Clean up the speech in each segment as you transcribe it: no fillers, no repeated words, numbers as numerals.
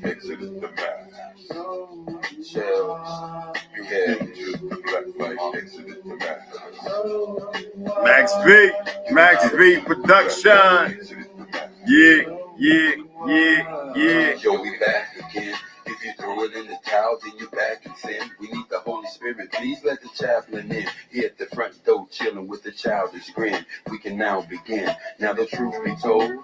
Exodus the map. Shells. You had to the black light. Exodus the map. Max V production. Yeah. Yo, we back again. If you throw it in the towel, then you're back in sin. We need the Holy Spirit. Please let the chaplain in. He at the front door chilling with a childish grin. We can now begin. Now the truth be told,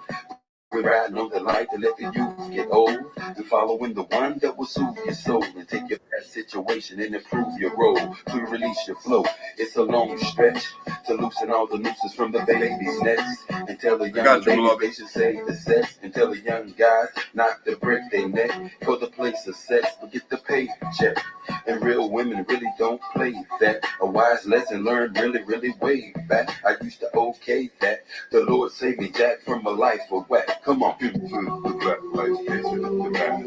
we're riding on the light to let the youth get old. We're following the one that will soothe your soul and take your past situation and improve your role to release your flow. It's a long stretch to loosen all the nooses from the baby's necks and tell the young ladies they should save the sex and tell the young guys not to break their neck for the place of sex, but get the paycheck. And real women really don't play that. A wise lesson learned really way back. I used to okay that. The Lord saved me, Jack, from a life of whack. Come on. Yeah. The black light, Exodus the map.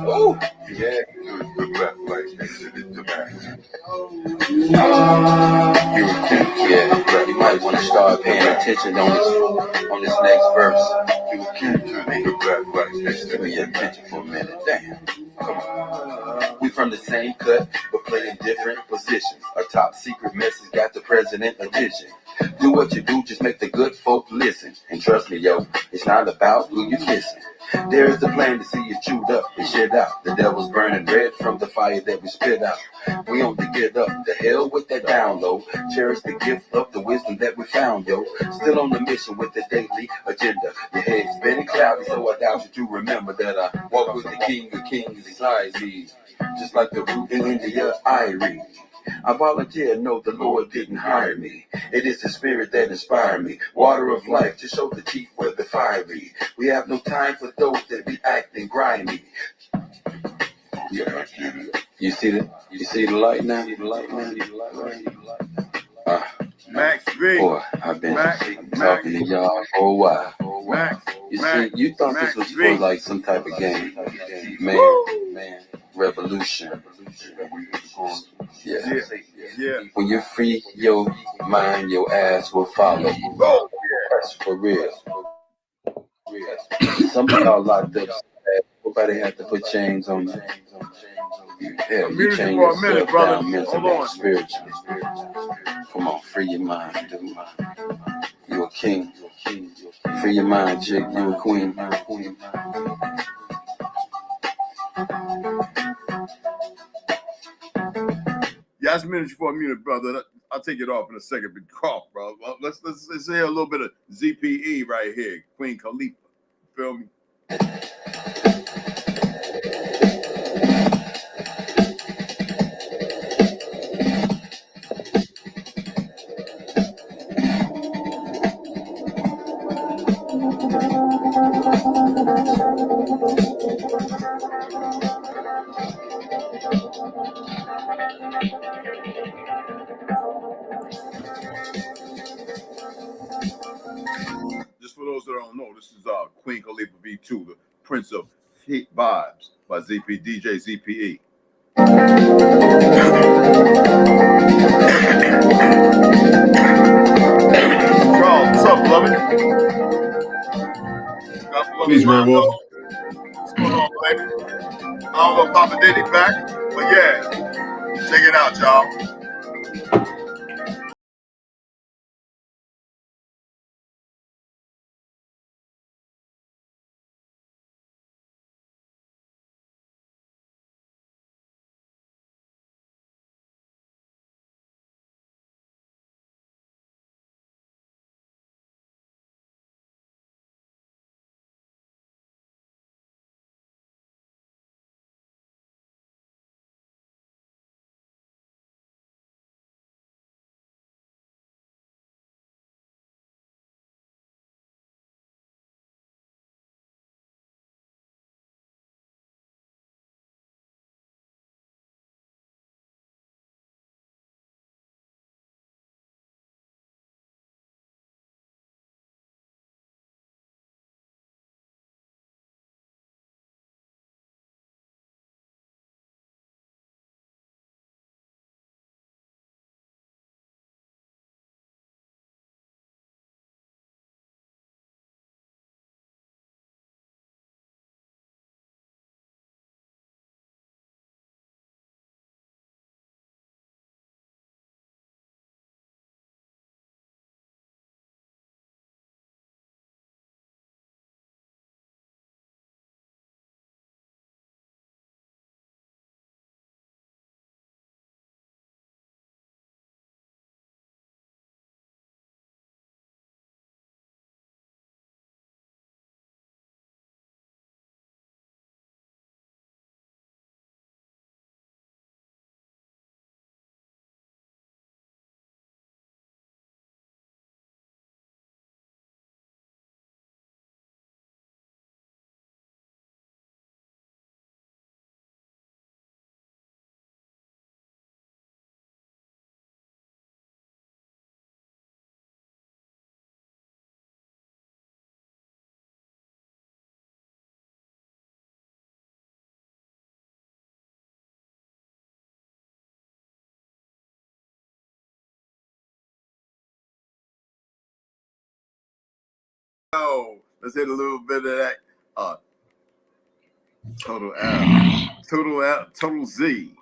Oh, yeah. The black light, Exodus the map. Yeah, you might want to start paying attention on this next verse. You came to me, the black light, Exodus. Pay attention for a minute. Damn. Come on. We from the same cut, but playing different positions. A top secret message got the president attention. Do what you do, just make the good folk listen. And trust me, yo, it's not about who you kissing. There is a plan to see you chewed up and shit out. The devil's burning red from the fire that we spit out. We on to get up, the hell with that down low. Cherish the gift of the wisdom that we found, yo. Still on the mission with the daily agenda. Your head's been cloudy, so I doubt you to remember that I walk with the king of kings beside me. Just like the root in India, I read. I volunteer, no, the Lord didn't hire me. It is the spirit that inspired me. Water of life to show the chief where the fire be. We have no time for those that be acting grimy. Yeah, you see the light now? Max V. Boy, I've been talking to y'all for a while. You thought this was for like some type of game. Man, revolution. Yeah. When you're free, your mind, your ass will follow. That's for real. Some of y'all locked up. Nobody had to put chains on you. Hell, you chain yourself down mentally and spiritually. Come on, free your mind, dude. You a king. Free your mind, chick. You a queen. Yes, minutes for a minute, brother. I'll take it off in a second. Big cough, bro. Let's hear a little bit of ZPE right here. Queen Khalifa. Feel me? Just for those that don't know, this is Queen Khalifa V2, the Prince of Hit Vibes by DJ ZPE. Charles, what's up, beloved? Peace, Red Wolf. What's going on, baby? I don't know if Papa Diddy back, but yeah, check it out, y'all. Oh, let's hit a little bit of that. Total L. Total Z.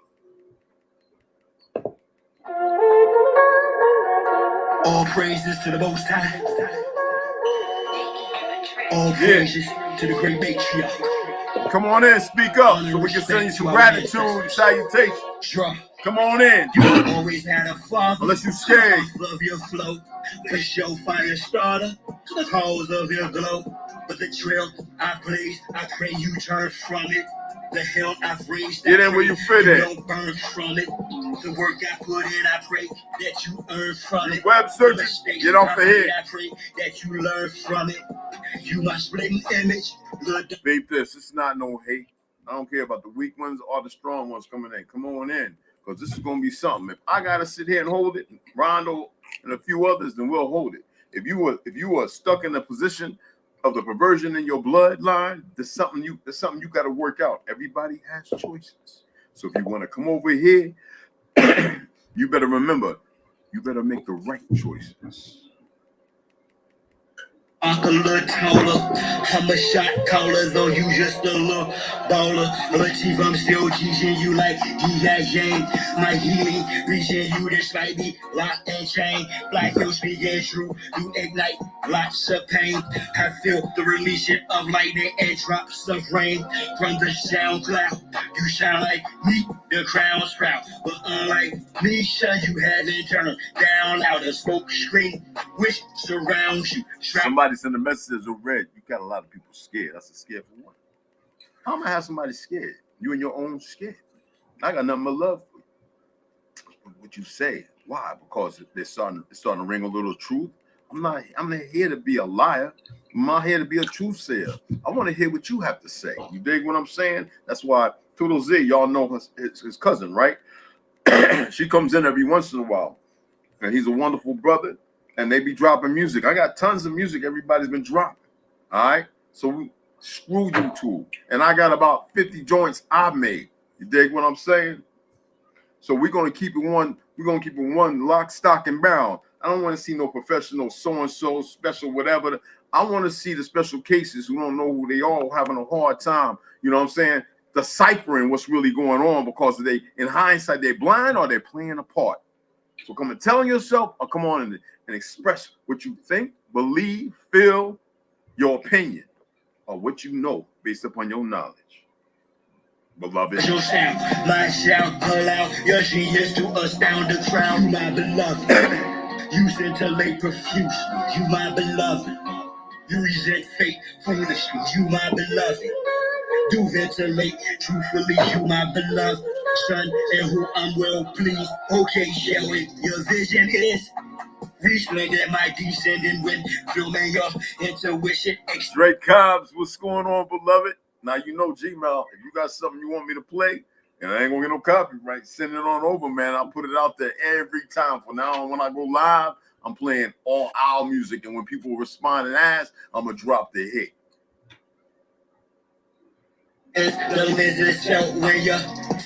All praises to the Most High. All praises to the great matriarch. Come on in, speak up, so we can send you some gratitude and salutation. Come on in. You always had a father. Unless you scared. Love your flow. Push your fire starter. The cause of your glow. But the trail I blaze, I pray you turn from it. The hell I've raised, get in where you fit in. Don't burn from it. The work I put in, I pray that you earn from it. Web searching, get off the head. I pray that you learn from it. You my splitting image. Beep this. It's not no hate. I don't care about the weak ones or the strong ones coming in. Come on in, because this is gonna be something. If I gotta sit here and hold it, Rondo and a few others, then we'll hold it. If you were stuck in a position of the perversion in your bloodline, there's something you got to work out. Everybody has choices. So if you want to come over here, you better remember, you better make the right choices. I'm a little taller, I'm a shot caller, though you just a little baller. But chief, I'm still teaching you like G.I. Jane. My healing, reaching you despite me locked and chained. Black you speaking true, you ignite lots of pain. I feel the releasing of lightning and drops of rain from the sound cloud. You sound like me, the crown sprout. But unlike me, sure you haven't turned down out a smoke screen which surrounds you. Somebody send a message of red. You got a lot of people scared. That's a scare for what? How am I have somebody scared? You and your own scared. I got nothing but love for you. What you say? Why? Because it's starting to ring a little truth. I'm not here to be a liar. I'm not here to be a truth sayer. I want to hear what you have to say. You dig what I'm saying? That's why Toodle Z, y'all know his cousin, right? She comes in every once in a while. And he's a wonderful brother. And they be dropping music. I got tons of music everybody's been dropping. All right? So screw YouTube. And I got about 50 joints I made. You dig what I'm saying? So we're gonna keep it one lock, stock, and barrel. I don't want to see no professional so-and-so special, whatever. I want to see the special cases who don't know who they are, having a hard time, you know what I'm saying, deciphering what's really going on because they, in hindsight, they're blind or they're playing a part. So come and tell yourself or come on and express what you think, believe, feel, your opinion, or what you know based upon your knowledge. Beloved. Your sound, my shout, pull out your genius to astound the crowd. You my beloved. You scintillate profusely. You my beloved. You resent fate foolishly. You my beloved. Do ventilate truthfully. You my beloved son, and who I'm well pleased. Okay, Shelly, your vision is respect that my descendant when filming your intuition. Straight Cobbs, what's going on, beloved? Now you know Gmail. If you got something you want me to play, and I ain't gonna get no copyright, send it on over, man. I'll put it out there every time. From now on, when I go live, I'm playing all our music, and when people respond and ask, I'm gonna drop the hit. It's the business show where your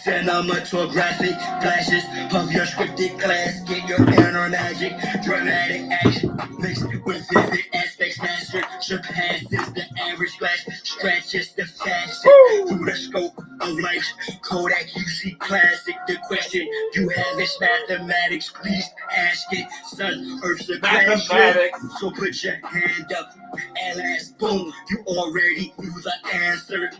cinematographic flashes of your scripted class get your inner magic, dramatic action mixed with vivid aspects mastered, surpasses the average flash, stretches the facet through the scope of life's Kodak UC classic. The question you have is mathematics, please ask it. Sun, Earth's a question, so put your hand up and last boom, you already knew the answer.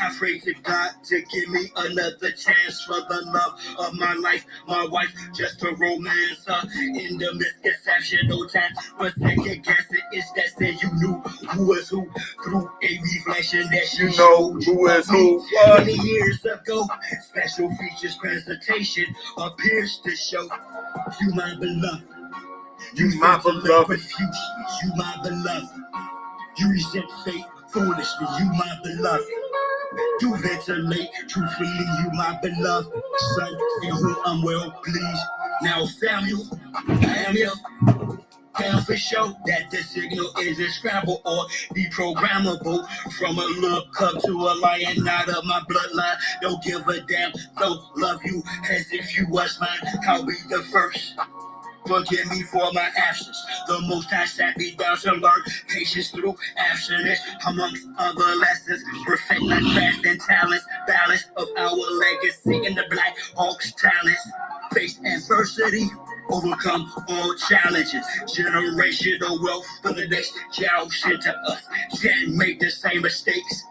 I pray to God to give me another chance for the love of my life, my wife, just a romancer. In the misconception, no time for second guessing. It's that say you knew who was who through a reflection that she showed you who is who. 20 years ago. Special features presentation appears to show you my beloved. You my beloved. You my beloved. You resent fate foolishly. You my beloved. You ventilate truthfully. You my beloved son, in whom I'm well pleased. Now Samuel, I am here. Down for show that the signal isn't scrambled or deprogrammable. From a little cub to a lion, not of my bloodline. Don't give a damn, don't love you as if you was mine. I'll be the first Forgive me for my absence. The Most High sat me down to learn patience through abstinence. Amongst other lessons, perfect my craft and talents. Balance of our legacy in the Black Hawks talents. Face adversity, overcome all challenges. Generational wealth for the next generation to us. Can't make the same mistakes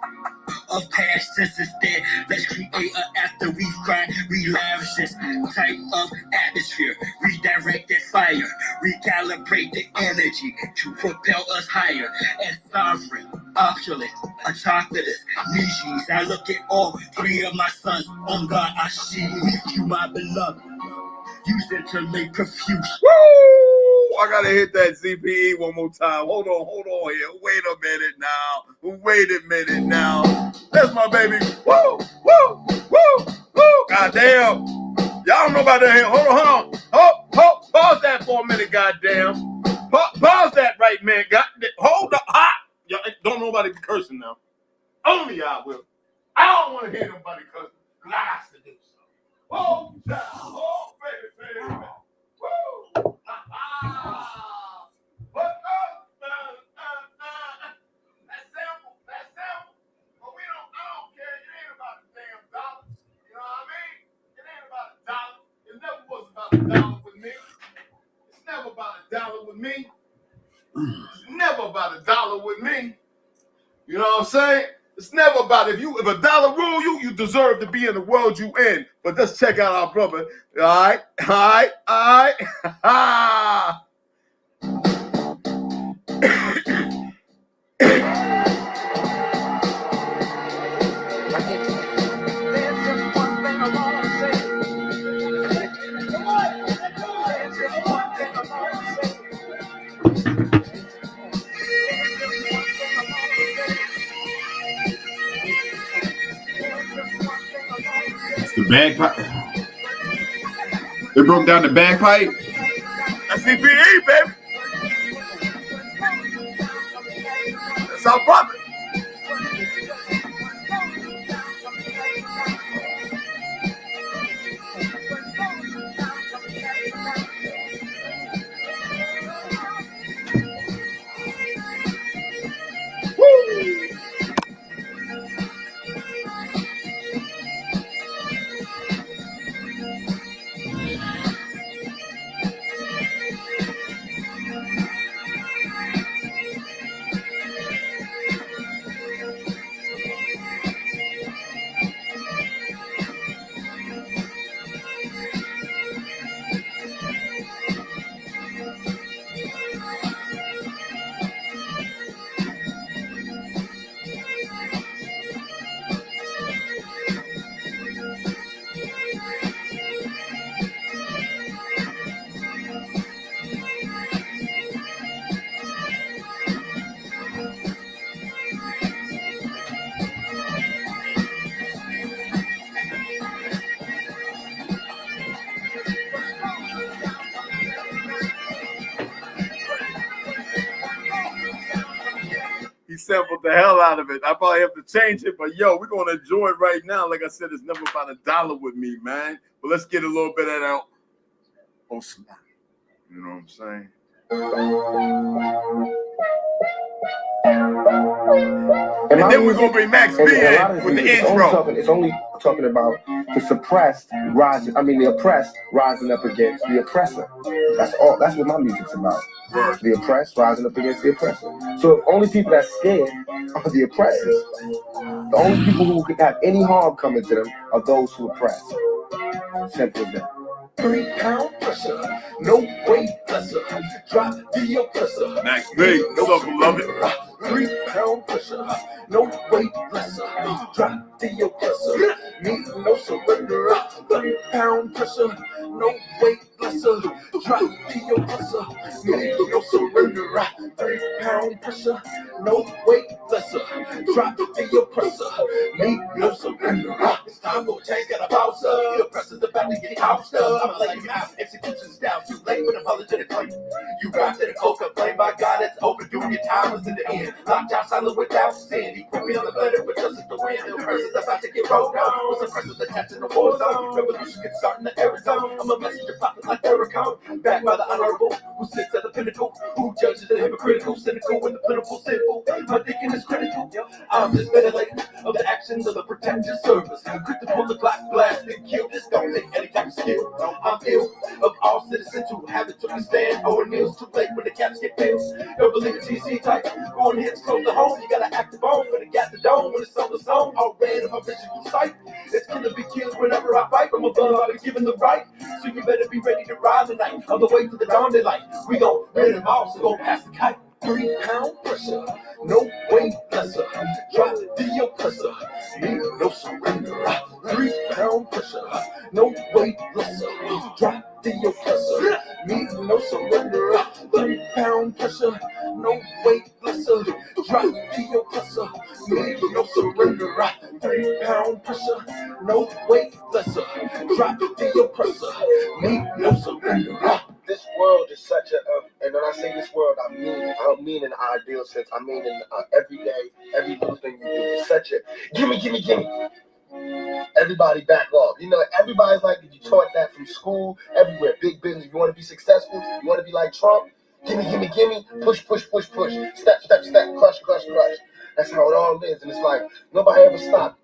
of past since instead. Let's create a after we've cried, relavishes type of atmosphere, redirected fire, recalibrate the energy to propel us higher as sovereign, opulent, autocratic, niches. I look at all three of my sons. On God, I see you, my beloved. Use it to make confusion. Woo! I gotta hit that CPE one more time. Hold on here. Wait a minute now. That's my baby. Woo! Goddamn. Y'all don't know about that here. Hold on. Pause that for a minute, goddamn. Pause that right, man. Hold up. Y'all don't nobody be cursing now. Only I will. I don't want to hear nobody cursing. I got to do so. Oh, baby. Woo! What's up? That sample. But I don't care. It ain't about a damn dollar. You know what I mean? It ain't about a dollar. It never was about a dollar with me. It's never about a dollar with me. It's never about a dollar with me. You know what I'm saying? It's never about if a dollar rule you, you deserve to be in the world you in. But let's check out our brother. All right. The bagpipe. They broke down the bagpipe. That's CPE, baby. That's our brother. He sampled the hell out of it. I probably have to change it, but yo, we're gonna enjoy it right now. Like I said, it's never about a dollar with me, man. But let's get a little bit of that. Oh, snap. You know what I'm saying? And then we're gonna bring Max B in with the intro. It's only talking about the suppressed rising. The oppressed rising up against the oppressor. That's all. That's what my music's about. Word. The oppressed rising up against the oppressor. So if only people that's scared are the oppressors. The only people who could have any harm coming to them are those who oppress. Simple as that. 3 pound pressure, no weight lesser. Drop the oppressor. Max B, what's up, beloved? 3 pound pressure, no weight lesser. Drop the oppressor. Need no surrender. 3 pound pressure, no weight lesser. Drop the oppressor. Need no surrender. 3 pound pressure, no weight lesser. Drop the oppressor. Need no surrender. It's time for a change, got a bounce up. The oppressor's about to get housed up. I'ma lay him out, execution style. Too late with apologetic claim. You got to the cold complain by God, it's overdue. Your time is to the end. Locked out silent without sin. He put me on the planet with justice to win. The person's about to get rolled down. With some persons attached in the war zone. Revolution can start in the Arizona. I'm a messenger prophet like Ericon. Backed by the honorable who sits at the pinnacle. Who judges the hypocritical, cynical, and the political sinful. My thinking is critical. I'm just ventilating of the actions of the protective service. Quick to pull the clock, blast, and kill. This don't take any kind of skill. I'm ill of all citizens who haven't took a stand. Oh, and it's too late when the caps get filled. Don't believe it, TC type. Going hits close to home. You gotta act the bone when it got the dome. When it's on the zone, all red in my vision through sight. It's killer be killed whenever I fight. From above, I've been given the right. So you better be ready to ride tonight. On the way to the dawn daylight. We gon' rid them all, so go past the kite. 3-pound pressure, no weight lesser. Drop the oppressor, need no surrender. 3-pound pressure, no weight lesser. Drop the oppressor, need no surrender. 3-pound pressure, no weight lesser. Drop the oppressor, need no surrender. 3-pound pressure, no weight lesser. Drop the oppressor, need no surrender. This world is such a, and when I say this world, I don't mean in an ideal sense. I mean in every day, every little thing you do. It's such a gimme, gimme, gimme. Everybody back off. You know, everybody's like, you taught that from school, everywhere. Big business. You want to be successful? You want to be like Trump? Gimme, gimme, gimme. Push, push, push, push. Step, step, step. Crush, crush, crush. That's how it all is. And it's like, nobody ever stopped.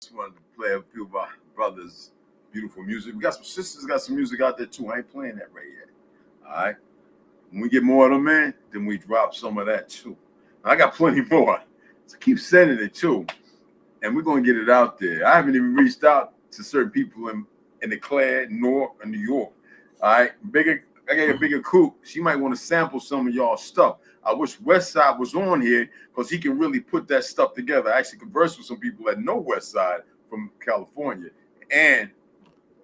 Just wanted to play a few of our brothers' beautiful music. We got some sisters, got some music out there too. I ain't playing that right yet. All right. When we get more of them in, then we drop some of that too. I got plenty more. So keep sending it too. And we're gonna get it out there. I haven't even reached out to certain people in the Clare, North, and New York. All right. I got a bigger coop. She might want to sample some of y'all stuff. I wish Westside was on here because he can really put that stuff together. I actually conversed with some people that know Westside from California and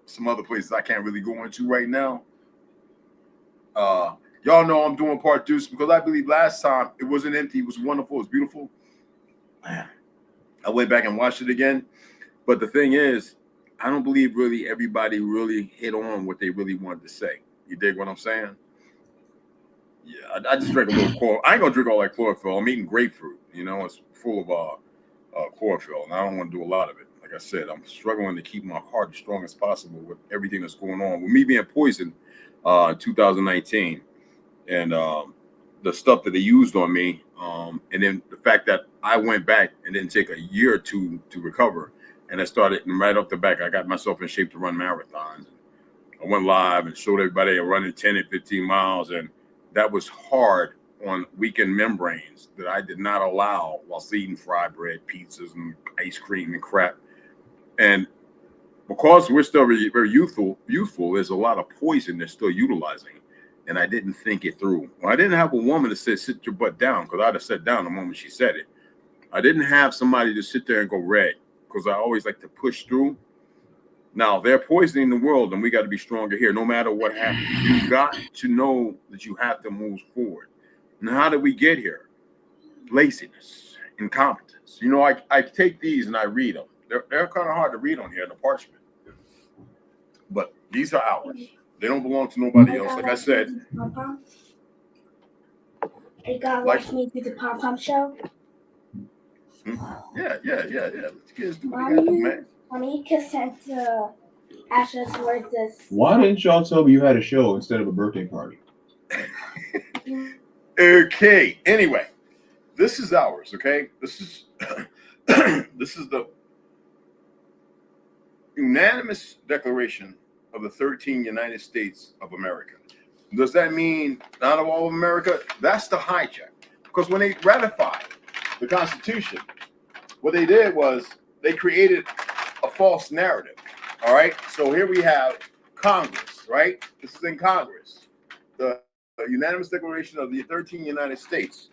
some other places I can't really go into right now. Y'all know I'm doing part deuce because I believe last time it wasn't empty. It was wonderful. It was beautiful. I went back and watched it again. But the thing is, I don't believe really everybody really hit on what they really wanted to say. You dig what I'm saying? Yeah, I just drank a little chlorophyll. I ain't gonna drink all that chlorophyll. I'm eating grapefruit. You know, it's full of chlorophyll, and I don't want to do a lot of it. Like I said, I'm struggling to keep my heart as strong as possible with everything that's going on. With me being poisoned in 2019, and the stuff that they used on me, and then the fact that I went back and didn't take a year or two to recover, and I started and right off the back, I got myself in shape to run marathons. I went live and showed everybody I'm running 10 and 15 miles, and that was hard on weakened membranes that I did not allow while eating fried bread, pizzas, and ice cream and crap. And because we're still very, very youthful, there's a lot of poison they're still utilizing. And I didn't think it through. Well, I didn't have a woman to say, sit your butt down, because I'd have sat down the moment she said it. I didn't have somebody to sit there and go red, because I always like to push through. Now, they're poisoning the world, and we got to be stronger here, no matter what happens. You got to know that you have to move forward. And how did we get here? Laziness, incompetence. You know, I take these and I read them. They're kind of hard to read on here, the parchment. But these are ours. They don't belong to nobody else. Like I said. You gotta watch me do the pom-pom show? Yeah. Let kids do what they gotta do, man. Mommy, you can send to Ashley's word this. Why didn't y'all tell me you had a show instead of a birthday party? Okay. Anyway, this is ours. Okay. This is this is the unanimous declaration of the 13 United States of America. Does that mean not of all of America? That's the hijack. Because when they ratified the Constitution, what they did was they created a false narrative. All right. So here we have Congress, right? This is in Congress. The unanimous declaration of the 13 United States.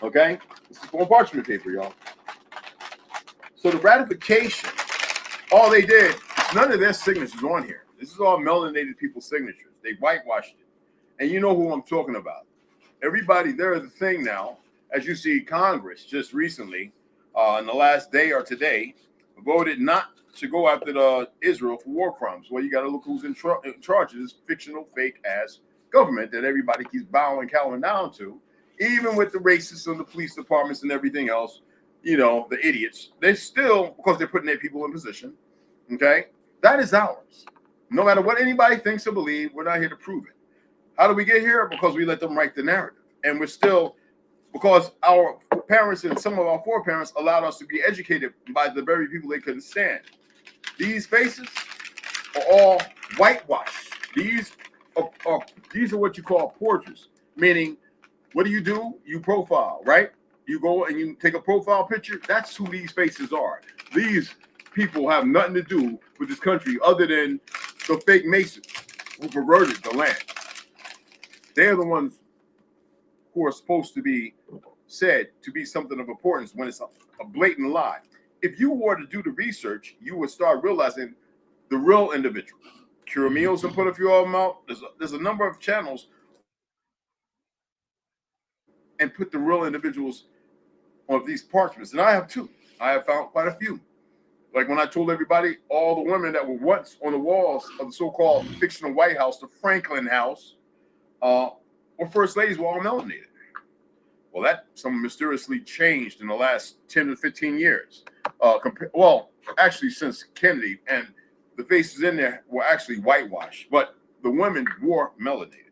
Okay. This is on parchment paper, y'all. So the ratification, all they did, none of their signatures on here. This is all melanated people's signatures. They whitewashed it. And you know who I'm talking about. Everybody, there is a thing now, as you see, Congress just recently, in the last day or today, voted not to go after Israel for war crimes. Well, you got to look who's in charge of this fictional, fake-ass government that everybody keeps bowing and cowering down to, even with the racists and the police departments and everything else, you know, the idiots. They still, because they're putting their people in position, okay? That is ours. No matter what anybody thinks or believes, we're not here to prove it. How do we get here? Because we let them write the narrative. And we're still, because our parents and some of our foreparents allowed us to be educated by the very people they couldn't stand. These faces are all whitewashed. These are what you call portraits, meaning what do? You profile, right? You go and you take a profile picture. That's who these faces are. These people have nothing to do with this country other than the fake Masons who perverted the land. They're the ones who are supposed to be said to be something of importance when it's a blatant lie. If you were to do the research, you would start realizing the real individuals. Cure Meals and put a few of them out. There's a number of channels and put the real individuals on these parchments. And I have two. I have found quite a few. Like when I told everybody, all the women that were once on the walls of the so-called fictional White House, the Franklin House, or first ladies were all melanated. Well, that some mysteriously changed in the last 10 to 15 years. Actually since Kennedy, and the faces in there were actually whitewashed, but the women wore melanated.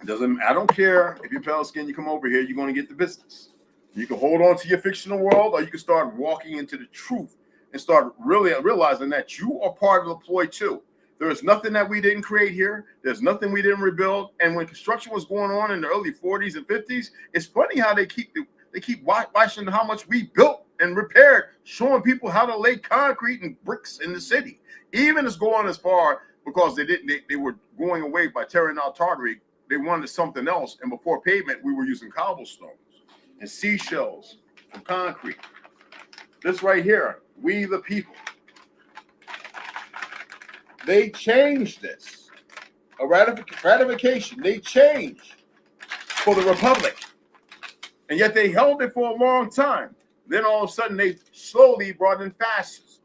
I don't care if you're pale skin, you come over here, you're going to get the business. You can hold on to your fictional world, or you can start walking into the truth and start really realizing that you are part of the ploy too. There is nothing that we didn't create here. There's nothing we didn't rebuild. And when construction was going on in the early 40s and 50s, it's funny how they keep watching how much we built and repaired, showing people how to lay concrete and bricks in the city. Even it's going as far because they were going away by tearing out Tartary. They wanted something else. And before pavement, we were using cobblestones and seashells from concrete. This right here, we the people. They changed this. A ratification. They changed for the Republic. And yet they held it for a long time. Then all of a sudden they slowly brought in fascism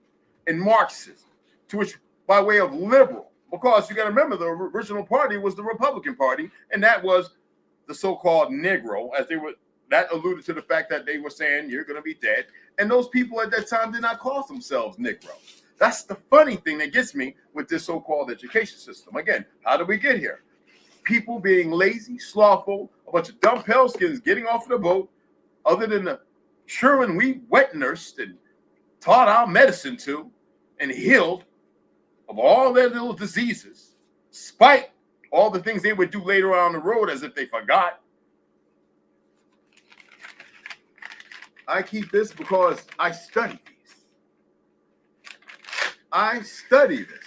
and Marxism, to which by way of liberal. Because you got to remember, the original party was the Republican Party, and that was the so-called Negro, as they were. That alluded to the fact that they were saying you're going to be dead. And those people at that time did not call themselves Negroes. That's the funny thing that gets me with this so-called education system. Again, how did we get here? People being lazy, slothful, a bunch of dumb pale-skins getting off the boat, other than the children we wet nursed and taught our medicine to and healed of all their little diseases, despite all the things they would do later on the road as if they forgot. I keep this because I study these. I study this.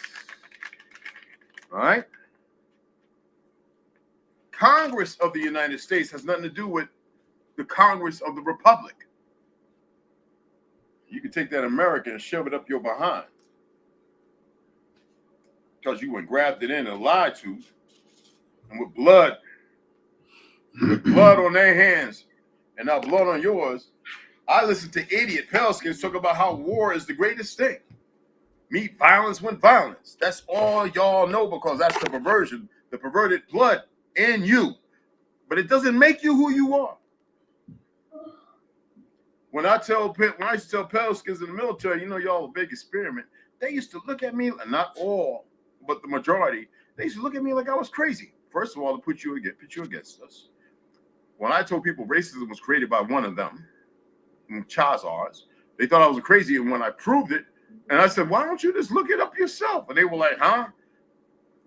All right? Congress of the United States has nothing to do with the Congress of the Republic. You can take that America and shove it up your behind. Because you were grafted in and lied to. And with blood on their hands and now blood on yours. I listen to idiot pale-skins talk about how war is the greatest thing. Meet violence with violence. That's all y'all know because that's the perversion, the perverted blood in you. But it doesn't make you who you are. When I used to tell pale-skins in the military, you know, y'all a big experiment, they used to look at me, not all, but the majority, they used to look at me like I was crazy. First of all, to put you against us. When I told people racism was created by one of them, Chazars, they thought I was crazy. And when I proved it, and I said, why don't you just look it up yourself? And they were like, huh?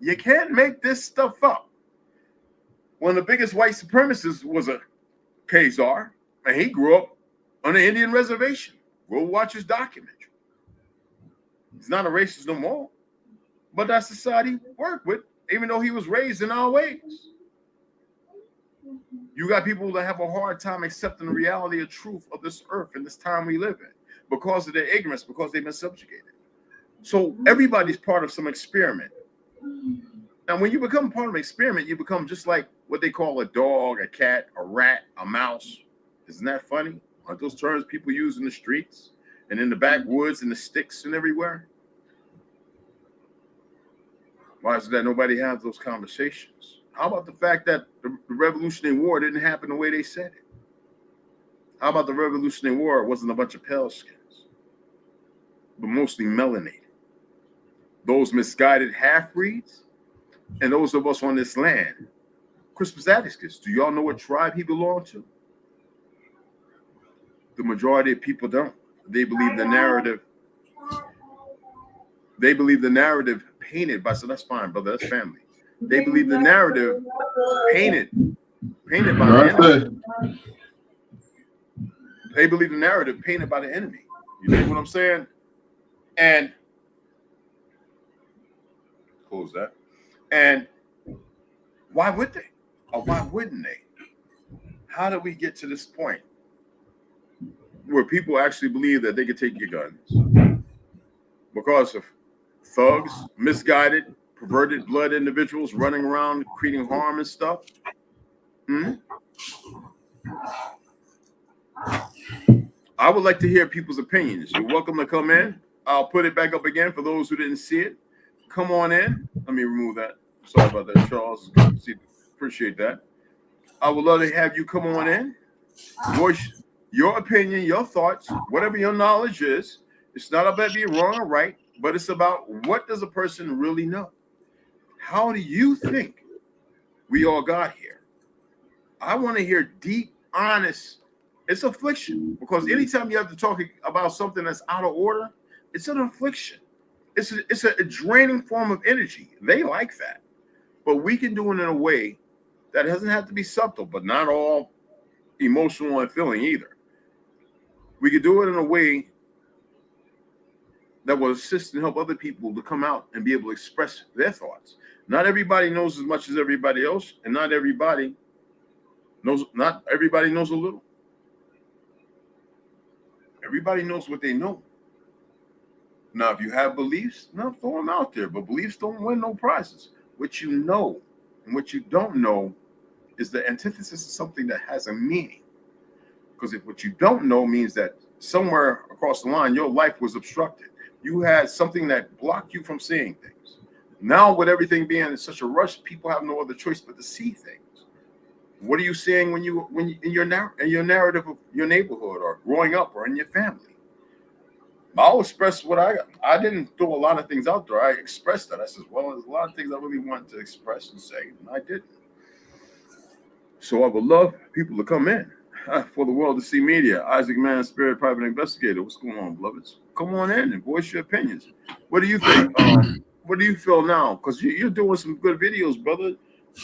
You can't make this stuff up. One of the biggest white supremacists was a Khazar, and he grew up on an Indian reservation. Go watch his documentary. He's not a racist no more, but that society worked with, even though he was raised in our ways. You got people that have a hard time accepting the reality of truth of this earth and this time we live in because of their ignorance, because they've been subjugated. So everybody's part of some experiment. Now, when you become part of an experiment, you become just like what they call a dog, a cat, a rat, a mouse. Isn't that funny? Aren't those terms people use in the streets and in the backwoods and the sticks and everywhere? Why is it that nobody has those conversations? How about the fact that the Revolutionary War didn't happen the way they said it? How about the Revolutionary War? It wasn't a bunch of pale skins, but mostly melanated. Those misguided half-breeds and those of us on this land. Crispus Attucks, do y'all know what tribe he belonged to? The majority of people don't. They believe the narrative. They believe the narrative painted by, so that's fine, brother, that's family. They believe the narrative painted by the enemy. They believe the narrative painted by the enemy. You know what I'm saying? And close that. And why would they? Or why wouldn't they? How did we get to this point where people actually believe that they could take your guns because of thugs, misguided, perverted blood individuals running around creating harm and stuff? I would like to hear people's opinions. You're welcome to come in. I'll put it back up again for those who didn't see it. Come on in. Let me remove that. Sorry about that, Charles. Appreciate that. I would love to have you come on in. Voice your opinion, your thoughts, whatever your knowledge is. It's not about being wrong or right, but it's about what does a person really know? How do you think we all got here? I want to hear deep, honest. It's affliction because anytime you have to talk about something that's out of order, It's an affliction. It's a draining form of energy. They like that, but we can do it in a way that doesn't have to be subtle, but not all emotional and feeling either. We can do it in a way that will assist and help other people to come out and be able to express their thoughts. Not everybody knows as much as everybody else, and not everybody knows a little. Everybody knows what they know. Now, if you have beliefs, now throw them out there. But beliefs don't win no prizes. What you know and what you don't know is the antithesis of something that has a meaning. Because if what you don't know means that somewhere across the line, your life was obstructed. You had something that blocked you from seeing things. Now, with everything being in such a rush, people have no other choice but to see things. What are you seeing when you in your narrative of your neighborhood or growing up or in your family? I'll express what I didn't throw a lot of things out there. I expressed that. I said, well, there's a lot of things I really wanted to express and say, and I didn't. So I would love people to come in for the world to see media. Isaac Mann, Spirit Private Investigator. What's going on, beloveds? Come on in and voice your opinions. What do you think? What do you feel now? Because you're doing some good videos, brother.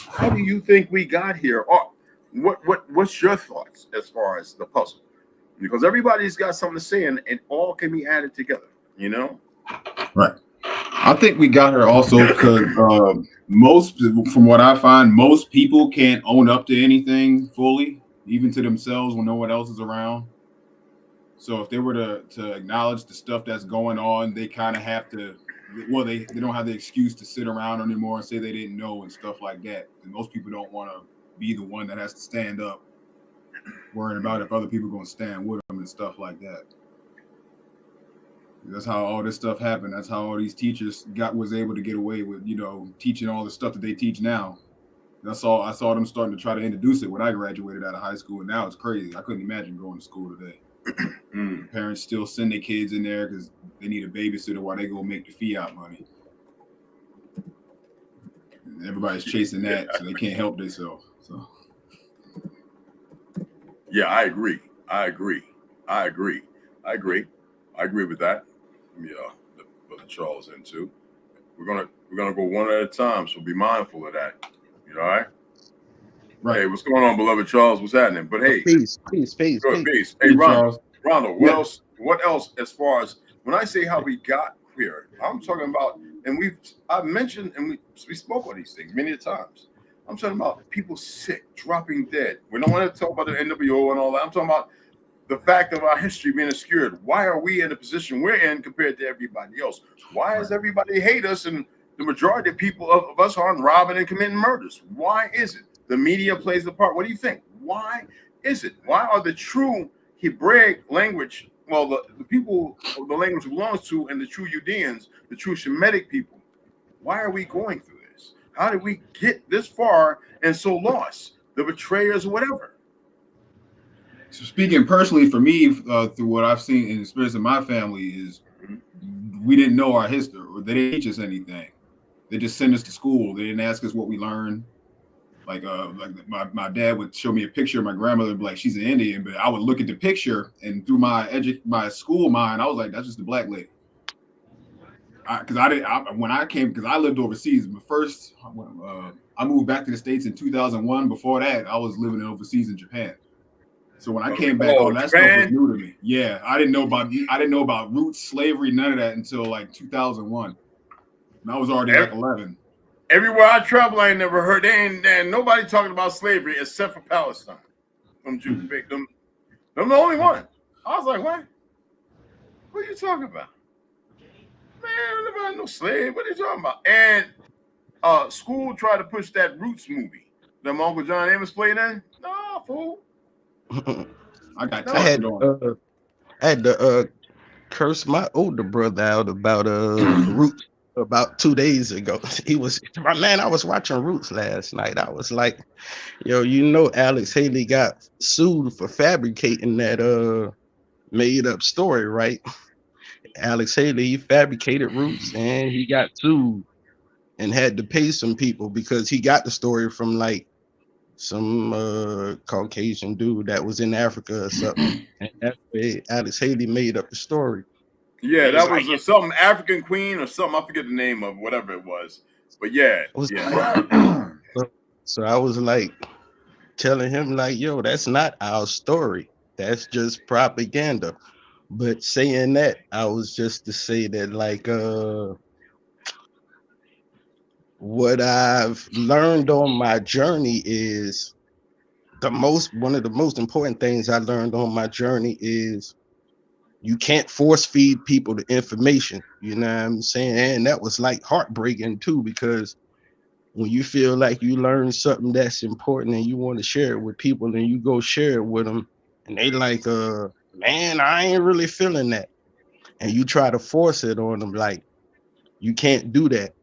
How do you think we got here? Or what's your thoughts as far as the puzzle? Because everybody's got something to say, and all can be added together, you know? Right. I think we got her also because most, from what I find, most people can't own up to anything fully, even to themselves when no one else is around. So if they were to acknowledge the stuff that's going on, they kind of have to, well, they don't have the excuse to sit around anymore and say they didn't know and stuff like that. And most people don't want to be the one that has to stand up, worrying about if other people are going to stand with them and stuff like that. That's how all this stuff happened. That's how all these teachers was able to get away with, teaching all the stuff that they teach now. I saw them starting to try to introduce it when I graduated out of high school, and now it's crazy. I couldn't imagine going to school today. Parents still send their kids in there because they need a babysitter while they go make the fiat money. And everybody's chasing that, so they can't help themselves. So, yeah, I agree with that. Yeah, Brother Charles in too. We're gonna go one at a time, so be mindful of that. You all right? Right. Hey, what's going on, beloved Charles? What's happening? But hey, peace. Good, peace. Hey, Ronald, what else as far as when I say how we got here, I'm talking about, and I've mentioned and we spoke on these things many times. I'm talking about people sick, dropping dead. We don't want to talk about the NWO and all that. I'm talking about the fact of our history being obscured. Why are we in the position we're in compared to everybody else? Why does everybody hate us and the majority of people of us aren't robbing and committing murders? Why is it? The media plays the part. What do you think? Why is it? Why are the true Hebraic language, well, the people the language belongs to, and the true Judeans, the true Shemitic people, why are we going through this? How did we get this far and so lost? The betrayers, whatever. So speaking personally for me, through what I've seen in the experience of my family is we didn't know our history, or they didn't teach us anything. They just sent us to school. They didn't ask us what we learned. Like my dad would show me a picture of my grandmother and be like, she's an Indian, but I would look at the picture and through my school mind, I was like, that's just a black lady. Because when I came, because I lived overseas. I moved back to the States in 2001. Before that, I was living overseas in Japan. So when I came back, all that stuff was new to me. Yeah, I didn't know about roots, slavery, none of that until like 2001. And I was already like 11. Everywhere I travel, I ain't never heard. Ain't nobody talking about slavery except for Palestine. Them Jews, them the only one. I was like, what? What are you talking about? Man, I never had no slave. What are you talking about? And school tried to push that Roots movie. That Uncle John Amos played in. No, fool. I had to curse my older brother out about Roots about 2 days ago. I was watching Roots last night. I was like, yo, Alex Haley got sued for fabricating that made up story, right? Alex Haley, he fabricated Roots and he got sued and had to pay some people because he got the story from like some Caucasian dude that was in Africa or something. And that's why Alex Haley made up the story. Yeah, It's that like was some African queen or something. I forget the name of whatever it was. But yeah, it was yeah. so I was like telling him like, yo, that's not our story. That's just propaganda. But saying that, I was just to say that like what I've learned on my journey is one of the most important things I learned on my journey is you can't force feed people the information. You know what I'm saying? And that was like heartbreaking too, because when you feel like you learn something that's important and you want to share it with people and you go share it with them and they like, man, I ain't really feeling that. And you try to force it on them, like, you can't do that.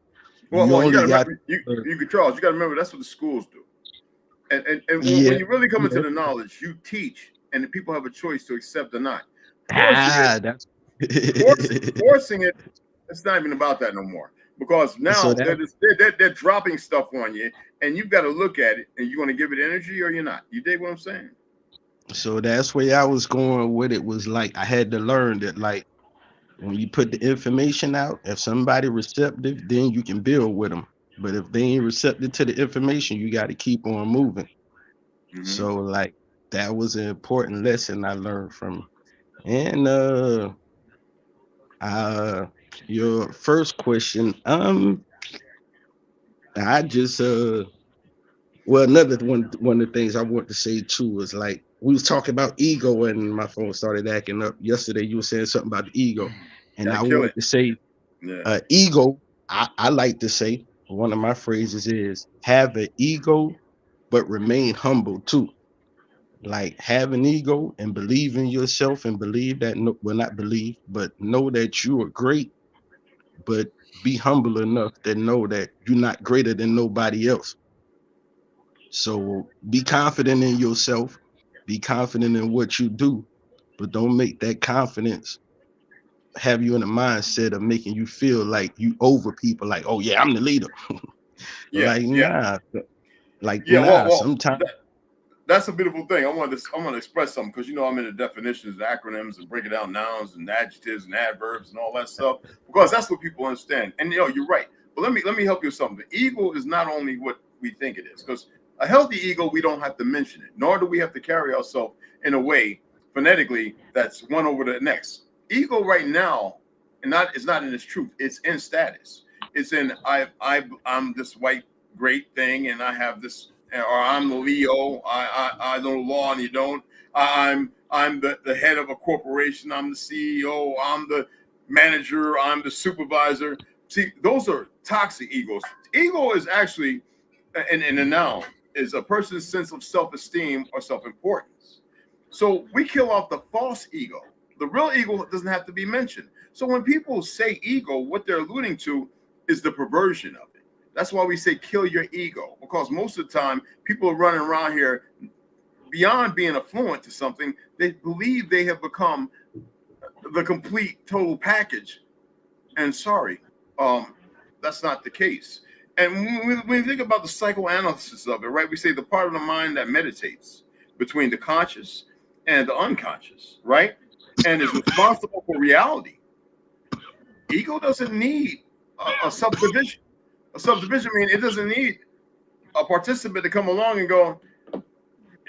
You Well, you got only to got, remember, Charles, you got to remember that's what the schools do. And yeah, when you really come into yeah. the knowledge, you teach, and the people have a choice to accept or not. Forcing it, That's forcing it, it's not even about that no more. Because so now that they're dropping stuff on you, and you've got to look at it, and you're going to give it energy or you're not. You dig what I'm saying? so that's where I was going with it. Was like I had to learn that, like, when you put the information out, if somebody receptive, then you can build with them. But if they ain't receptive to the information, you got to keep on moving. Mm-hmm. So like that was an important lesson I learned from. And uh your first question, I just well, another one of the things I want to say too is like we was talking about ego and my phone started acting up. Yesterday you were saying something about the ego. And Got to I kill want it. to say Yeah. ego, I like to say one of my phrases is have an ego, but remain humble too. Like have an ego and believe in yourself and believe that, no, well, not believe, but know that you are great, but be humble enough to know that you're not greater than nobody else. So be confident in yourself, be confident in what you do, but don't make that confidence have you in a mindset of making you feel like you over people, like, oh yeah, I'm the leader. Yeah. Like, Yeah. nah, Yeah. sometimes. That's a beautiful thing. I want to express something because I'm into definitions and acronyms and breaking down nouns and adjectives and adverbs and all that stuff because that's what people understand. And you're right. But let me help you with something. The ego is not only what we think it is, because a healthy ego, we don't have to mention it, nor do we have to carry ourselves in a way phonetically that's one over the next. Ego right now, it's not in its truth. It's in status. It's in I'm this white great thing, and I have this, or I'm the Leo. I know law and you don't. I'm the head of a corporation. I'm the CEO. I'm the manager. I'm the supervisor. See, those are toxic egos. Ego is actually, in a noun, is a person's sense of self-esteem or self-importance. So we kill off the false ego. The real ego doesn't have to be mentioned. So when people say ego, what they're alluding to is the perversion of it. That's why we say kill your ego, because most of the time people are running around here beyond being affluent to something. They believe they have become the complete total package. And sorry, that's not the case. And when we think about the psychoanalysis of it, right, we say the part of the mind that meditates between the conscious and the unconscious, right, and is responsible for reality. Ego doesn't need a subdivision. A subdivision means it doesn't need a participant to come along and go,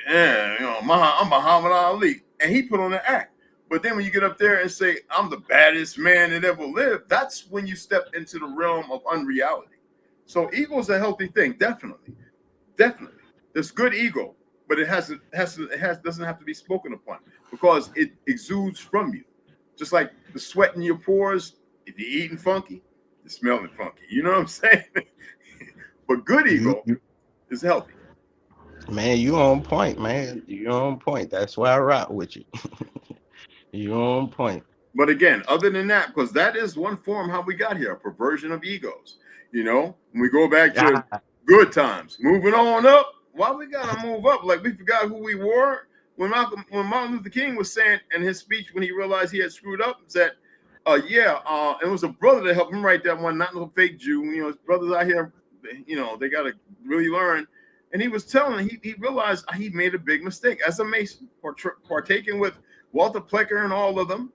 yeah, I'm Muhammad Ali, and he put on the act. But then when you get up there and say, I'm the baddest man that ever lived, that's when you step into the realm of unreality. So ego is a healthy thing, definitely, definitely. There's good ego, but it doesn't have to be spoken upon because it exudes from you, just like the sweat in your pores. If you're eating funky, you're smelling funky. You know what I'm saying? But good you, ego you is healthy. Man, you on point, man. You on point. That's why I rock with you. You on point. But again, other than that, because that is one form how we got here, a perversion of egos. When we go back to Ah, good times, moving on up, why we gotta move up? Like we forgot who we were. When Martin Luther King was saying in his speech when he realized he had screwed up, said, it was a brother that helped him write that one, not no fake Jew. His brothers out here, they gotta really learn. And he was telling, he realized he made a big mistake as a Mason, partaking with Walter Plecker and all of them.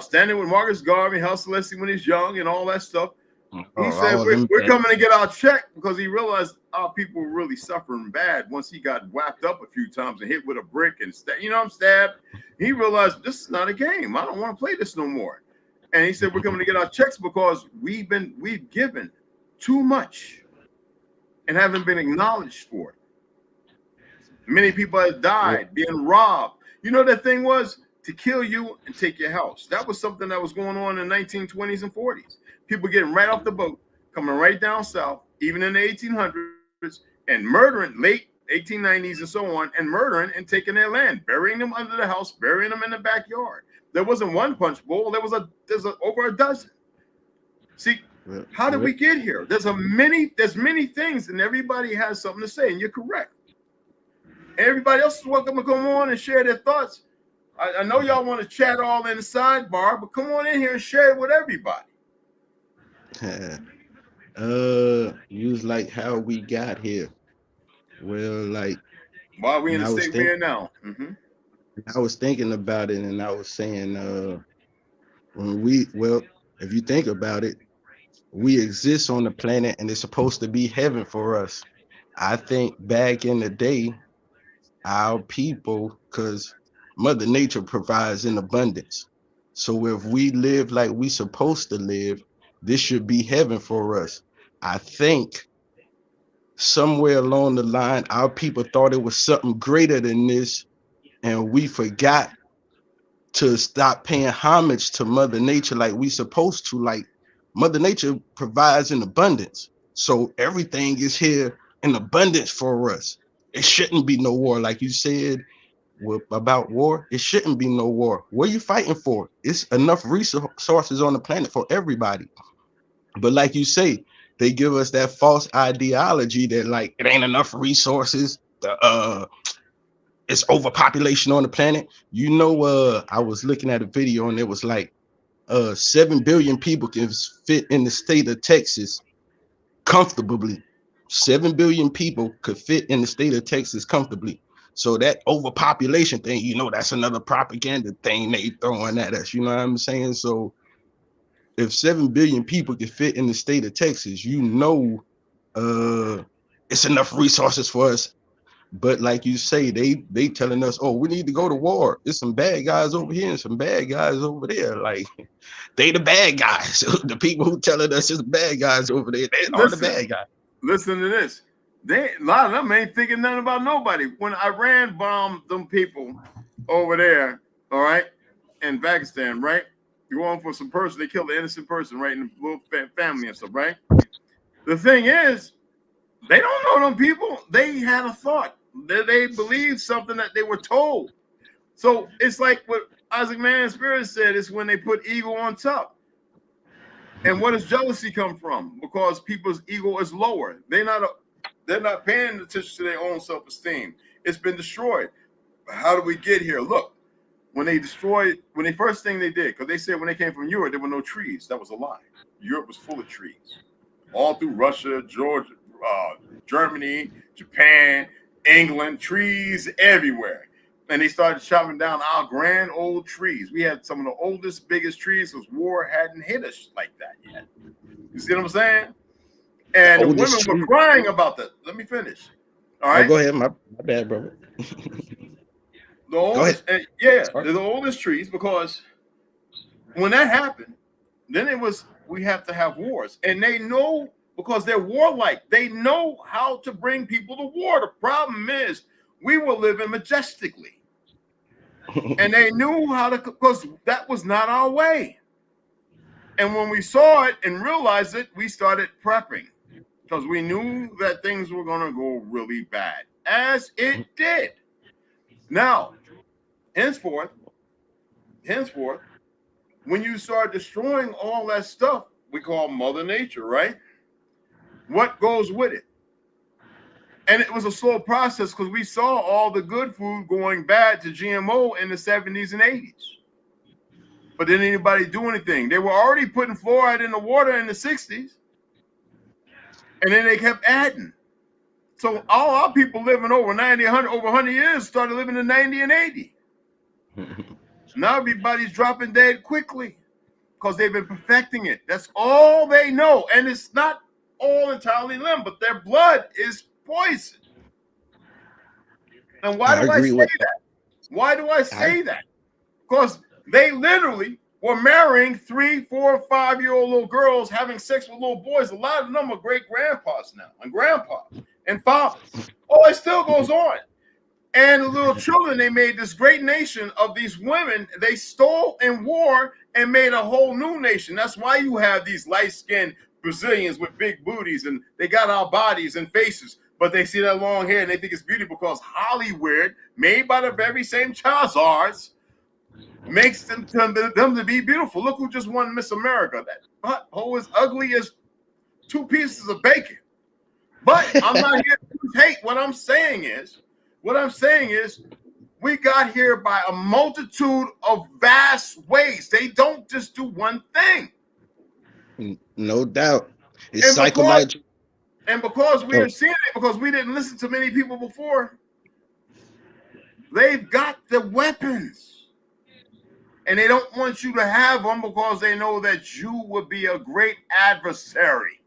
standing with Marcus Garvey, Hal Celeste when he's young, and all that stuff. He said, all them we're things. coming to get our check, because he realized our people were really suffering bad once he got whacked up a few times and hit with a brick and stabbed. He realized this is not a game. I don't want to play this no more. And he said, we're coming to get our checks because we've given too much and haven't been acknowledged for it. Many people have died, being robbed. You know, that thing was to kill you and take your house. That was something that was going on in the 1920s and 40s. People getting right off the boat, coming right down south, even in the 1800s, and murdering, late 1890s and so on, and murdering and taking their land, burying them under the house, burying them in the backyard. There wasn't one punch bowl. There's over a dozen. See, how did we get here? There's many things, and everybody has something to say, and you're correct. Everybody else is welcome to come on and share their thoughts. I know y'all want to chat all in the sidebar, but come on in here and share it with everybody. You was like how we got here. Well, like why we in the state we're in now. I was thinking about it, and I was saying, if you think about it, we exist on the planet, and it's supposed to be heaven for us. I think back in the day, our people, because Mother Nature provides in abundance. So if we live like we supposed to live, this should be heaven for us. I think somewhere along the line, our people thought it was something greater than this, and we forgot to stop paying homage to Mother Nature like we supposed to. Like, Mother Nature provides in abundance, so everything is here in abundance for us. It shouldn't be no war, like you said about war. It shouldn't be no war. What are you fighting for? It's enough resources on the planet for everybody. But like you say, they give us that false ideology that like it ain't enough resources. It's overpopulation on the planet. You know, I was looking at a video and it was like 7 billion people can fit in the state of Texas comfortably. 7 billion people could fit in the state of Texas comfortably. So that overpopulation thing, you know, that's another propaganda thing they throwing at us. You know what I'm saying? So if 7 billion people can fit in the state of Texas, you know, it's enough resources for us. But like you say, they telling us, oh, we need to go to war. There's some bad guys over here and some bad guys over there. Like, they the bad guys. The people who telling us it's the bad guys over there, they are the bad guys. Listen to this. A lot of them ain't thinking nothing about nobody. When Iran bombed them people over there, all right, in Pakistan, right? You want for some person, they killed an innocent person, right, in a little family and stuff, right? The thing is, they don't know them people. They had a thought. They believed something that they were told. So it's like what Isaac Man Spirit said, is when they put ego on top. And what does jealousy come from? Because people's ego is lower. They're not paying attention to their own self-esteem. It's been destroyed. How do we get here? Look, when they first thing they did, because they said when they came from Europe, there were no trees. That was a lie. Europe was full of trees. All through Russia, Georgia, Germany, Japan, England, trees everywhere. And they started chopping down our grand old trees. We had some of the oldest, biggest trees, because war hadn't hit us like that yet. You see what I'm saying? And the women were crying about that. Let me finish. All right. Oh, go ahead. My bad, brother. The oldest, they're the oldest trees, because when that happened, then it was, we have to have wars. And they know, because they're warlike, they know how to bring people to war. The problem is we were living majestically. And they knew how to, because that was not our way. And when we saw it and realized it, we started prepping, because we knew that things were going to go really bad, as it did. Now, henceforth, when you start destroying all that stuff we call Mother Nature, right? What goes with it? And it was a slow process, because we saw all the good food going bad to GMO in the 70s and 80s. But didn't anybody do anything? They were already putting fluoride in the water in the 60s. And then they kept adding. So all our people living over 90, 100, over 100 years started living to 90 and 80. Now everybody's dropping dead quickly because they've been perfecting it. That's all they know. And it's not all entirely them, but their blood is poison. And why I do I agree say with that? Why do I I say that? Because they literally were marrying 3, 4, 5-year-old little girls, having sex with little boys. A lot of them are great grandpas now, and grandpas and fathers. Oh, it still goes on. And the little children, they made this great nation of these women. They stole and wore and made a whole new nation. That's why you have these light-skinned Brazilians with big booties, and they got our bodies and faces, but they see that long hair and they think it's beautiful because Hollywood, made by the very same Chazars, makes them to be beautiful. Look who just won Miss America. That butthole is ugly as 2 pieces of bacon. But I'm not here to hate. What I'm saying is, we got here by a multitude of vast ways. They don't just do one thing. No doubt. It's And psychological. because we Oh, are seeing it, because we didn't listen to many people before, they've got the weapons. And they don't want you to have them because they know that you would be a great adversary.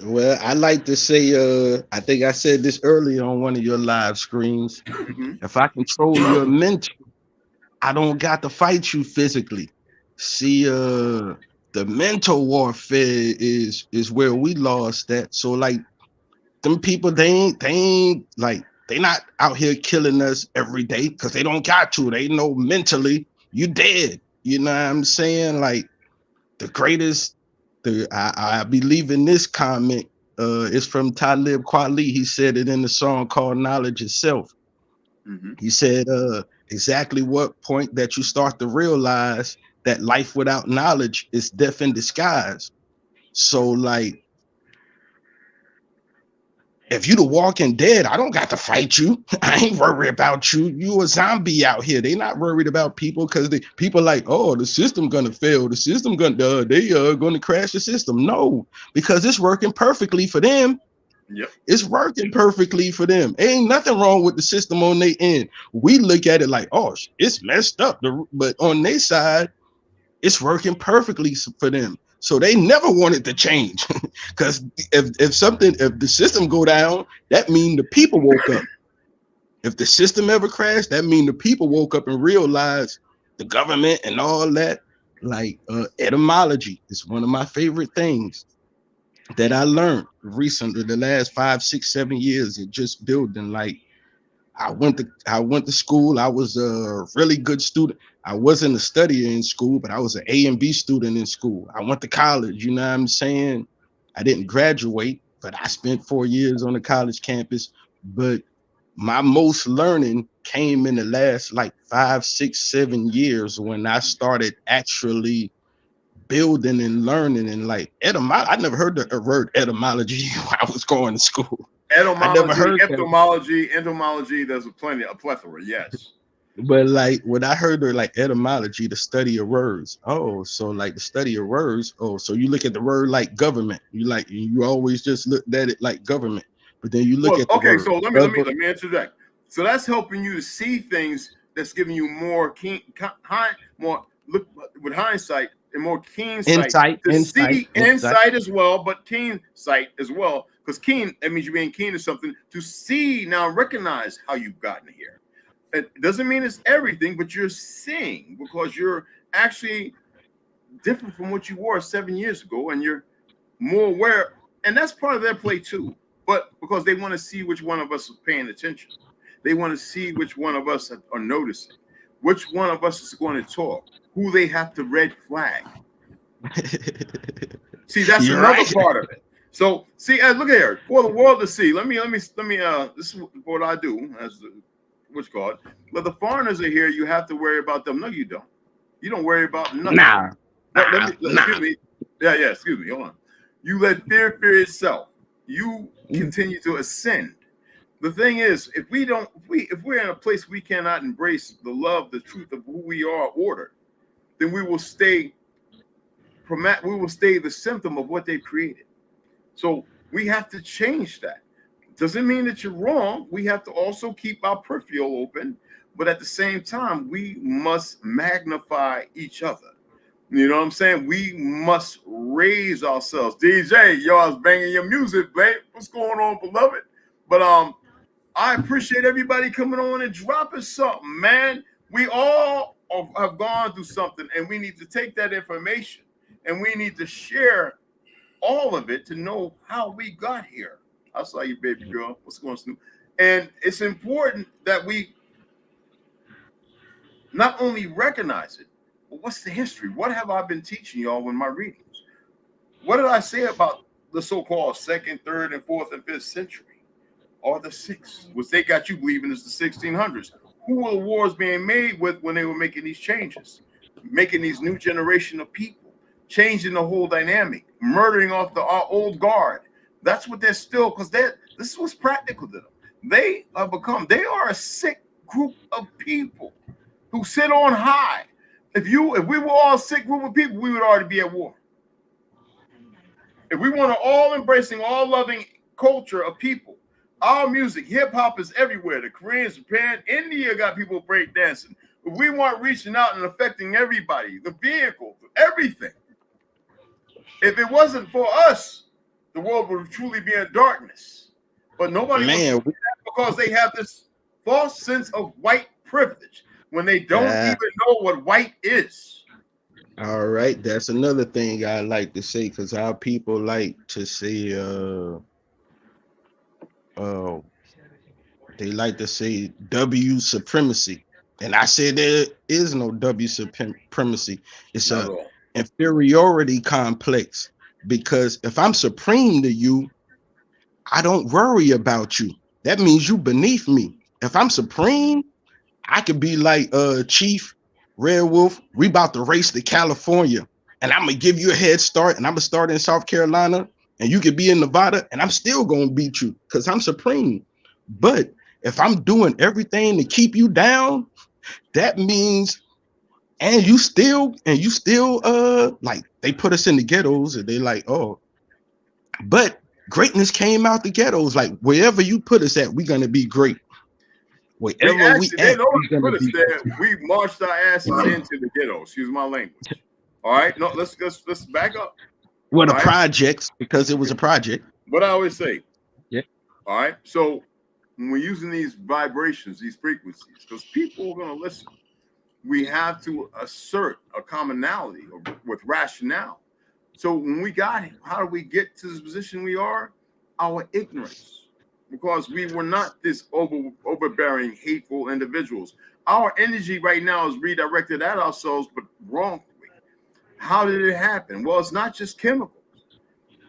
well, I like to say, I think I said this earlier on one of your live screens. If I control your mental, I don't got to fight you physically. See, the mental warfare is where we lost that. So like them people, they ain't like they not out here killing us every day because they don't got to. They know mentally you dead. You know what I'm saying? Like the greatest, I believe in this comment. It's from Talib Kweli. He said it in the song called Knowledge Itself. He said exactly what point that you start to realize that life without knowledge is death in disguise. So like if you the walking dead, I don't got to fight you. I ain't worried about you. You a zombie out here. They not worried about people because the people like, oh, the system gonna fail. The system gonna they gonna crash the system. No, because it's working perfectly for them. Yep. It's working perfectly for them. Ain't nothing wrong with the system on their end. We look at it like, oh, it's messed up. But on their side, it's working perfectly for them. So they never wanted to change. Because if the system go down, that means the people woke up. If the system ever crashed, that means the people woke up and realized the government and all that. Like etymology is one of my favorite things that I learned recently, the last 5, 6, 7 years of just building. Like I went to school. I was a really good student. I wasn't a studier in school, but I was an A and B student in school. I went to college, you know what I'm saying? I didn't graduate, but I spent 4 years on the college campus. But my most learning came in the last like 5, 6, 7 years when I started actually building and learning and like etymology. I never heard the word etymology when I was going to school. I never Etymology, heard that. entomology, there's a plethora, yes. But like when I heard the like etymology, the study of words. Oh, so like the study of words. Oh, so you look at the word like government. You always just looked at it like government. But then you look at the Okay, word. so let me interject. So that's helping you to see things. That's giving you more look with hindsight and more keen sight to see insight as well, but keen sight as well. Because keen, that means you're being keen to something to see now, recognize how you've gotten here. It doesn't mean it's everything, but you're seeing because you're actually different from what you were 7 years ago, and you're more aware. And that's part of their play too. But because they want to see which one of us is paying attention, they want to see which one of us are noticing, which one of us is going to talk, who they have to red flag. See, that's You're another right. part of it. So, see, look here, for the world to see. Let me. This is what I do as the what's called. But the foreigners are here. You have to worry about them. No, you don't. You don't worry about nothing. Nah. Excuse me. Yeah. Excuse me. Hold on. You let fear itself. You continue to ascend. The thing is, if we're in a place we cannot embrace the love, the truth of who we are, order, then we will stay the symptom of what they've created. So we have to change that. Doesn't mean that you're wrong. We have to also keep our peripheral open, but at the same time, we must magnify each other. You know what I'm saying? We must raise ourselves. DJ, y'all's banging your music, babe. What's going on, beloved? But I appreciate everybody coming on and dropping something, man. We all have gone through something, and we need to take that information and we need to share all of it to know how we got here. I saw you, baby girl. What's going on, Snoop? And it's important that we not only recognize it, but what's the history? What have I been teaching y'all in my readings? What did I say about the so-called second, third, and fourth and fifth century, or the sixth, which they got you believing is the 1600s? Who were the wars being made with when they were making these changes, making these new generation of people, changing the whole dynamic, murdering off our old guard? That's what they're still, because this is what's practical to them. They are a sick group of people who sit on high. If we were all a sick group of people, we would already be at war. If we want an all-embracing, all-loving culture of people, our music, hip-hop is everywhere. The Koreans, Japan, India got people breakdancing. If we want reaching out and affecting everybody, the vehicle, everything. If it wasn't for us, the world would truly be in darkness. But nobody wants to do that because they have this false sense of white privilege when they don't even know what white is. All right, that's another thing I like to say, because our people like to say they like to say W supremacy. And I said there is no W supremacy. It's a inferiority complex, because if I'm supreme to you, I don't worry about you. That means you beneath me. If I'm supreme, I could be like Chief Red Wolf. We about to race to California, and I'm gonna give you a head start, and I'm gonna start in South Carolina, and you could be in Nevada, and I'm still gonna beat you because I'm supreme. But if I'm doing everything to keep you down, that means and you still like, they put us in the ghettos, and they like, oh, but greatness came out the ghettos. Like, wherever you put us at, we're gonna be great. Wherever we They at, don't we're gonna put us be there. We marched our asses into the ghetto. Excuse my language. All right, no, let's back up. Well, the projects, because it was a project. What I always say. Yeah. All right. So when we're using these vibrations, these frequencies, because people are going to listen, we have to assert a commonality with rationale. So when we got it, how do we get to this position we are? Our ignorance, because we were not this overbearing, hateful individuals. Our energy right now is redirected at ourselves, but wrongly. How did it happen? Well, it's not just chemicals.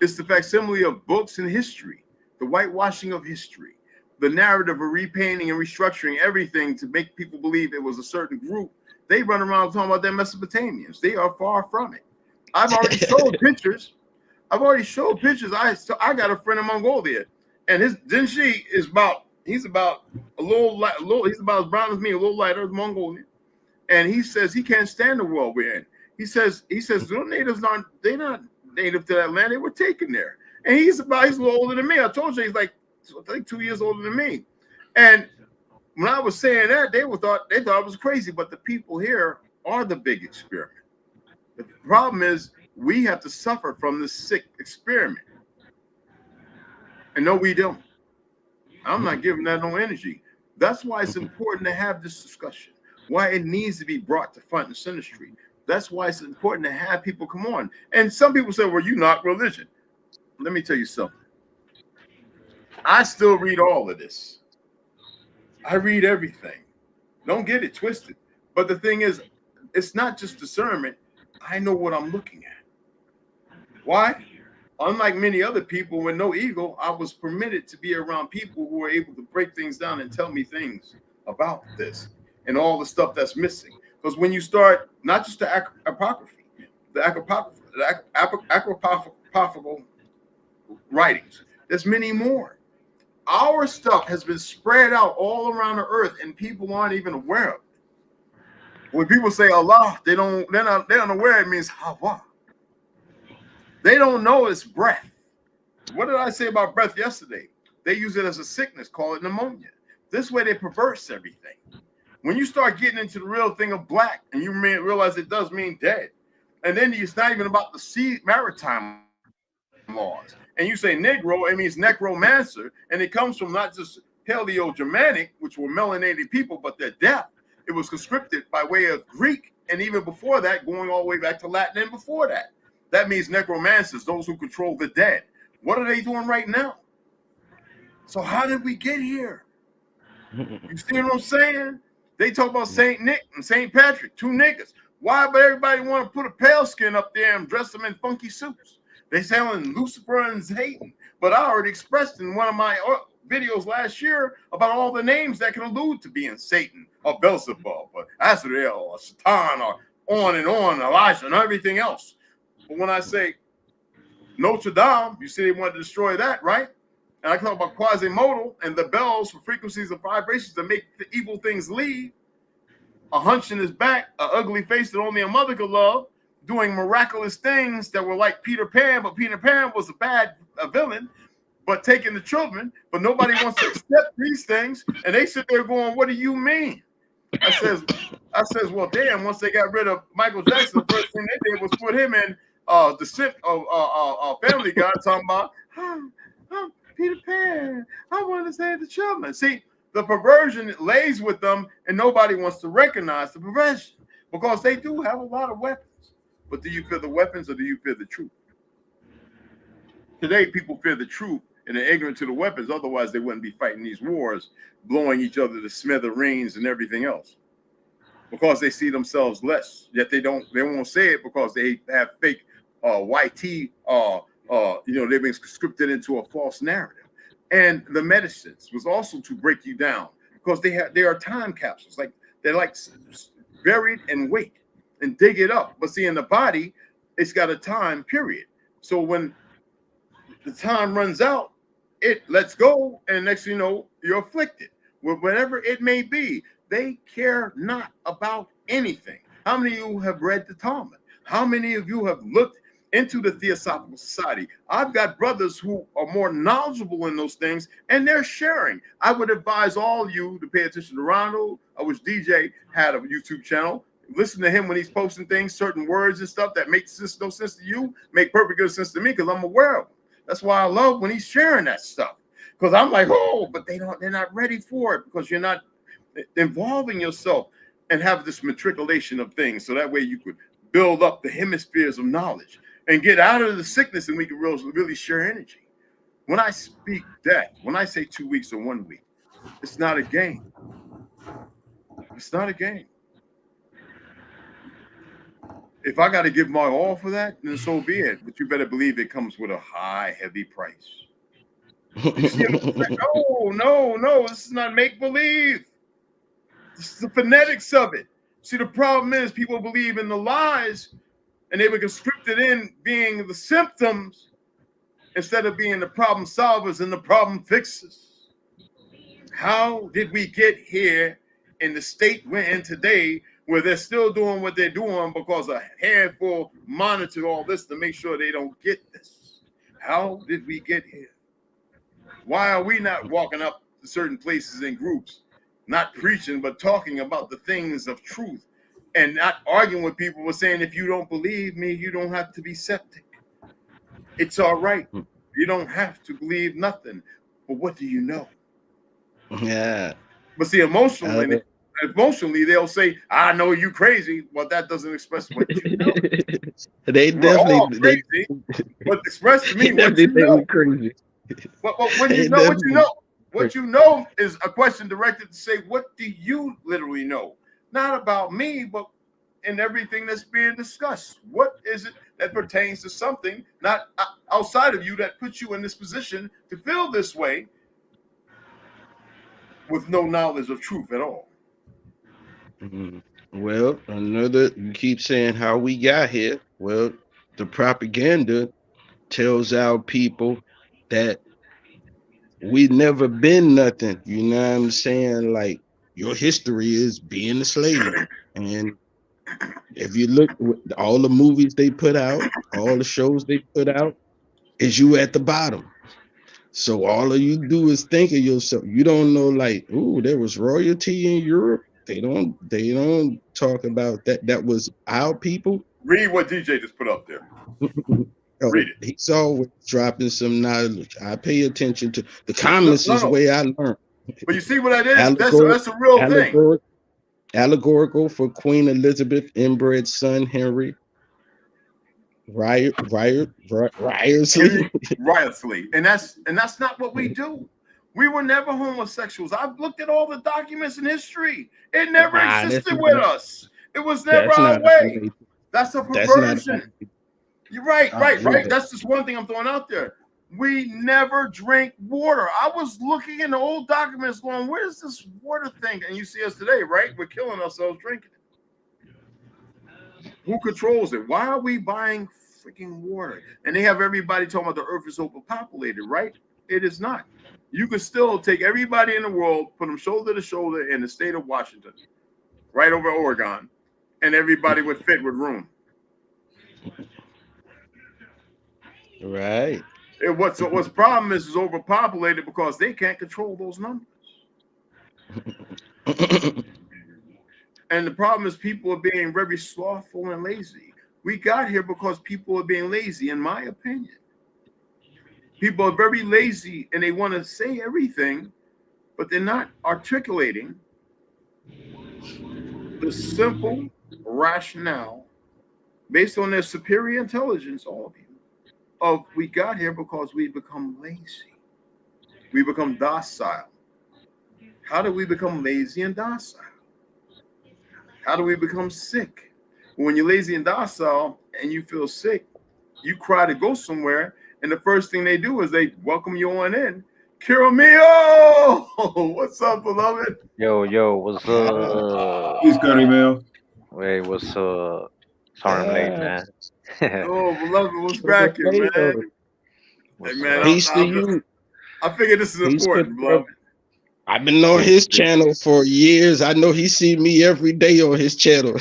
It's the facsimile of books and history, the whitewashing of history, the narrative of repainting and restructuring everything to make people believe it was a certain group. They run around talking about them Mesopotamians. They are far from it. I've already showed pictures. I got a friend in Mongolia, and his Dinshi is he's about as brown as me, a little lighter, Mongolian. And he says he can't stand the world we're in. He says the natives they're not native to that land. They were taken there. And he's a little older than me. I told you he's like, I think 2 years older than me. And when I was saying that, they thought I was crazy. But the people here are the big experiment. The problem is we have to suffer from this sick experiment. And no, we don't. I'm not giving that no energy. That's why it's important to have this discussion. Why it needs to be brought to front and center street. That's why it's important to have people come on. And some people say, well, you're not religion. Let me tell you something. I still read all of this. I read everything. Don't get it twisted. But the thing is, it's not just discernment. I know what I'm looking at. Why? Unlike many other people with no ego, I was permitted to be around people who were able to break things down and tell me things about this and all the stuff that's missing. Because when you start, not just the apocryphy, the apocryphal writings, there's many more. Our stuff has been spread out all around the earth, and people aren't even aware of it. When people say Allah, they're not aware it means Hawa. They don't know it's breath. What did I say about breath yesterday? They use it as a sickness, call it pneumonia. This way they perverse everything. When you start getting into the real thing of black, and you realize it does mean dead, and then it's not even about the sea maritime laws, and you say Negro, it means necromancer, and it comes from not just Paleo-Germanic, which were melanated people, but their death. It was conscripted by way of Greek, and even before that, going all the way back to Latin and before that. That means necromancers, those who control the dead. What are they doing right now? So how did we get here? You see what I'm saying? They talk about Saint Nick and Saint Patrick, two niggas. Why would everybody want to put a pale skin up there and dress them in funky suits? They selling Lucifer and Satan. But I already expressed in one of my videos last year about all the names that can allude to being Satan or Beelzebub or Azrael or Satan or on, Elijah and everything else. But when I say Notre Dame, you see they want to destroy that, right? And I talk about Quasimodo and the bells for frequencies and vibrations that make the evil things leave. A hunch in his back, an ugly face that only a mother could love, doing miraculous things that were like Peter Pan, but Peter Pan was a villain, but taking the children, but nobody wants to accept these things, and they sit there going, what do you mean? I says, well, damn, once they got rid of Michael Jackson, the first thing they did was put him in the Family Guy, talking about, Peter Pan, I want to save the children. See, the perversion lays with them, and nobody wants to recognize the perversion because they do have a lot of weapons. But do you fear the weapons or do you fear the truth? Today, people fear the truth and are ignorant to the weapons. Otherwise, they wouldn't be fighting these wars, blowing each other to smithereens and everything else, because they see themselves less. Yet they won't say it because they have fake YT. They've been scripted into a false narrative. And the medicines was also to break you down because they are time capsules. Like they're like buried and wait and dig it up. But see, in the body, it's got a time period. So when the time runs out, it lets go, and next thing you know, you're afflicted with whatever it may be. They care not about anything. How many of you have read the Talmud? How many of you have looked into the Theosophical Society? I've got brothers who are more knowledgeable in those things, and they're sharing. I would advise all you to pay attention to Ronald. I wish DJ had a YouTube channel. Listen to him when he's posting things, certain words and stuff that makes no sense to you, make perfect good sense to me because I'm aware of them. That's why I love when he's sharing that stuff, because I'm like, oh, but they're not ready for it because you're not involving yourself and have this matriculation of things. So that way you could build up the hemispheres of knowledge and get out of the sickness, and we can really share energy. When I speak death, when I say 2 weeks or 1 week, it's not a game. It's not a game. If I got to give my all for that, then so be it. But you better believe it comes with a high, heavy price. You see no, this is not make-believe. This is the phonetics of it. See, the problem is people believe in the lies, and they were conscripted in being the symptoms instead of being the problem solvers and the problem fixers. How did we get here in the state we're in today, where they're still doing what they're doing because a handful monitor all this to make sure they don't get this? How did we get here? Why are we not walking up to certain places in groups, not preaching, but talking about the things of truth and not arguing with people with saying, if you don't believe me, you don't have to be septic. It's all right. You don't have to believe nothing. But what do you know? Yeah. But see, emotionally, they'll say, I know you crazy. Well, that doesn't express what you know. They We're all definitely crazy, but express to me what you know. Crazy. But when you know what you know, what you know is a question directed to say, what do you literally know? Not about me, but in everything that's being discussed. What is it that pertains to something not outside of you that puts you in this position to feel this way with no knowledge of truth at all? Well, you keep saying how we got here. Well, the propaganda tells our people that we never been nothing. You know what I'm saying? Like, your history is being a slave. And if you look at all the movies they put out, all the shows they put out, is you at the bottom. So all of you do is think of yourself. You don't know, like, ooh, there was royalty in Europe. They don't talk about that. That was our people. Read what DJ just put up there. Oh, Read it. he's always dropping some knowledge. I pay attention to the comments is No. where I learn. But you see what that is? Allegorical, That's a real thing. allegorical for Queen Elizabeth inbred son Henry Riosley. Riotsly. And that's not what we do. We were never homosexuals. I've looked at all the documents in history. It never existed with us. It was never our way. That's a perversion. You're right. That's just one thing I'm throwing out there. We never drink water. I was looking in the old documents going, where's this water thing? And you see us today, right? We're killing ourselves drinking it. Who controls it? Why are we buying freaking water? And they have everybody talking about the earth is overpopulated, right? It is not. You could still take everybody in the world, put them shoulder to shoulder in the state of Washington, right over Oregon, and everybody would fit with room. Right. What's problem is overpopulated because they can't control those numbers. And the problem is people are being very slothful and lazy. We got here because people are being lazy, in my opinion. People are very lazy and they want to say everything, but they're not articulating the simple rationale based on their superior intelligence, all of you, of we got here because we become lazy. We become docile. How do we become lazy and docile? How do we become sick? When you're lazy and docile and you feel sick, you cry to go somewhere, and the first thing they do is they welcome you on in. Kiro Mio! What's up, beloved? Yo, what's up? He's Gunny Mail. Wait, what's up? Sorry I'm late, man. Oh, beloved, what's cracking, man? Hey, man, Peace to you. I figured this is important, beloved. I've been on his channel for years. I know he see me every day on his channel.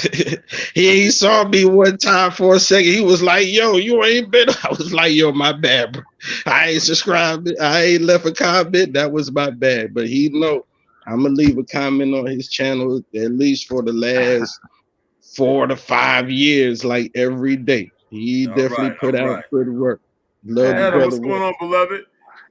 he saw me one time for a second. He was like, yo, you ain't been. I was like, yo, my bad, bro. I ain't subscribed. I ain't left a comment. That was my bad. But he know I'm going to leave a comment on his channel at least for the last 4 to 5 years, like every day. He definitely put out good work. Love you, brother. What's going on, beloved?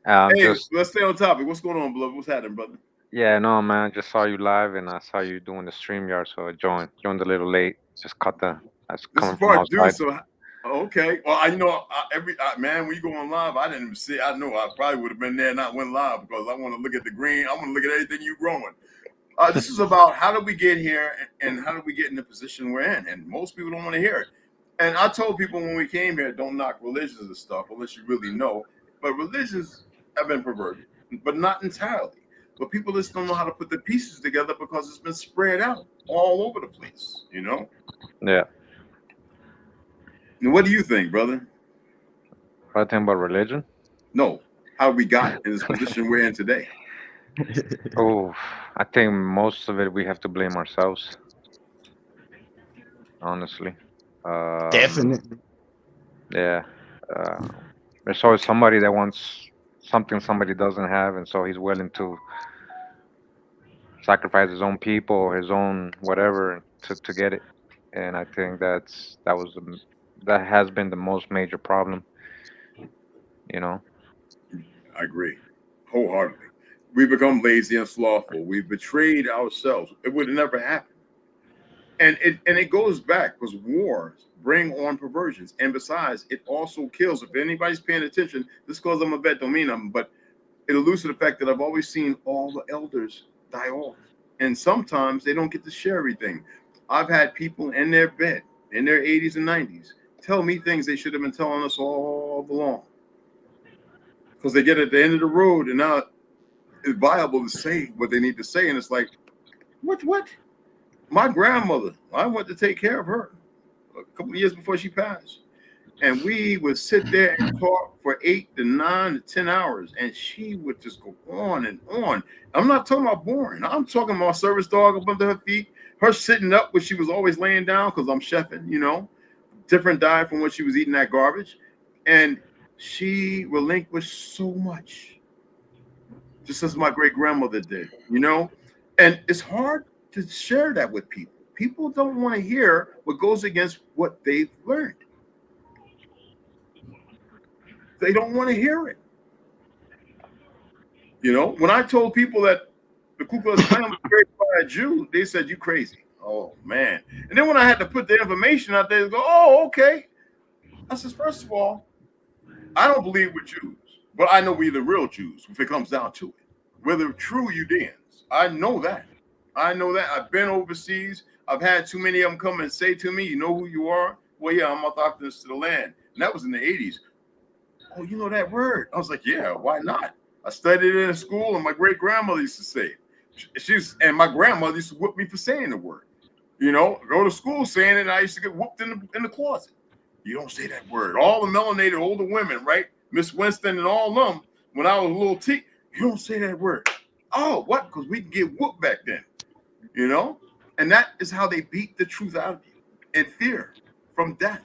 Hey, let's stay on topic. What's going on, beloved? What's happening, brother? Yeah, no, man. I just saw you live, and I saw you doing the StreamYard, so I joined a little late. Just caught the. That's coming from outside. So, okay. Well, man, when you go on live, I didn't even see. I know I probably would have been there, not went live because I want to look at the green. I want to look at everything you growing. This is about how did we get here and how did we get in the position we're in, and most people don't want to hear it. And I told people when we came here, don't knock religions and stuff unless you really know. But religions have been perverted, but not entirely. But people just don't know how to put the pieces together because it's been spread out all over the place, you know? Yeah. And what do you think, brother? What I think about religion? No, how we got in this position we're in today. Oh, I think most of it we have to blame ourselves. Honestly. Definitely. Yeah. There's always somebody that wants something somebody doesn't have, and so he's willing to sacrifice his own people or his own whatever to get it. And I think that has been the most major problem. You know. I agree, wholeheartedly. We become lazy and slothful. We've betrayed ourselves. It would have never happened. And it goes back because wars bring on perversions. And besides, it also kills. If anybody's paying attention, this because I'm a vet don't mean them, but it alludes to the fact that I've always seen all the elders die off. And sometimes they don't get to share everything. I've had people in their bed, in their 80s and 90s, tell me things they should have been telling us all along. Because they get at the end of the road and now it's viable to say what they need to say. And it's like, what? My grandmother, I went to take care of her a couple of years before she passed. And we would sit there and talk for 8 to 9 to 10 hours. And she would just go on and on. I'm not talking about boring. I'm talking about service dog up under her feet, her sitting up when she was always laying down because I'm chefing, you know, different diet from when she was eating that garbage. And she relinquished so much, just as my great grandmother did, you know. And it's hard to share that with people. People don't want to hear what goes against what they've learned. They don't want to hear it. You know, when I told people that the Ku Klux Klan was created by a Jew, they said, "You crazy." Oh man. And then when I had to put the information out there, they go, "Oh, okay." I says, first of all, I don't believe we're Jews, but I know we're the real Jews if it comes down to it. We're the true Judeans. I know that. I know that. I've been overseas. I've had too many of them come and say to me, "You know who you are?" "Well, yeah, I'm orthodox to the land." And that was in the 80s. "Oh, you know that word?" I was like, "Yeah, why not?" I studied it in school, and my great grandmother used to say it. And my grandmother used to whip me for saying the word. You know, go to school saying it, and I used to get whooped in the closet. "You don't say that word." All the melanated older women, right? Miss Winston and all them, when I was a little teen, "You don't say that word." "Oh, what?" "Because we can get whooped back then, you know? And that is how they beat the truth out of you and fear from death.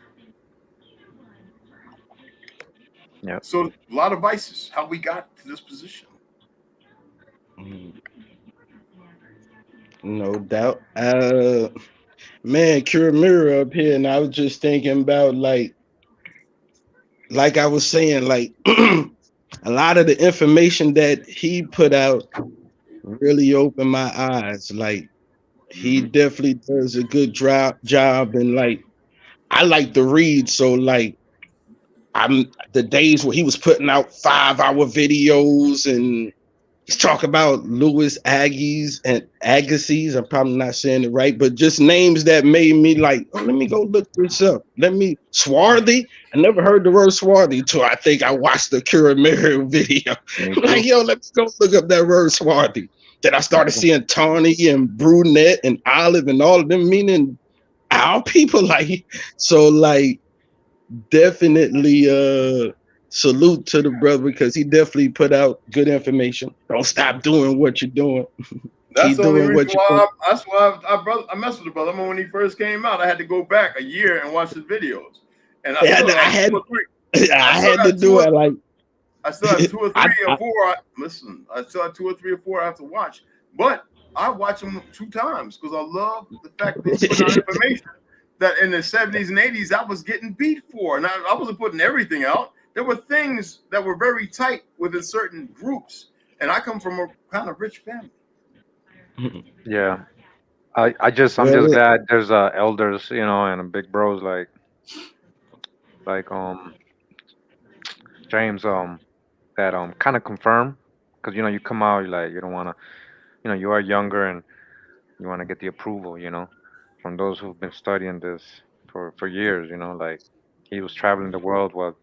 Yeah. So a lot of vices, how we got to this position. No doubt. Man, Cure Mirror up here, and I was just thinking about like I was saying, like a lot of the information that he put out really opened my eyes. Like he definitely does a good job, and like I like to read, so like I'm the days where he was putting out 5-hour videos and he's talking about Louis Aggies and Agassiz. I'm probably not saying it right, but just names that made me like, oh, let me go look this up. Swarthy. I never heard the word swarthy until I think I watched the Cura Mirror video. Me I'm too. like, yo, let's go look up that word swarthy. Then I started seeing tawny and brunette and olive and all of them meaning our people. Like, so like definitely salute to the brother because he definitely put out good information. Don't stop doing what you're doing. That's Keep the only doing reason what you're doing. why I messed with the brother. I remember when he first came out, I had to go back a year and watch his videos. And I still got two or three. I I still had to got two do or it like I still have two or I, three or I four. Listen, I still have 2 or 3 or 4 I have to watch. But I watch them 2 times because I love the fact that he's putting out information that in the 70s and 80s I was getting beat for. And I wasn't putting everything out. There were things that were very tight within certain groups. And I come from a kind of rich family. Yeah. I'm just well, glad there's elders, you know, and big bros like James that kind of confirm, because you know you come out, you like you don't want to, you know, you are younger and you want to get the approval, you know, from those who've been studying this for years, you know, like he was traveling the world while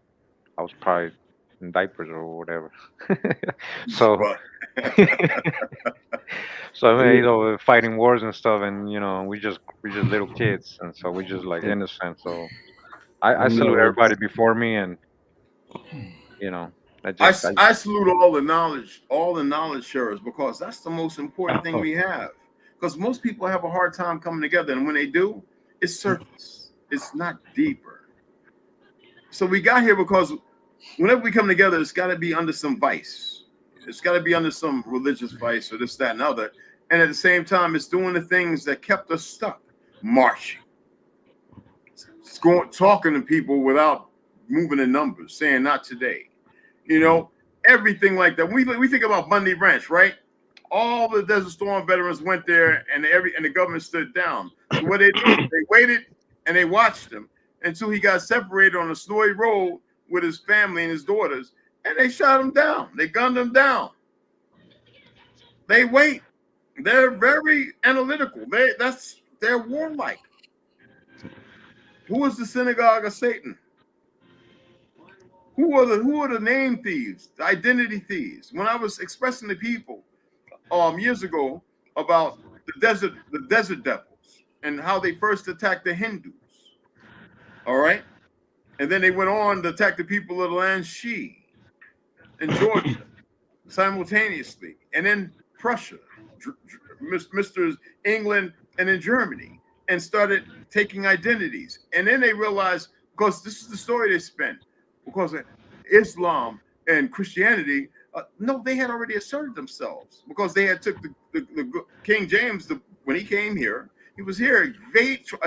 I was probably in diapers or whatever. So But so I mean, you yeah, know, fighting wars and stuff, and you know, we just little kids, and so we just like innocent. So I salute no, everybody before me, and you know, I, I I salute all the knowledge sharers, because that's the most important thing we have. Because most people have a hard time coming together, and when they do, it's surface. It's not deeper. So we got here because whenever we come together, it's got to be under some vice. It's got to be under some religious vice or this, that, and other. And at the same time, it's doing the things that kept us stuck, marching, talking to people without moving the numbers, saying not today. You know, everything like that. We think about Bundy Ranch, right? All the Desert Storm veterans went there, and the government stood down. So what they do, they waited and they watched him until he got separated on a snowy road with his family and his daughters, and they shot him down. They gunned him down. They wait. They're very analytical. They're warlike. Who is the synagogue of Satan? Who are the name thieves, the identity thieves? When I was expressing to people years ago about the desert devils and how they first attacked the Hindus. All right. And then they went on to attack the people of the land Shi in Georgia simultaneously. And then Prussia, Mr. England, and then Germany, and started taking identities. And then they realized, because this is the story they spent, because of Islam and Christianity, no, they had already asserted themselves because they had took the King James, the when he came here, he was here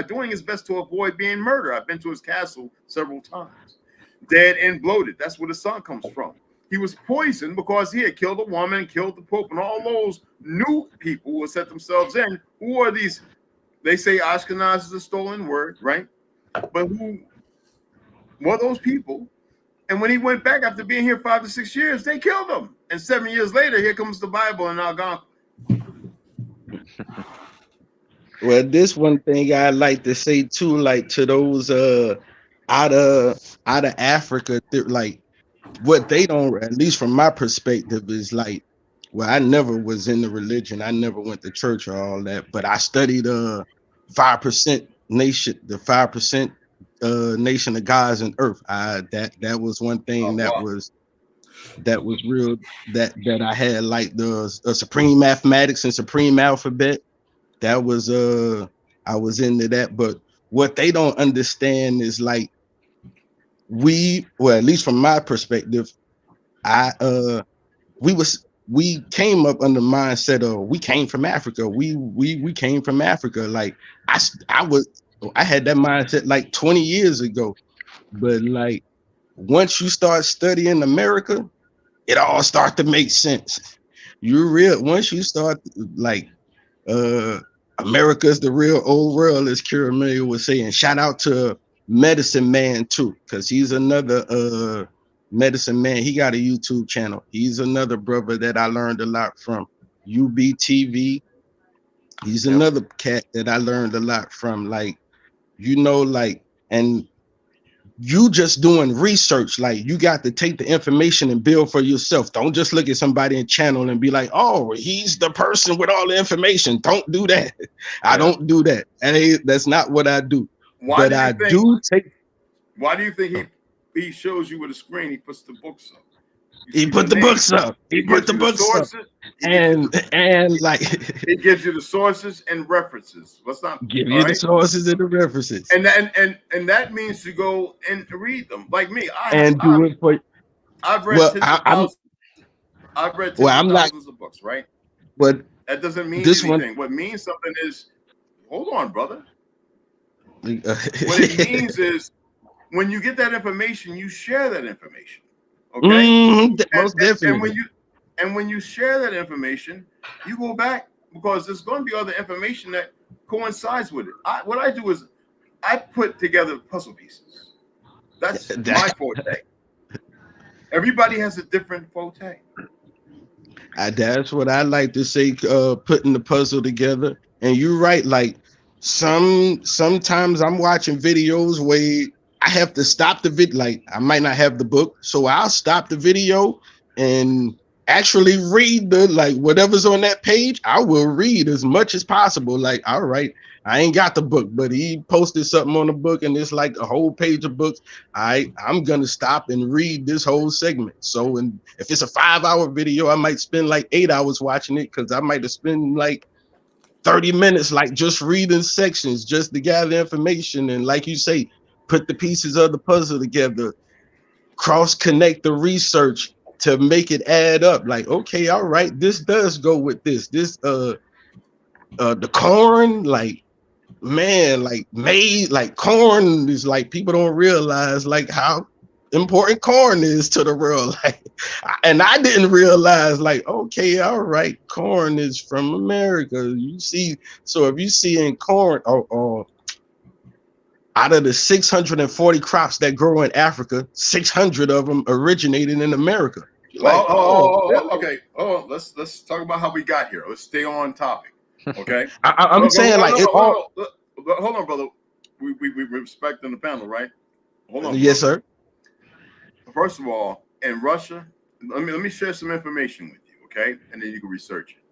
doing his best to avoid being murdered. I've been to his castle several times. Dead and bloated. That's where the sun comes from. He was poisoned because he had killed a woman, killed the Pope, and all those new people who set themselves in. Who are these? They say Ashkenaz is a stolen word, right? But who were those people? And when he went back after being here 5 to 6 years, they killed him. And 7 years later, here comes the Bible and Algonquin. Well, this one thing I like to say too, like to those out of Africa, like what they don't, at least from my perspective, is like, well, I never was in the religion, I never went to church or all that, but I studied 5% nation, the 5% nation of gods and earth. That was one thing that was real, that I had, like the supreme mathematics and supreme alphabet. That was I was into that. But what they don't understand is, like, well, at least from my perspective, we came up under the mindset of we came from Africa. We came from Africa. Like I had that mindset like 20 years ago. But like once you start studying America, it all starts to make sense. Once you start, like, America's the real old world, as Kira Miller was saying. Shout out to Medicine Man too, because he's another Medicine Man. He got a YouTube channel. He's another brother that I learned a lot from. UBTV. He's another cat that I learned a lot from. Like, like, and you just doing research. Like, you got to take the information and build for yourself. Don't just look at somebody in channel and be like, oh, he's the person with all the information. Don't do that. I don't do that. And that's not what I do. Why do you think he shows you with a screen? He puts the books up. He put the books up. He put the books up. And like he gives you the sources and references. Let's not give you the sources and the references. And that means to go and read them. Like me, I've read thousands of books, right? But that doesn't mean anything. What means something is, hold on, brother. What it means is when you get that information, you share that information. Okay. Most definitely. And when you share that information, you go back, because there's going to be other information that coincides with it. What I do is I put together puzzle pieces. That's my forte. Everybody has a different forte. That's what I like to say, putting the puzzle together. And you're right, like sometimes I'm watching videos where I have to stop the video. Like, I might not have the book, so I'll stop the video and actually read whatever's on that page. I will read as much as possible. Like, all right, I ain't got the book, but he posted something on the book and it's like a whole page of books. I'm gonna stop and read this whole segment. So, and if it's a 5-hour video, I might spend like 8 hours watching it, because I might have spent like 30 minutes like just reading sections just to gather information. And like you say, put the pieces of the puzzle together, cross connect the research to make it add up. Like, okay, all right, this does go with this. The corn, like, man, like maize, like corn is like, people don't realize like how important corn is to the world. Like, and I didn't realize, like, okay, all right, corn is from America. You see, so if you see in corn, or out of the 640 crops that grow in Africa, 600 of them originated in America. Like, okay. Oh, let's talk about how we got here. Let's stay on topic. Okay. I'm saying, hold on, brother. We respecting the panel, right? Hold on. Yes, brother. Sir. First of all, in Russia, let me share some information with you, okay? And then you can research it.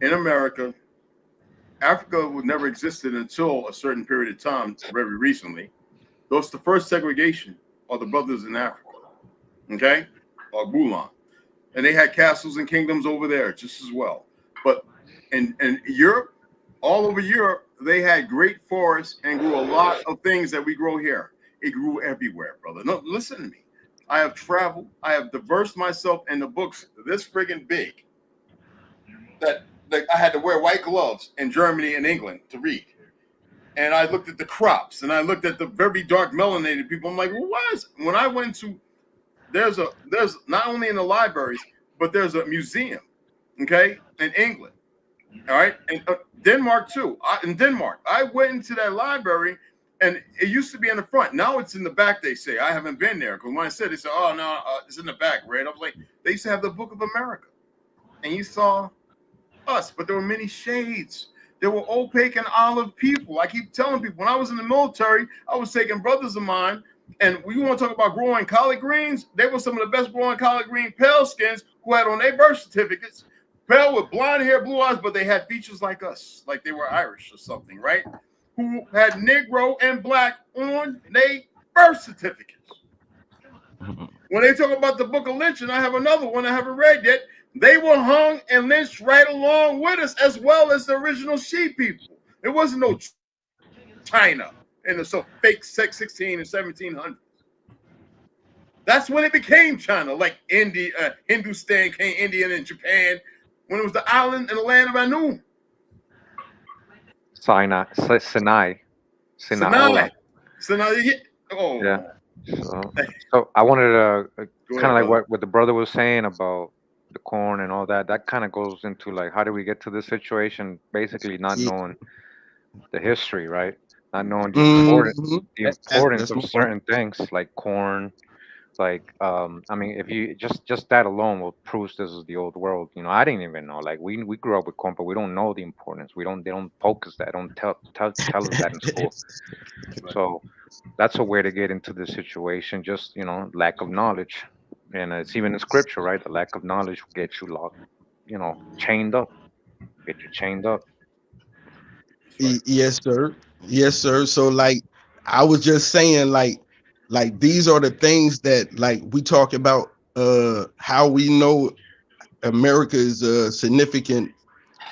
In America, Africa would never existed until a certain period of time, very recently. Those the first segregation are the brothers in Africa, okay, or Bulan, and they had castles and kingdoms over there just as well. But in Europe, all over Europe, they had great forests and grew a lot of things that we grow here. It grew everywhere, brother. No, listen to me. I have traveled. I have diversed myself in the books this friggin' big that like I had to wear white gloves in Germany and England to read. And I looked at the crops, and I looked at the very dark melanated people. I'm like, well, why is when I went to there's not only in the libraries, but there's a museum, okay, in England, all right, and Denmark too. In Denmark, I went into that library, and it used to be in the front. Now it's in the back. They say I haven't been there because when I said, they said, "Oh no, it's in the back, right?" I was like, they used to have the Book of America, and you saw us, but there were many shades. There were opaque and olive people. I keep telling people when I was in the military, I was taking brothers of mine, and we want to talk about growing collard greens. They were some of the best growing collard green pale skins who had on their birth certificates, pale with blonde hair, blue eyes, but they had features like us, like they were Irish or something, right? Who had Negro and black on their birth certificates. When they talk about the Book of Lynching, I have another one I haven't read yet. They were hung and lynched right along with us, as well as the original sheep people. It wasn't no China in the so fake 16 and 1700s. That's when it became China, like India, Hindustan came India and Japan, when it was the island and the land of Anu. Sinai, Sinai, Sinai. Sinai. So now you get, oh, Yeah. So I wanted to go kind ahead, of like brother. what the brother was saying about the corn and all that. That kind of goes into like how do we get to this situation? Basically, not Yeah. knowing the history, right? Not knowing Mhm. the importance That's of my point. certain things like corn. Like I mean, if you just that alone will proves this is the old world. You know, I didn't even know. Like we grew up with corn, but we don't know the importance. We don't They don't focus that. Don't tell us that in school. So that's a way to get into the situation. Just lack of knowledge, and it's even in scripture, right? The lack of knowledge will get you locked, chained up. Get you chained up. That's right. Yes, sir. Yes, sir. So like I was just saying, like these are the things that like we talk about how we know America is significant.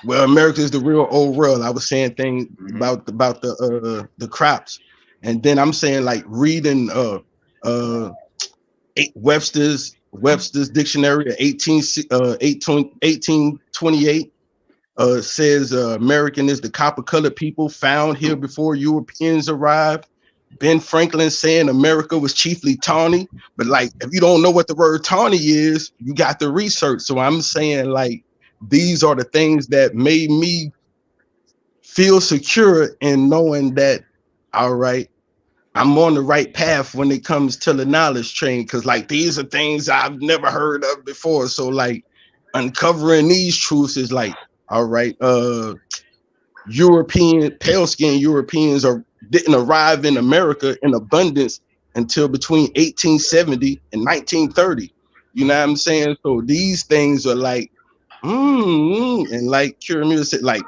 Well, America is the real old world. I was saying things Mm-hmm. about the crops. And then I'm saying like reading uh Webster's dictionary of 1828 says American is the copper colored people found here before Europeans arrived. Ben Franklin saying America was chiefly tawny, but like if you don't know what the word tawny is, you got to research. So I'm saying like these are the things that made me feel secure in knowing that all right, I'm on the right path when it comes to the knowledge train, because like these are things I've never heard of before. So like uncovering these truths is like, all right, pale skinned Europeans didn't arrive in America in abundance until between 1870 and 1930. You know what I'm saying? So these things are like, and like Curamil said, like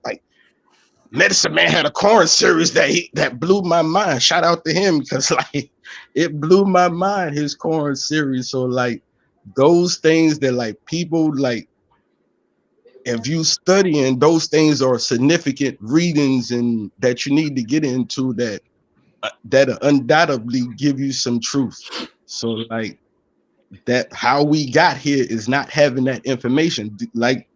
like Medicine Man had a corn series that blew my mind. Shout out to him because like it blew my mind, his corn series. So like those things that like people like if you studying those things are significant readings and that you need to get into that undoubtedly give you some truth. So like that how we got here is not having that information. Like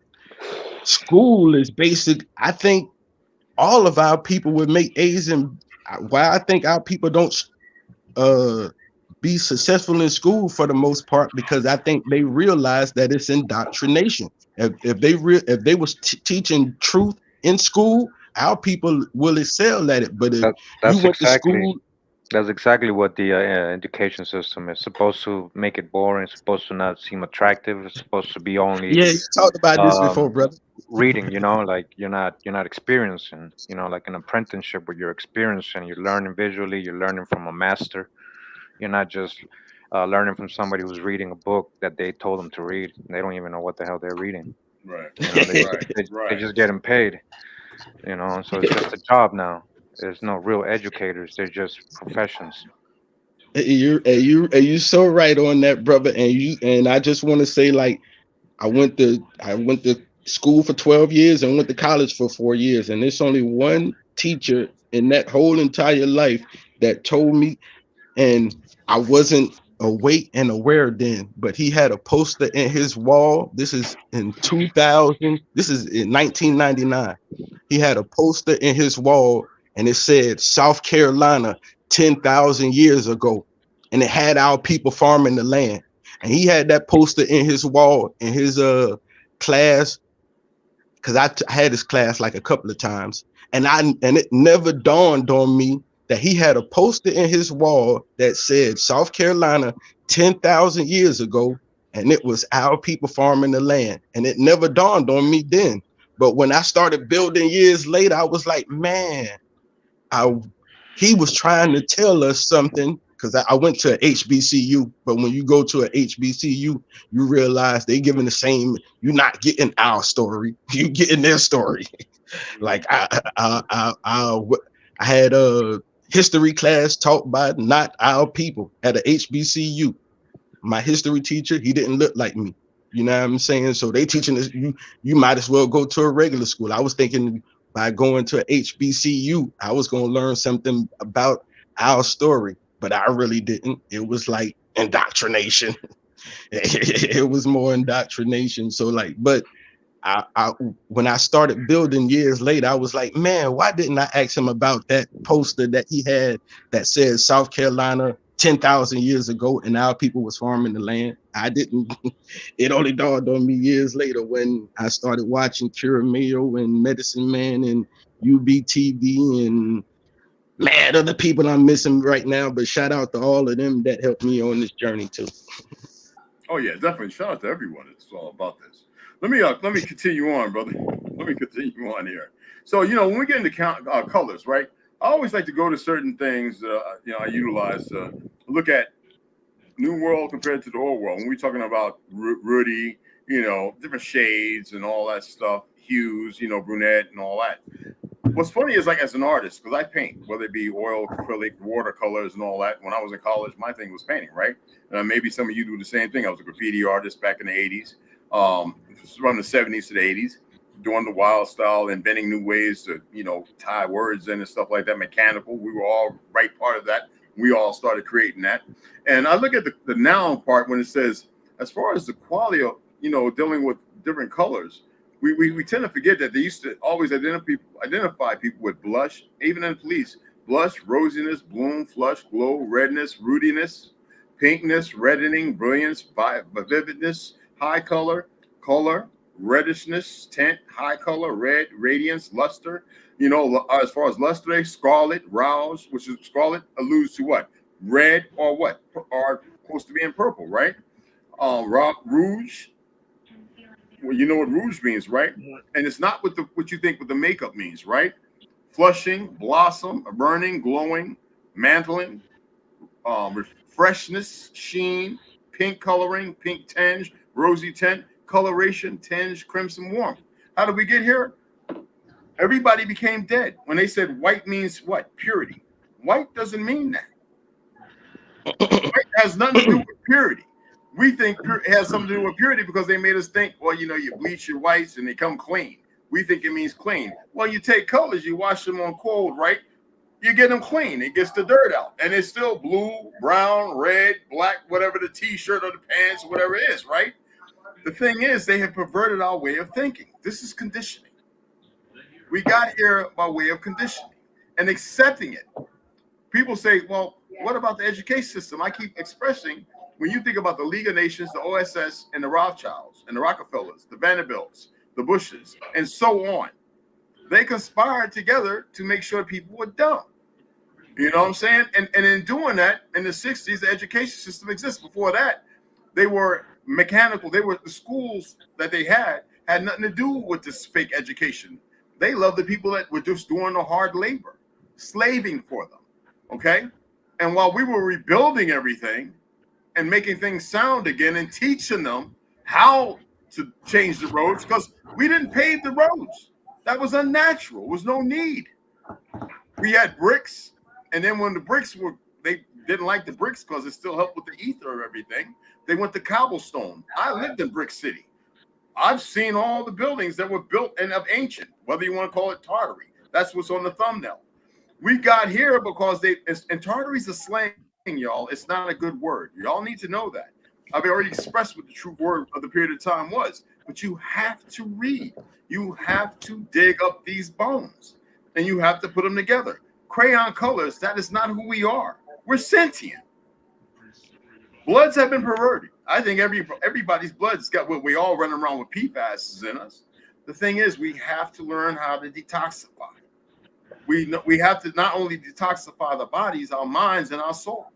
school is basic. I think all of our people would make A's, and why I think our people don't uh be successful in school for the most part because I think they realize that it's indoctrination. If they was teaching truth in school, our people will excel at it. But if That you that's went to exactly school, that's exactly what the education system is supposed to make it boring. It's supposed to not seem attractive. It's supposed to be only yeah, you talked about this before, um, brother. reading. Like you're not experiencing. Like an apprenticeship where you're experiencing. You're learning visually. You're learning from a master. You're not just learning from somebody who's reading a book that they told them to read. They don't even know what the hell they're reading. Right. They just Right. they Right. just getting paid. So it's just a job now. There's no real educators. They're just professions. You so right on that, brother. And I just want to say, like, I went to school for 12 years and went to college for 4 years, and there's only one teacher in that whole entire life that told me, and I wasn't awake and aware then, but he had a poster in his wall. This is in 2000. This is in 1999. He had a poster in his wall and it said South Carolina 10,000 years ago. And it had our people farming the land. And he had that poster in his wall in his class, because I had his class like a couple of times, and it never dawned on me that he had a poster in his wall that said South Carolina 10,000 years ago, and it was our people farming the land, and it never dawned on me then. But when I started building years later, I was like, man, I he was trying to tell us something, because I went to a HBCU, but when you go to a HBCU, you realize they giving the same. You're not getting our story, you getting their story. Like I had a history class taught by not our people at a HBCU. My history teacher, he didn't look like me. You know what I'm saying? So they teaching this, you might as well go to a regular school. I was thinking by going to a HBCU, I was going to learn something about our story, but I really didn't. It was like indoctrination. It was more indoctrination. So like, but I when I started building years later, I was like, man, why didn't I ask him about that poster that he had that says South Carolina 10,000 years ago and our people was farming the land? I didn't. It only dawned on me years later when I started watching Cure Mayo and Medicine Man and UBTV and man, other people I'm missing right now. But shout out to all of them that helped me on this journey too. Oh yeah, definitely. Shout out to everyone. It's all about this. Let me continue on, brother. Let me continue on here. So when we get into colors, right? I always like to go to certain things that I utilize to look at New World compared to the Old World. When we're talking about Rudy, different shades and all that stuff, hues, brunette and all that. What's funny is, like, as an artist, because I paint, whether it be oil, acrylic, watercolors, and all that. When I was in college, my thing was painting, right? Maybe some of you do the same thing. I was a graffiti artist back in the 80s, from the 70s to the 80s, doing the wild style, inventing new ways to, tie words in and stuff like that, mechanical. We were all right part of that. We all started creating that. And I look at the noun part when it says, as far as the quality of, dealing with different colors, we tend to forget that they used to always identify people with blush, even in police. Blush, rosiness, bloom, flush, glow, redness, rudiness, pinkness, reddening, brilliance, vividness, high color, reddishness, tint, high color, red, radiance, luster. As far as luster, scarlet, rouse, which is scarlet alludes to what? Red or what? Are supposed to be in purple, right? Rouge, well, you know what rouge means, right? And it's not what you think what the makeup means, right? Flushing, blossom, burning, glowing, mantling, freshness, sheen, pink coloring, pink tinge, rosy tint, coloration, tinge, crimson warmth. How did we get here? Everybody became dead when they said white means what? Purity. White doesn't mean that. White has nothing to do with purity. We think it has something to do with purity because they made us think, well, you bleach your whites and they come clean. We think it means clean. Well, you take colors, you wash them on cold, right? You get them clean. It gets the dirt out. And it's still blue, brown, red, black, whatever the t-shirt or the pants, whatever it is, right? The thing is, they have perverted our way of thinking. This is conditioning. We got here by way of conditioning and accepting it. People say, well, what about the education system? I keep expressing, when you think about the League of Nations, the OSS, and the Rothschilds, and the Rockefellers, the Vanderbilts, the Bushes, and so on, they conspired together to make sure people were dumb. You know what I'm saying? And in doing that, in the 60s, the education system exists. Before that, they were mechanical. The schools that they had nothing to do with this fake education. They loved the people that were just doing the hard labor, slaving for them. Okay? And while we were rebuilding everything and making things sound again and teaching them how to change the roads, because we didn't pave the roads. That was unnatural. There was no need. We had bricks, and then when the bricks they didn't like the bricks because it still helped with the ether of everything. They went to cobblestone. I lived in Brick City. I've seen all the buildings that were built and of ancient, whether you want to call it Tartary. That's what's on the thumbnail. We got here because and Tartary's a slang y'all, it's not a good word. Y'all need to know that. I've already expressed what the true word of the period of time was, but you have to read. You have to dig up these bones, and you have to put them together. Crayon colors, that is not who we are. We're sentient. Bloods have been perverted. I think everybody's blood's got what we all run around with PFAS in us. The thing is, we have to learn how to detoxify. We have to not only detoxify the bodies, our minds, and our souls,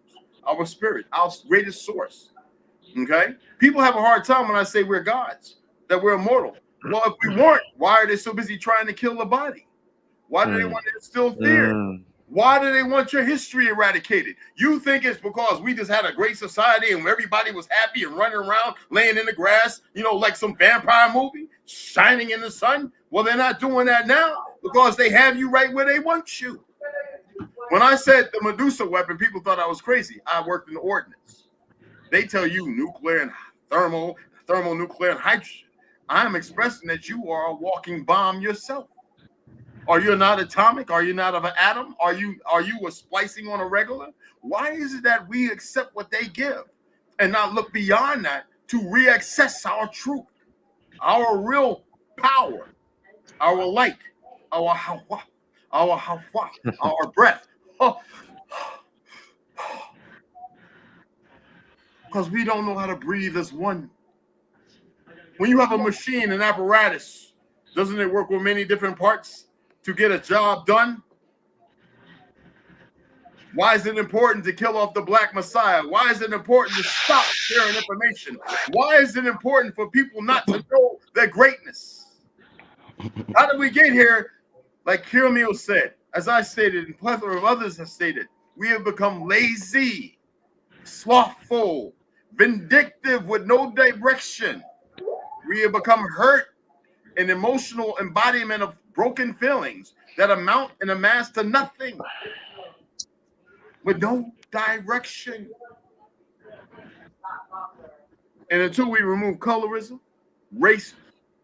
our spirit, our greatest source. Okay? People have a hard time when I say we're gods, that we're immortal. Well, if we weren't, why are they so busy trying to kill the body? Why do they want to instill fear? Why do they want your history eradicated? You think it's because we just had a great society and everybody was happy and running around, laying in the grass, you know, like some vampire movie, shining in the sun? Well, they're not doing that now because they have you right where they want you. When I said the Medusa weapon, people thought I was crazy. I worked in the ordnance. They tell you nuclear and thermonuclear and hydrogen. I'm expressing that you are a walking bomb yourself. Are you not atomic? Are you not of an atom? Are you a splicing on a regular? Why is it that we accept what they give and not look beyond that to reaccess our truth, our real power, our light, our hawa, our breath? Because we don't know how to breathe as one. When you have a machine, an apparatus, doesn't it work with many different parts to get a job done? Why is it important to kill off the Black Messiah? Why is it important to stop sharing information? Why is it important for people not to know their greatness? How did we get here? Like Kiramil said, as I stated, and plethora of others have stated, we have become lazy, slothful, vindictive with no direction. We have become hurt, an emotional embodiment of broken feelings that amount and amass to nothing, with no direction. And until we remove colorism, race,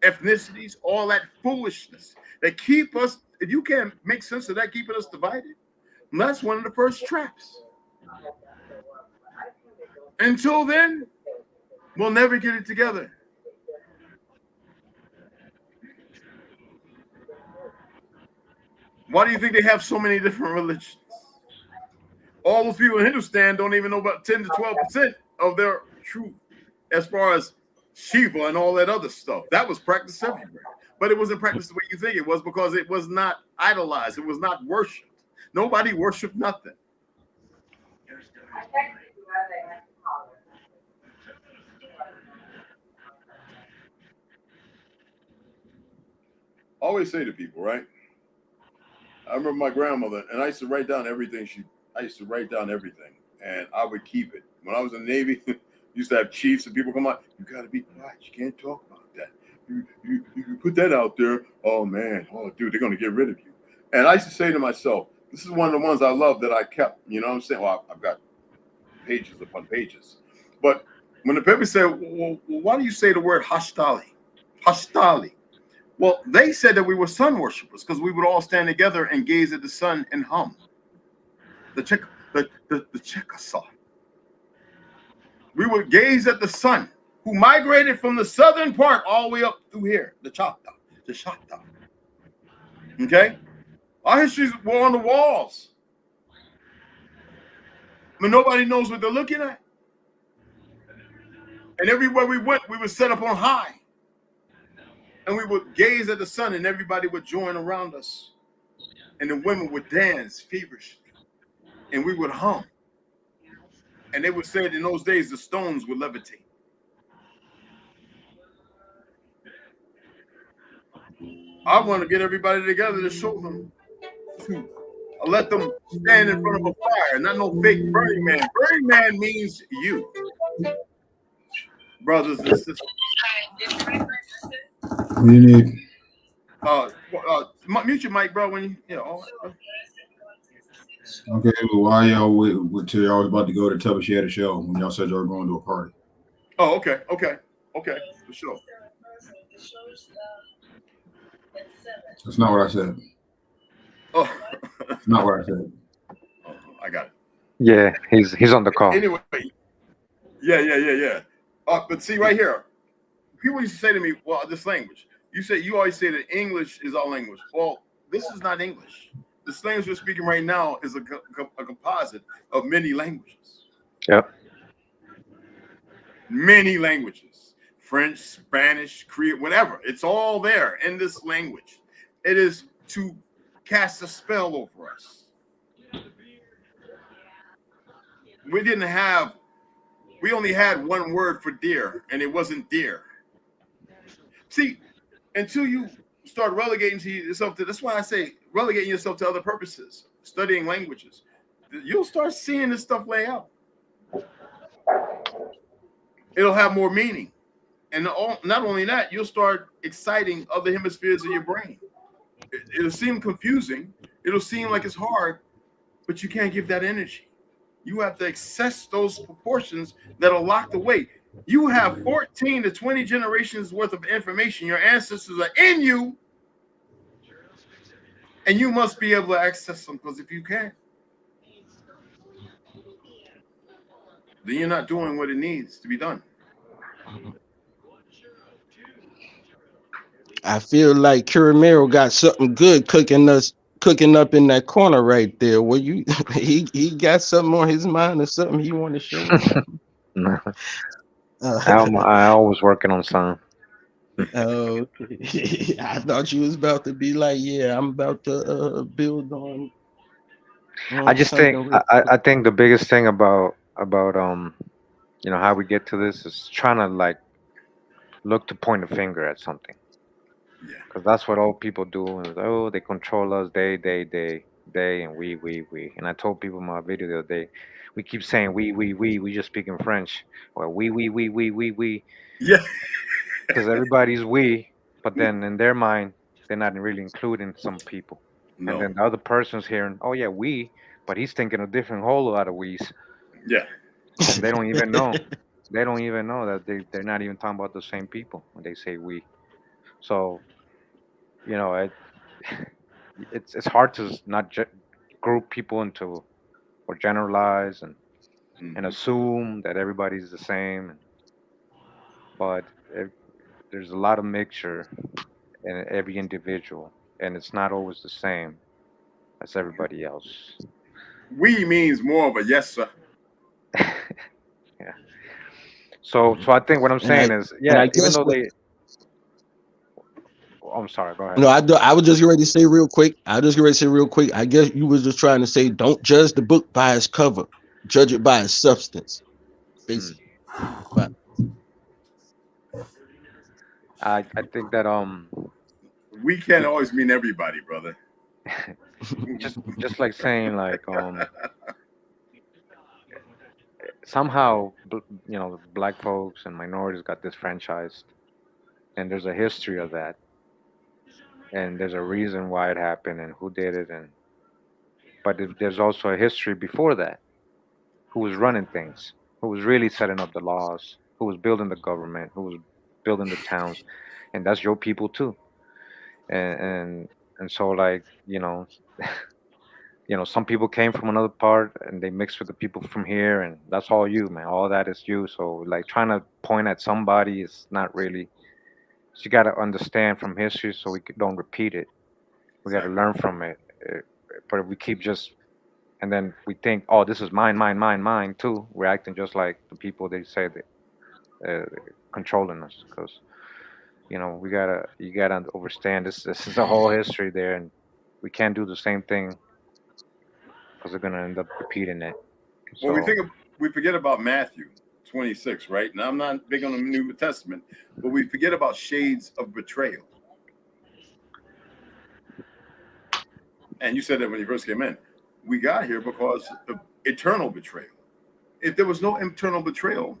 ethnicities, all that foolishness that keep us, if you can't make sense of that, keeping us divided, that's one of the first traps. Until then, we'll never get it together. Why do you think they have so many different religions? All those people in Hindustan don't even know about 10 to 12% of their truth as far as Shiva and all that other stuff. That was practiced everywhere. But it wasn't practiced the way you think it was because it was not idolized. It was not worshipped. Nobody worshiped nothing. I always say to people, right? I remember my grandmother, and I used to write down everything and I would keep it. When I was in the Navy, used to have chiefs and people come out, you got to be quiet. You can't talk about that. You put that out there. Oh, man. Oh, dude, they're going to get rid of you. And I used to say to myself, this is one of the ones I love that I kept. You know what I'm saying? Well, I've got pages upon pages. But when the people said, well, why do you say the word hashtali? Hashtali. Well, they said that we were sun worshippers because we would all stand together and gaze at the sun and hum. The Chickasaw. We would gaze at the sun, who migrated from the southern part all the way up through here, the Choctaw. Okay? Our histories were on the walls. But nobody knows what they're looking at. And everywhere we went, we were set up on high. And we would gaze at the sun, and everybody would join around us. And the women would dance feverishly. And we would hum. And they would say that in those days, the stones would levitate. I want to get everybody together to show them. I'll let them stand in front of a fire, not no fake Burning Man. Burning Man means you, brothers and sisters. You need. Mute your mic, bro. When you all right, Okay, well, why y'all wait till y'all was about to go to tell us she had a show when y'all said y'all were going to a party? Oh, okay, for sure. That's not what I said. Oh, That's not what I said. I got it. Yeah, he's on the call. Anyway, yeah. But see right here, people used to say to me, "Well, this language." You always say that English is our language. Well, this is not English. This language we're speaking right now is a composite of many languages. Yep. Many languages: French, Spanish, Korean, whatever. It's all there in this language. It is to cast a spell over us. We only had one word for deer, and it wasn't deer. See, until you start relegating to yourself to, that's why I say relegating yourself to other purposes, studying languages, you'll start seeing this stuff lay out. It'll have more meaning. And not only that, you'll start exciting other hemispheres of your brain. It'll seem confusing. It'll seem like it's hard, but you can't give that energy. You have to access those proportions that are locked away. You have 14 to 20 generations worth of information. Your ancestors are in you, and you must be able to access them, because if you can't, then you're not doing what it needs to be done. I feel like Curamero got something good cooking up in that corner right there. Where you he got something on his mind or something he want to show us something. No, Uh, I always working on something. okay. I thought you was about to be like, yeah, I'm about to build I on just think something real quick. I think the biggest thing about how we get to this is trying to like look to point a finger at something, Yeah. because that's what old people do. And oh, they control us. They, and we. And I told people in my video the other day, we keep saying we. We just speak in French. Well, we. Yeah. Because everybody's we, but then in their mind, they're not really including some people. And No. then the other person's hearing, oh yeah, we, but he's thinking a different whole lot of we's, Yeah. and they don't even know. They don't even know that they're not even talking about the same people when they say we. So you know, it's hard to not group people into or generalize and Mhm. assume that everybody's the same. But there's a lot of mixture in every individual, and it's not always the same as everybody else. We means more of a yes, sir. Yeah. So I think what I'm and I saying is, and yeah, I even guess though what they, oh, I'm sorry, go ahead. no, I was just ready to say real quick. I just ready to say real quick. I guess you was just trying to say don't judge the book by its cover, judge it by its substance, Hmm. basically. But I think that We can't always mean everybody, brother. just like saying like somehow black folks and minorities got disfranchised, and there's a history of that, and there's a reason why it happened and who did it, and but there's also a history before that, who was running things, who was really setting up the laws, who was building the government, who was building the towns, and that's your people too. And so like some people came from another part and they mixed with the people from here, and that's all you, man. All that is you. So like trying to point at somebody is not really. So you got to understand from history so don't repeat it. We got to Exactly. learn from it. But if we keep just and then we think, oh, this is mine too. We're acting just like the people they say that controlling us, because you gotta understand this is a whole history there, and we can't do the same thing because they're gonna end up repeating it. Well, So we forget about Matthew 26, right? Now I'm not big on the New Testament, but we forget about shades of betrayal. And you said that when you first came in. We got here because of eternal betrayal. If there was no internal betrayal,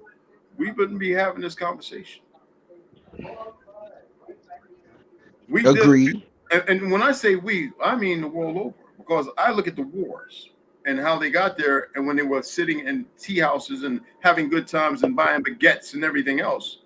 we wouldn't be having this conversation. We did, agreed. and when I say we, I mean the world over, because I look at the wars and how they got there, and when they were sitting in tea houses and having good times and buying baguettes and everything else.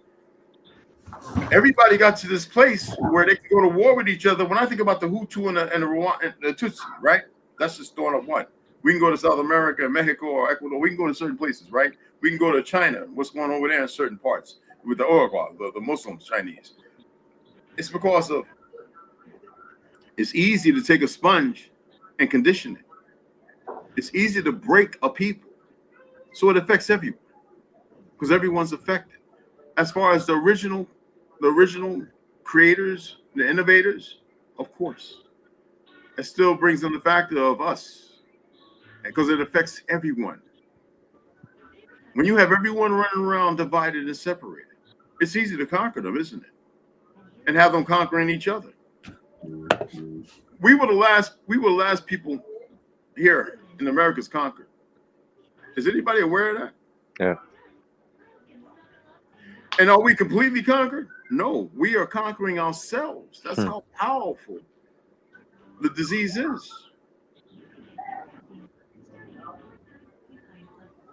Everybody got to this place where they could go to war with each other. When I think about the Hutu and the Rwanda and the Tutsi, right? That's just throwing up one. We can go to South America, Mexico, or Ecuador. We can go to certain places, right? We can go to China. What's going on over there in certain parts with the Uruguay, the Muslims, Chinese? It's because of it's easy to take a sponge and condition it. It's easy to break a people, so it affects everyone because everyone's affected. As far as the original creators, the innovators, of course, it still brings in the factor of us because it affects everyone. When you have everyone running around divided and separated, it's easy to conquer them, isn't it? And have them conquering each other. We were the last people here in America's conquered. Is anybody aware of that? Yeah. And are we completely conquered? No, we are conquering ourselves. That's Hmm. how powerful the disease is.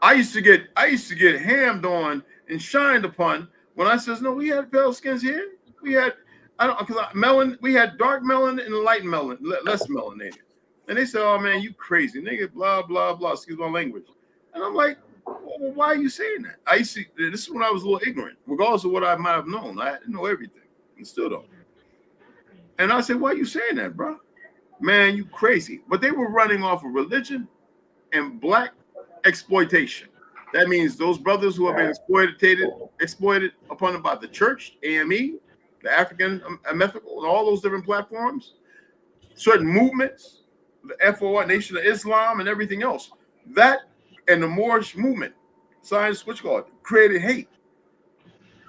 I used to get hammed on and shined upon when I says, no, we had pale skins here. We had I don't because melon, we had dark melon and light melon, less melanated. And they said, oh man, you crazy nigga, blah, blah, blah. Excuse my language. And I'm like, well, why are you saying that? I used to this is when I was a little ignorant, regardless of what I might have known. I didn't know everything and still don't. And I said, why are you saying that, bro? Man, you crazy. But they were running off of religion and black exploitation. That means those brothers who have been exploited upon by the church, AME, the African Methical, and all those different platforms, certain movements, the FOI, Nation of Islam, and everything else. That and the Moorish movement, science, what you call it, created hate.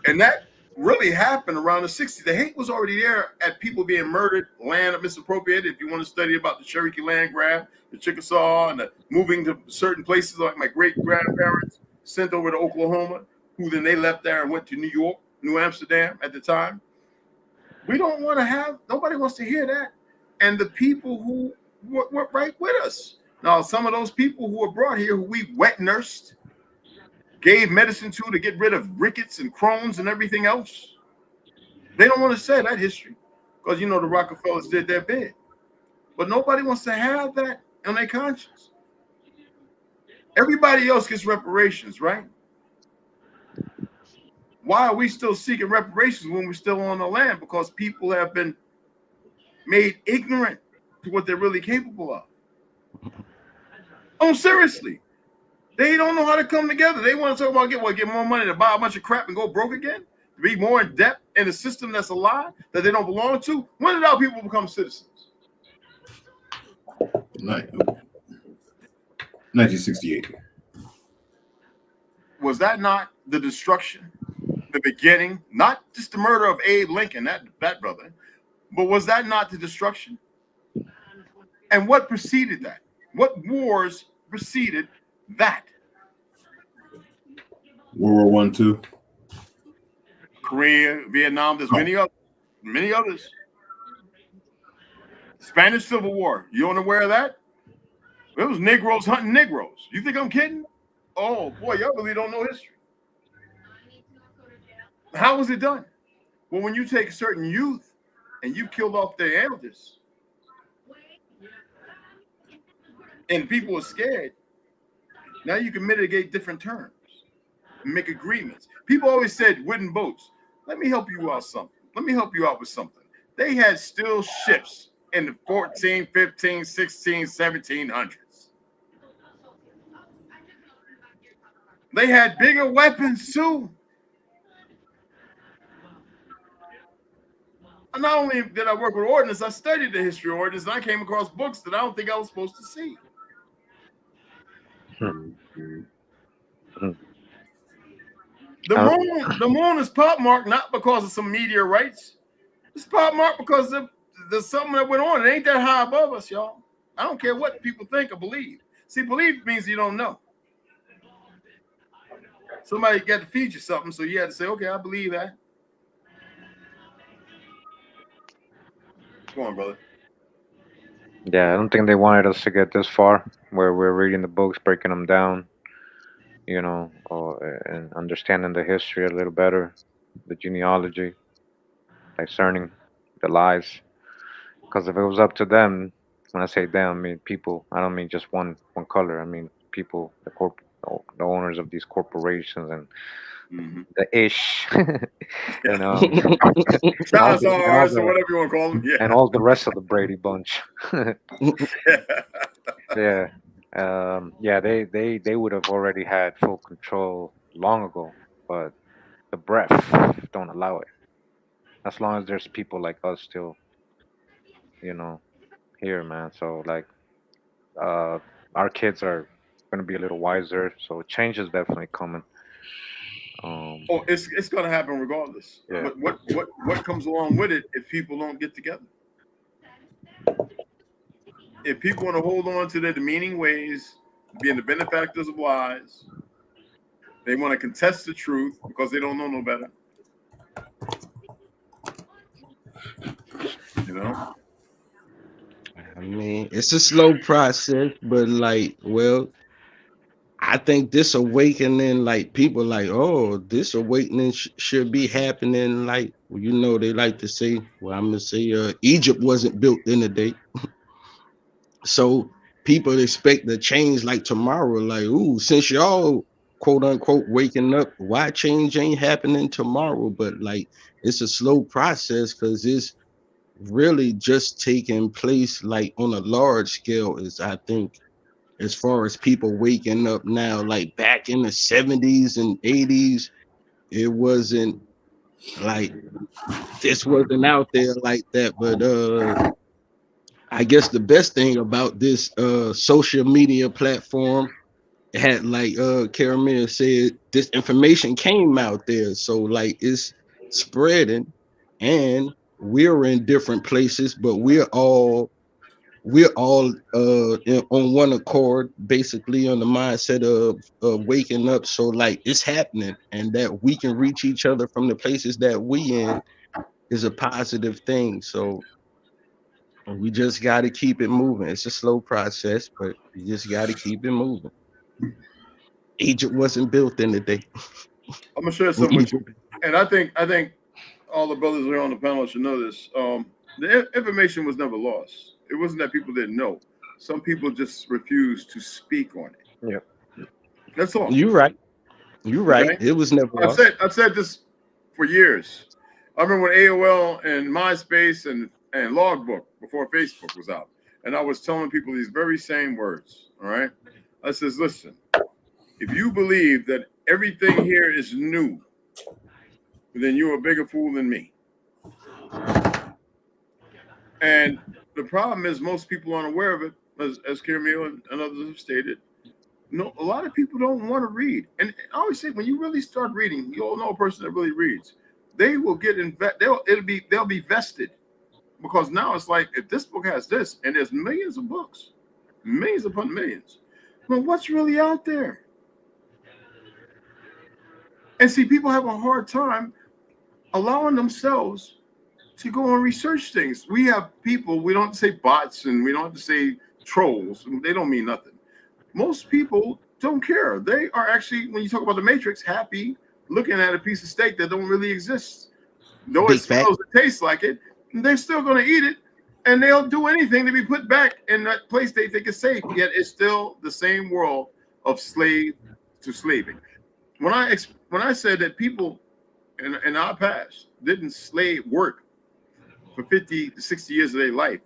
And that really happened around the 60s. The hate was already there at people being murdered, land misappropriated. If you want to study about the Cherokee land grab, the Chickasaw, and the moving to certain places like my great grandparents sent over to Oklahoma, who then they left there and went to New York, New Amsterdam at the time. We don't want to have, nobody wants to hear that. And the people who were right with us. Now, some of those people who were brought here, who we wet nursed, gave medicine to get rid of rickets and Crohn's and everything else. They don't want to say that history because the Rockefellers did their bid, but nobody wants to have that on their conscience. Everybody else gets reparations, right? Why are we still seeking reparations when we're still on the land? Because people have been made ignorant to what they're really capable of. Oh, seriously. They don't know how to come together. They want to talk about get more money to buy a bunch of crap and go broke again, to be more in debt in a system that's a lie that they don't belong to. When did our people become citizens? 1968. Was that not the destruction, the beginning, not just the murder of Abe Lincoln, that brother, but was that not the destruction? And what preceded that? What wars preceded that? World War One, two. Korea, Vietnam, there's many others. Spanish Civil War. You unaware of that? It was Negroes hunting Negroes. You think I'm kidding? Oh boy, y'all really don't know history. How was it done? Well, when you take certain youth and you killed off their elders, and people are scared, now you can mitigate different terms, make agreements. People always said wooden boats. Let me help you out something. Let me help you out with something. They had still ships in the 14, 15, 16, 1700s. They had bigger weapons too. And not only did I work with ordnance, I studied the history of ordnance, and I came across books that I don't think I was supposed to see. The moon is pop marked not because of some meteorites. It's pop marked because there's something that went on. It ain't that high above us, y'all. I don't care what people think or believe. See, believe means you don't know. Somebody got to feed you something, so you had to say, okay, I believe that. Go on, brother. Yeah, I don't think they wanted us to get this far, where we're reading the books, breaking them down, and understanding the history a little better, the genealogy, discerning the lies. Because if it was up to them, When I say them, I mean people. I don't mean just one color. I mean people, the owners of these corporations and Mm-hmm. the ish, and and all the and all Salazars or the whatever you want to call them. and all the rest of the Brady bunch. Yeah. Yeah, yeah, they would have already had full control long ago, but the breath don't allow it. As long as there's people like us still, you know, here, man. So like, uh, our kids are gonna be a little wiser. So change is definitely coming. Oh, it's gonna happen regardless. Yeah, But what comes along with it if people don't get together? If people want to hold on to their demeaning ways, being the benefactors of lies, they want to contest the truth because they don't know no better. You know? I mean, it's a slow process, but like, well, I think this awakening, like people like, oh, this awakening should be happening. Like, well, you know, they like to say, well, I'm gonna say, Egypt wasn't built in a day, so people expect the change like tomorrow. Like, ooh, since y'all quote unquote waking up, why change ain't happening tomorrow? But like, it's a slow process because it's really just taking place like on a large scale. Is I think as far as people waking up now, like back in the 70s and 80s, it wasn't like this wasn't out there like that. But I guess the best thing about this social media platform had like Caramel said, this information came out there. So like it's spreading and we're in different places, but we're all on one accord, basically on the mindset of waking up. So like it's happening, and that we can reach each other from the places that we in is a positive thing. So we just got to keep it moving. It's a slow process, but you just got to keep it moving. Egypt wasn't built in a day. I'm gonna share something with you. And I think all the brothers who are on the panel should know this. The information was never lost. It wasn't that people didn't know. Some people just refused to speak on it. yeah, That's all. You're right. You're right. Okay. It was never I've lost. said I've said this for years. I remember when AOL and MySpace and Logbook before Facebook was out, and I was telling people these very same words. All right. I says, listen, if you believe that everything here is new, then you're a bigger fool than me. And the problem is most people aren't aware of it, as Camille and others have stated. No, a lot of people don't want to read. And I always say when you really start reading, you all know a person that really reads. They will get they'll be vested, because now it's like if this book has this and there's millions of books, millions upon millions. Well, what's really out there? And see, people have a hard time allowing themselves to go and research things. We have people, we don't say bots and we don't have to say trolls. They don't mean nothing. Most people don't care. They are actually, when you talk about the Matrix, happy looking at a piece of steak that don't really exist. Though it Big fact. smells and tastes like it, they're still going to eat it, and they'll do anything to be put back in that place they think is safe. Yet it's still the same world of slave to slaving. When I said that people in our past didn't slave work for 50 to 60 years of their life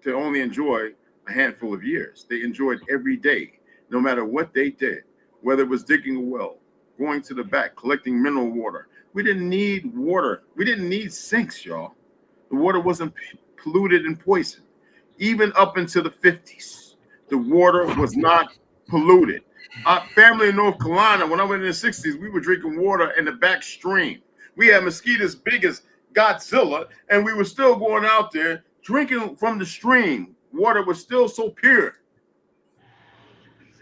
to only enjoy a handful of years. They enjoyed every day, no matter what they did, whether it was digging a well, going to the back, collecting mineral water. We didn't need water. We didn't need sinks, y'all. The water wasn't polluted and poisoned. Even up into the 50s, the water was not polluted. Our family in North Carolina, when I went in the 60s, we were drinking water in the back stream. We had mosquitoes big as Godzilla, and we were still going out there drinking from the stream. Water was still so pure.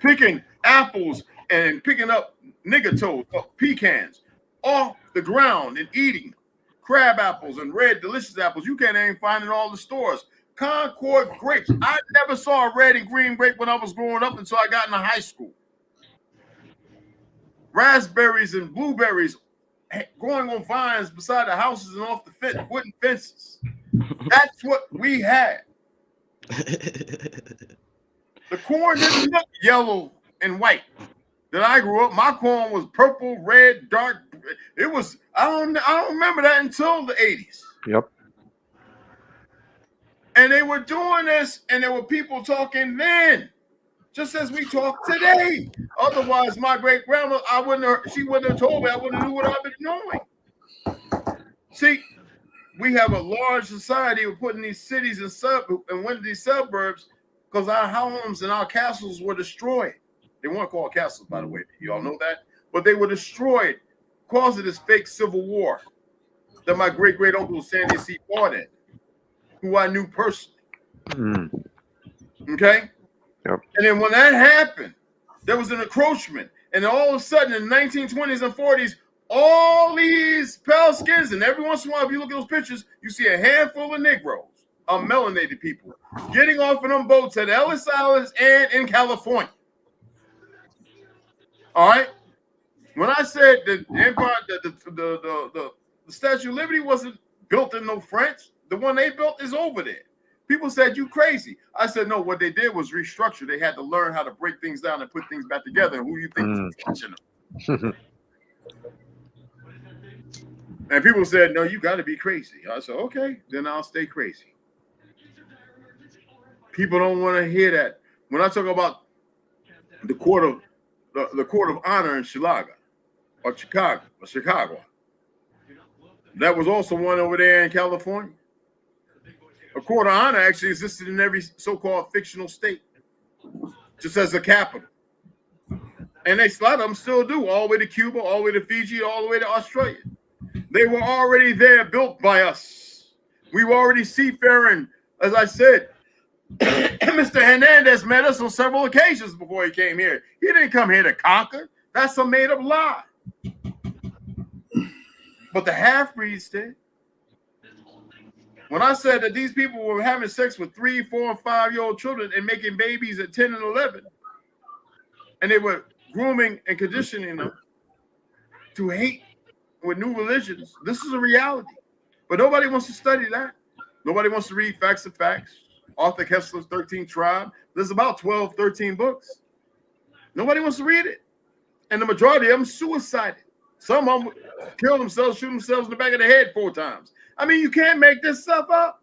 Picking apples and picking up nigger toes, pecans off the ground and eating crab apples and red delicious apples. You can't even find in all the stores. Concord grapes. I never saw a red and green grape when I was growing up until I got into high school. Raspberries and blueberries growing on vines beside the houses and off the wooden fences. That's what we had. The corn didn't look yellow and white. That I grew up, my corn was purple, red, dark. It was I don't remember that until the 80s. Yep. And they were doing this, and there were people talking then, just as we talk today. Otherwise, my great grandma, she wouldn't have told me. I wouldn't have knew what I've been knowing. See, we have a large society. We're putting these cities and went to these suburbs because our homes and our castles were destroyed. They weren't called castles, by the way. You all know that, but they were destroyed because of this fake civil war that my great great uncle Sandy C. fought in, who I knew personally. Okay? Yep. And then when that happened, there was an encroachment. And all of a sudden, in the 1920s and 40s, all these pale skins, and every once in a while, if you look at those pictures, you see a handful of Negroes, melanated people, getting off of them boats at Ellis Islands and in California. All right? When I said the Empire, the Statue of Liberty wasn't built in no French, the one they built is over there. People said, you crazy. I said, no, what they did was restructure. They had to learn how to break things down and put things back together. And who you think was teaching them? And people said, no, you got to be crazy. I said, okay, then I'll stay crazy. People don't want to hear that. When I talk about the court of honor in Chicago, that was also one over there in California. A court of honor actually existed in every so-called fictional state, just as a capital. And a lot of them still do, all the way to Cuba, all the way to Fiji, all the way to Australia. They were already there, built by us. We were already seafaring, as I said. Mr. Hernandez met us on several occasions before he came here. He didn't come here to conquer. That's a made-up lie. But the half-breeds did. When I said that these people were having sex with 3, 4, and 5-year-old children and making babies at 10 and 11, and they were grooming and conditioning them to hate with new religions, this is a reality. But nobody wants to study that. Nobody wants to read Facts and Facts, Arthur Kessler's 13th Tribe. There's about 12, 13 books. Nobody wants to read it. And the majority of them suicided. Some of them kill themselves, shoot themselves in the back of the head 4 times. I mean, you can't make this stuff up.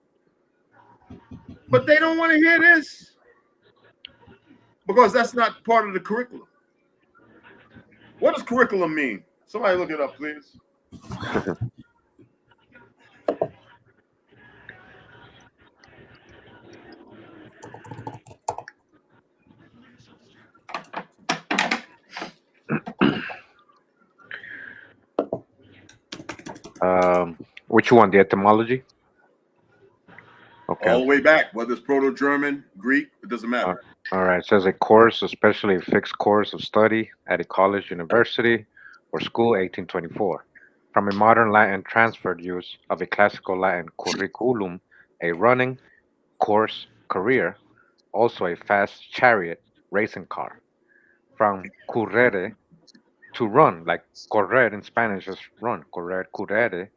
But they don't want to hear this because that's not part of the curriculum. What does curriculum mean? Somebody look it up, please. Which one? The etymology? Okay. All the way back, whether it's Proto-German, Greek, it doesn't matter. All right. It says a course, especially a fixed course of study at a college, university, or school, 1824. From a modern Latin transferred use of a classical Latin curriculum, a running course career, also a fast chariot racing car. From currere, to run, like correr in Spanish is run, correr, currere,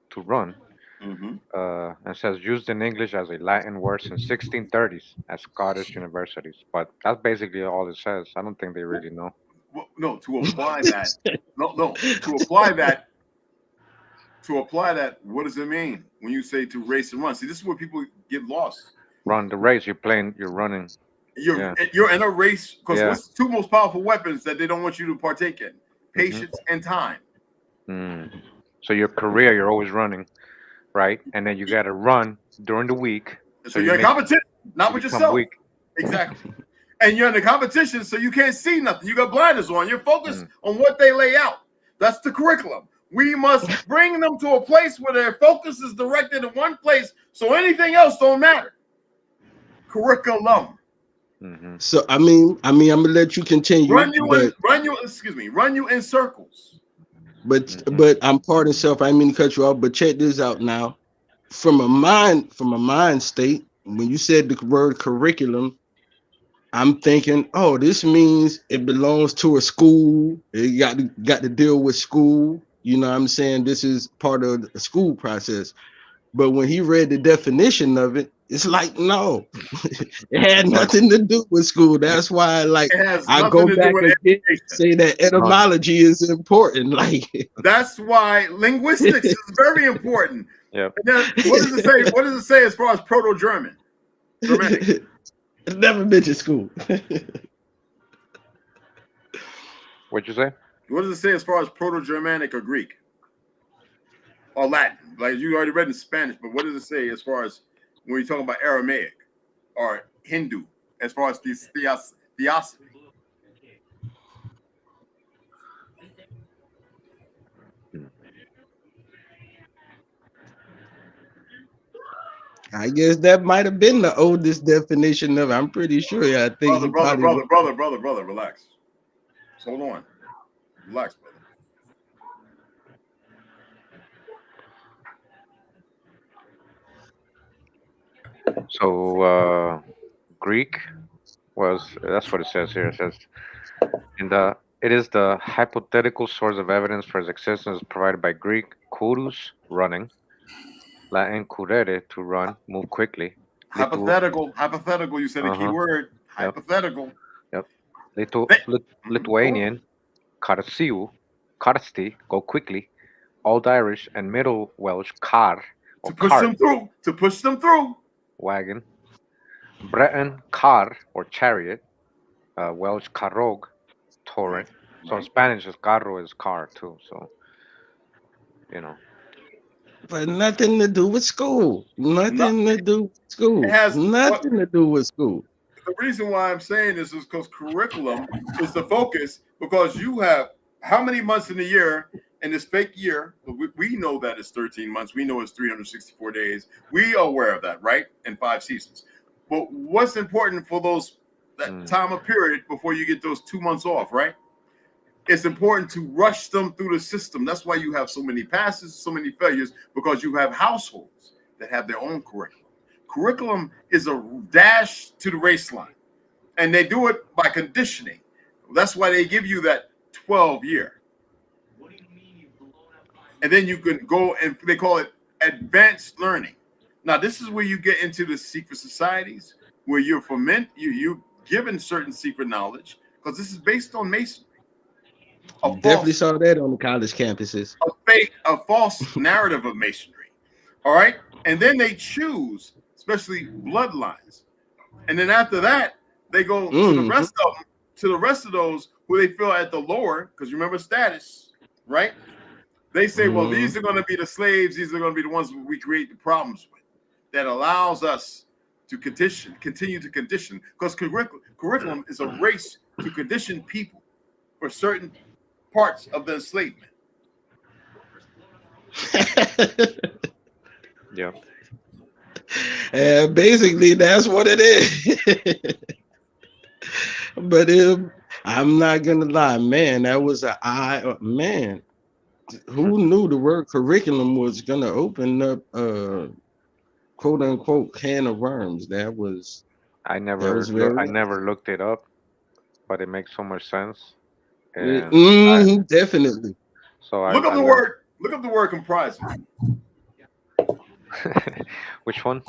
to run. And says used in English as a Latin word since 1630s at Scottish universities. But that's basically all it says. I don't think they really know. Well, no, to apply that, to apply that, what does it mean when you say to race and run? See, this is where people get lost. Run the race. You're running. You're in a race because what's the 2 most powerful weapons that they don't want you to partake in? Patience and time. So your career, you're always running, right? And then you got to run during the week. So you're in competition, not with yourself. Weak. Exactly. And you're in the competition, so you can't see nothing. You got blinders on. You're focused on what they lay out. That's the curriculum. We must bring them to a place where their focus is directed in one place, so anything else don't matter. Curriculum. So I mean, I'm gonna let you continue. Run you in circles. But I'm pardon self. I didn't mean to cut you off. But check this out now. From a mind state, when you said the word curriculum, I'm thinking, oh, this means it belongs to a school. It got to deal with school. You know what I'm saying? This is part of the school process. But when he read the definition of it, It's like, no, it had No, nothing to do with school. That's why, like, It has I nothing go to do back with again, education. say that no. etymology is important. Like, That's why linguistics is very important. Yep. And then what does it say? What does it say as far as Proto-German? Germanic. never mentioned school. What'd you say? What does it say as far as Proto-Germanic or Greek? Or Latin? Like you already read in Spanish, but what does it say as far as when you're talking about Aramaic or Hindu, as far as this theosophy? I guess that might have been the oldest definition of it. I'm pretty sure. I think he probably was. Brother, relax. Just hold on. Relax, brother. So Greek that's what it says here. It says it is the hypothetical source of evidence for its existence provided by Greek kurus, running, Latin curere, to run, move quickly. Hypothetical. You said a key Uh-huh. word. Yep. Hypothetical. Yep. They- Lithuanian, karsiu, karsti, go quickly. Old Irish and Middle Welsh, car, or to push cart, them through. To push them through. wagon. Breton, car, or chariot. Welsh, carrog, torrent. So in Right. Spanish, is carro is car too. So you know. But nothing to do with school. Nothing to do with It school. has what Nothing to do with school. the reason why I'm saying this is because curriculum is the focus because you have how many months in the year in this fake year? We know that it's 13 months. We know it's 364 days. We are aware of that, right? In 5 seasons. But what's important for that time of period before you get those 2 months off, right? It's important to rush them through the system. That's why you have so many passes, so many failures, because you have households that have their own curriculum. Curriculum is a dash to the race line, and they do it by conditioning. That's why they give you that 12-year. And then you can go and they call it advanced learning. Now, this is where you get into the secret societies, where you're you're given certain secret knowledge, because this is based on masonry. Definitely saw that on the college campuses. A false narrative of masonry. All right. And then they choose, especially bloodlines. And then after that, they go to the rest of them, to the rest of those who they feel at the lower, because remember status, right? They say, well, these are going to be the slaves. These are going to be the ones we create the problems with. That allows us to continue to condition, because curriculum is a race to condition people for certain parts of the enslavement. Yeah. Basically, that's what it is. But I'm not gonna lie, man. That was man. Who knew the word curriculum was gonna open up quote unquote can of worms? I Very never looked it up, but it makes so much sense. And definitely. so Look up I the learned. word. Look up the word comprising. Which one?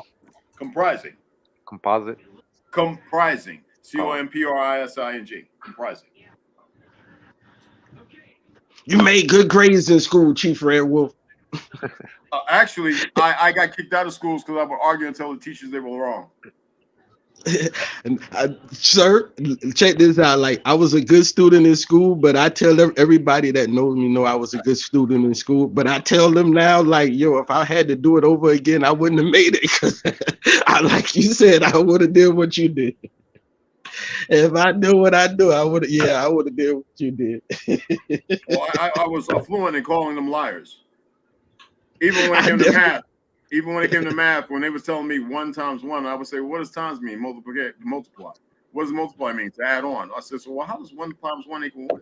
Comprising. Composite. Comprising. COMPRISING. Comprising. You made good grades in school, Chief Red Wolf. Actually, I got kicked out of schools because I would argue and tell the teachers they were wrong. And sir, check this out. Like, I was a good student in school, but I tell everybody that knows me know I was a good student in school. But I tell them now, like, yo, if I had to do it over again, I wouldn't have made it. Because like you said, I would have did what you did. If I knew what I do, I would have did what you did. Well, I was fluent in calling them liars. Even when it came to math, when they was telling me 1 times 1, I would say, what does times mean? Multiply. What does multiply mean? To add on. I said, so well, how does 1 times 1 equal 1?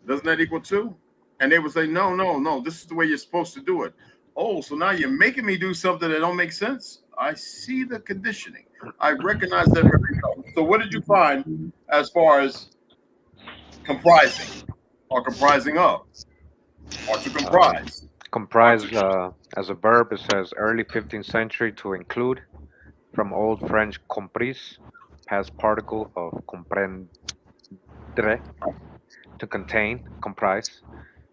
Doesn't that equal 2? And they would say, no, this is the way you're supposed to do it. Oh, so now you're making me do something that don't make sense? I see the conditioning. I recognize that every time. So what did you find as far as comprising or comprising of or to comprise? Comprise as a verb. It says early 15th century to include. from Old French compris, past particle of comprendere, to contain, comprise,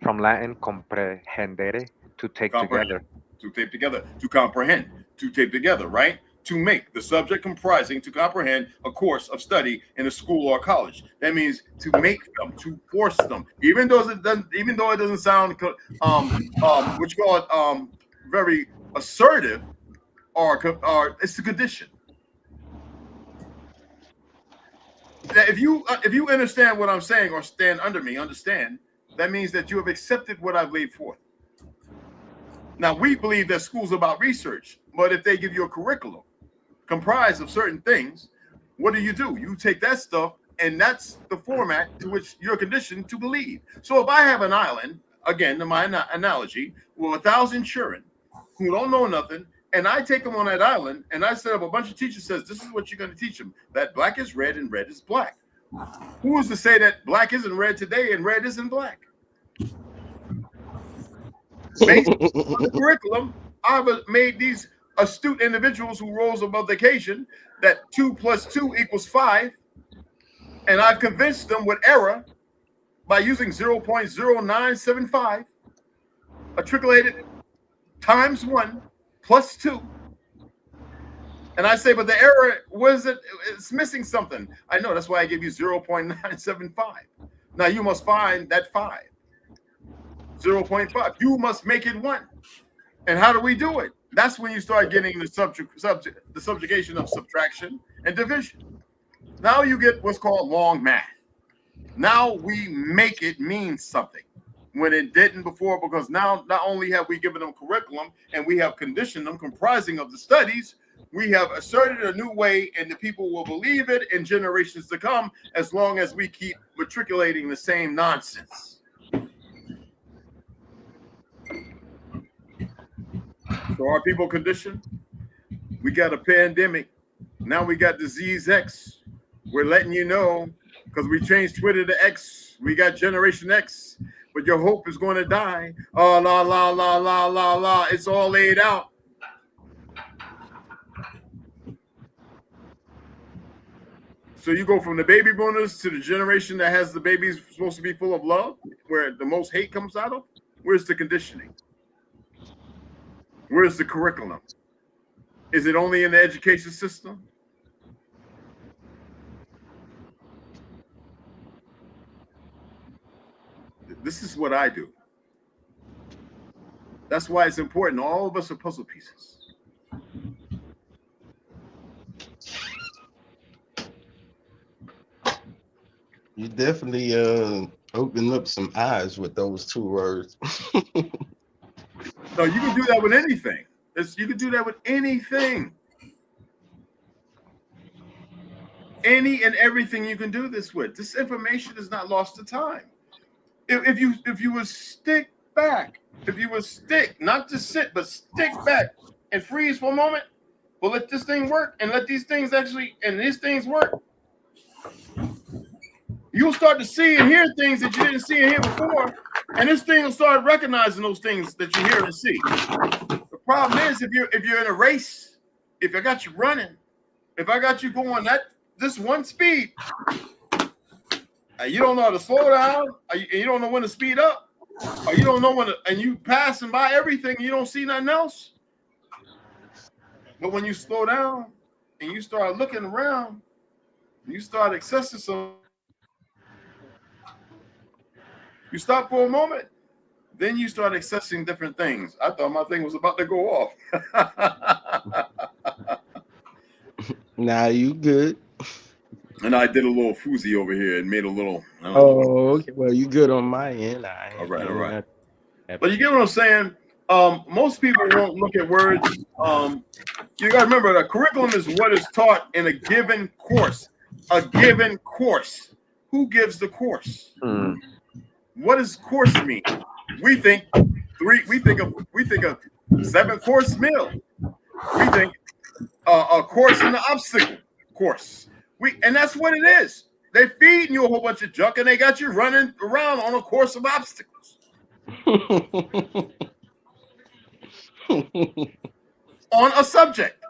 from Latin comprehendere, to take Comprehend. together. To tape together. To comprehend. To tape together, right? To make the subject comprising to comprehend a course of study in a school or college. That means to make them, to force them, even though it doesn't sound what you call it very assertive, or it's a condition. That if you understand what I'm saying or stand under me, understand that means that you have accepted what I've laid forth. Now, we believe that school's about research, but if they give you a curriculum comprised of certain things, what do? You take that stuff, and that's the format to which you're conditioned to believe. So if I have an island, again, to my analogy, with 1,000 children who don't know nothing, and I take them on that island, and I set up a bunch of teachers says, this is what you're going to teach them, that black is red and red is black. Who is to say that black isn't red today and red isn't black? Based on the curriculum, I've made these astute individuals who rose above the occasion that 2 + 2 = 5, and I've convinced them with error by using 0.0975, articulated times 1 + 2. And I say, but the error it's missing something. I know, that's why I gave you 0.975. Now you must find that 5. 0.5. You must make it 1. And how do we do it? That's when you start getting the subjugation of subtraction and division. Now you get what's called long math. Now we make it mean something when it didn't before, because now not only have we given them curriculum and we have conditioned them comprising of the studies, we have asserted a new way, and the people will believe it in generations to come, as long as we keep matriculating the same nonsense. So are people conditioned? We got a pandemic. Now we got disease X. We're letting you know, because we changed Twitter to X. We got Generation X. But your hope is going to die. Oh, la, la, la, la, la, la. It's all laid out. So you go from the baby boomers to the generation that has the babies supposed to be full of love, where the most hate comes out of. Where's the conditioning? Where's the curriculum? Is it only in the education system? This is what I do. That's why it's important. All of us are puzzle pieces. You definitely opened up some eyes with those 2 words. No, you can do that with anything. You can do that with anything. Any and everything you can do this with. This information is not lost to time. If you would stick back, not just sit, but stick back and freeze for a moment, well, let this thing work, and let these things work. You'll start to see and hear things that you didn't see and hear before, and this thing will start recognizing those things that you hear and see. The problem is, if you're in a race, if I got you running, if I got you going this one speed, you don't know how to slow down, you don't know when to speed up, or you don't know when and you passing by everything, you don't see nothing else. But when you slow down and you start looking around, you start accessing some. You stop for a moment, then you start accessing different things. I thought my thing was about to go off. Nah, you good. And I did a little foozy over here and made a little. Okay. Well, you good on my end. All right. But you get what I'm saying? Most people won't look at words. You got to remember, the curriculum is what is taught in a given course. A given course. Who gives the course? What does course mean? We think of 7-course meal. We think a course in the obstacle course. And that's what it is. They're feeding you a whole bunch of junk, and they got you running around on a course of obstacles. On a subject.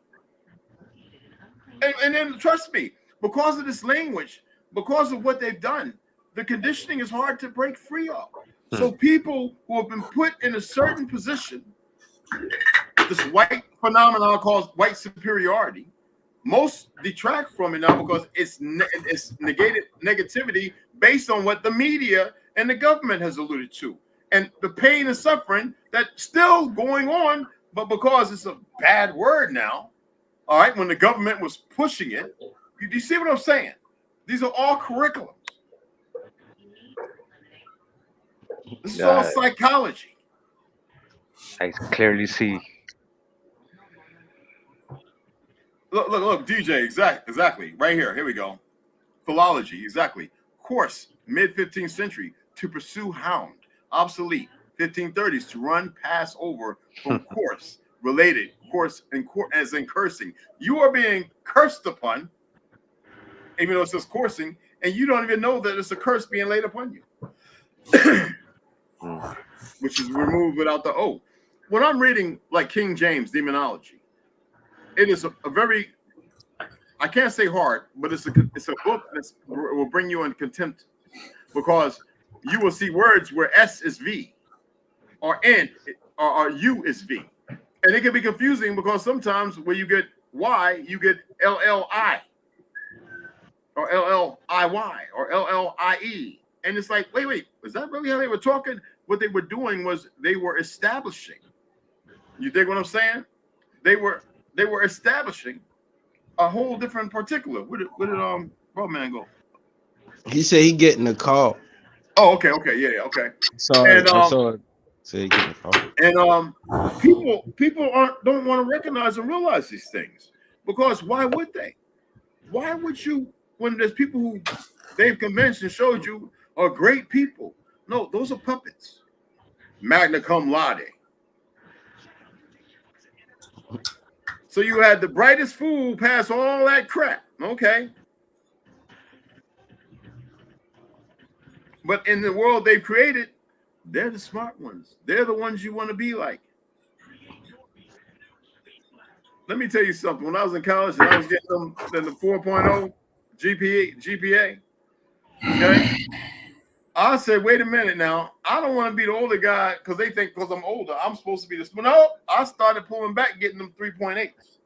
And then trust me, because of this language, because of what they've done, the conditioning is hard to break free of. So people who have been put in a certain position, this white phenomenon called white superiority, most detract from it now because it's negated negativity based on what the media and the government has alluded to, and the pain and suffering that's still going on, but because it's a bad word now, all right, when the government was pushing it, you see what I'm saying? These are all curriculums. This is all psychology. I clearly see. Look, DJ, exactly. Right here. Here we go. Philology, exactly. Course, mid 15th century, to pursue hound, obsolete. 1530s, to run, pass over from course, related, course, and as in cursing. You are being cursed upon, even though it says coursing, and you don't even know that it's a curse being laid upon you, which is removed without the O. When I'm reading like King James demonology, it is a very, I can't say hard, but it's a book that will bring you in contempt, because you will see words where S is V, or N or U is V, and it can be confusing because sometimes when you get Y, you get LLI or LLIY or LLIE, and it's like, wait, is that really how they were talking? What they were doing was they were establishing. You dig what I'm saying? They were establishing a whole different particular. Where did bro man go? He said he getting a call. Oh, okay, yeah, okay. Sorry, And I saw it. Say he getting a call. and people don't want to recognize and realize these things, because why would they? Why would you, when there's people who they've convinced and showed you are great people? No, those are puppets. Magna cum laude. So you had the brightest fool pass all that crap, okay? But in the world they've created, they're the smart ones. They're the ones you want to be like. Let me tell you something. When I was in college and I was getting them the 4.0 GPA, okay? I said, wait a minute now. I don't want to be the older guy because they think because I'm older, I'm supposed to be this. But no, I started pulling back, getting them 3.8s.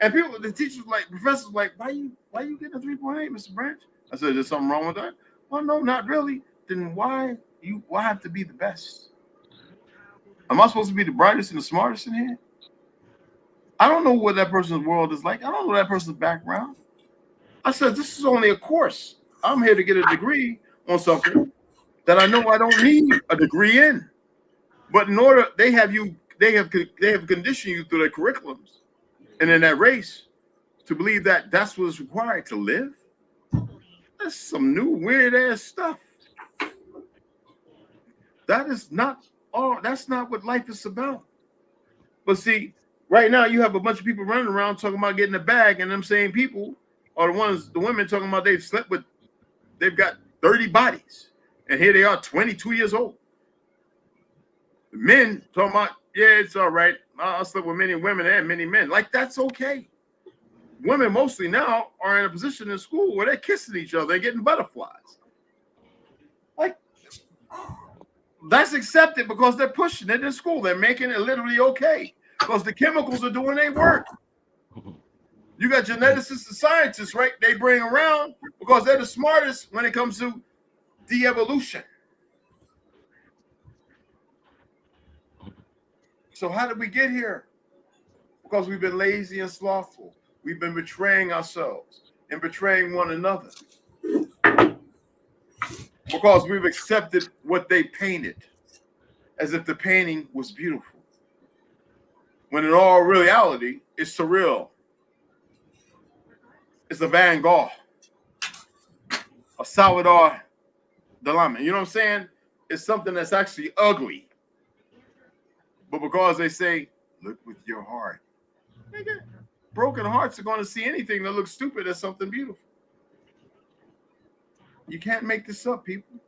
And people, the teachers, like professors, like, why you getting a 3.8, Mr. Branch? I said, is there something wrong with that? Well, no, not really. Then why have to be the best? Am I supposed to be the brightest and the smartest in here? I don't know what that person's world is like. I don't know that person's background. I said, this is only a course. I'm here to get a degree on something that I know I don't need a degree in. But in order, they have conditioned you through their curriculums and in that race to believe that that's what's required to live. That's some new weird ass stuff. That is not all. That's not what life is about. But see, right now you have a bunch of people running around talking about getting a bag, and them same people are the women talking about they've got 30 bodies, and here they are, 22 years old. The men talking about, yeah, it's all right. I'll sleep with many women and many men. Like, that's okay. Women mostly now are in a position in school where they're kissing each other, they're getting butterflies. Like, that's accepted because they're pushing it in school. They're making it literally okay because the chemicals are doing their work. You got geneticists and scientists, right? They bring around because they're the smartest when it comes to de-evolution. So how did we get here? Because we've been lazy and slothful. We've been betraying ourselves and betraying one another. Because we've accepted what they painted as if the painting was beautiful. When in all reality, it's surreal. It's a Van Gogh, a Salvador Dalai. You know what I'm saying? It's something that's actually ugly. But because they say, look with your heart. Nigga, broken hearts are going to see anything that looks stupid as something beautiful. You can't make this up, people.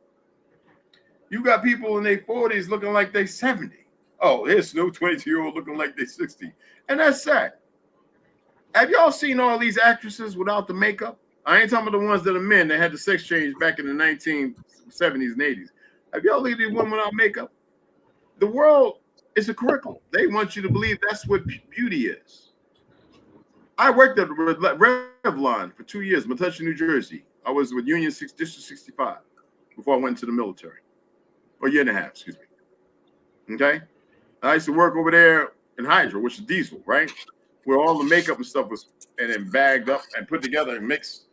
You got people in their 40s looking like they're 70. Oh, here's Snoop, 22-year-old looking like they're 60. And that's sad. Have y'all seen all these actresses without the makeup? I ain't talking about the ones that are men that had the sex change back in the 1970s and 80s. Have y'all looked at these women without makeup? The world is a curriculum. They want you to believe that's what beauty is. I worked at Revlon for 2 years, Metuchen, New Jersey. I was with Union District 65 before I went to the military. Or a year and a half, excuse me. Okay? I used to work over there in Hydro, which is diesel, right? Where all the makeup and stuff was and then bagged up and put together and mixed.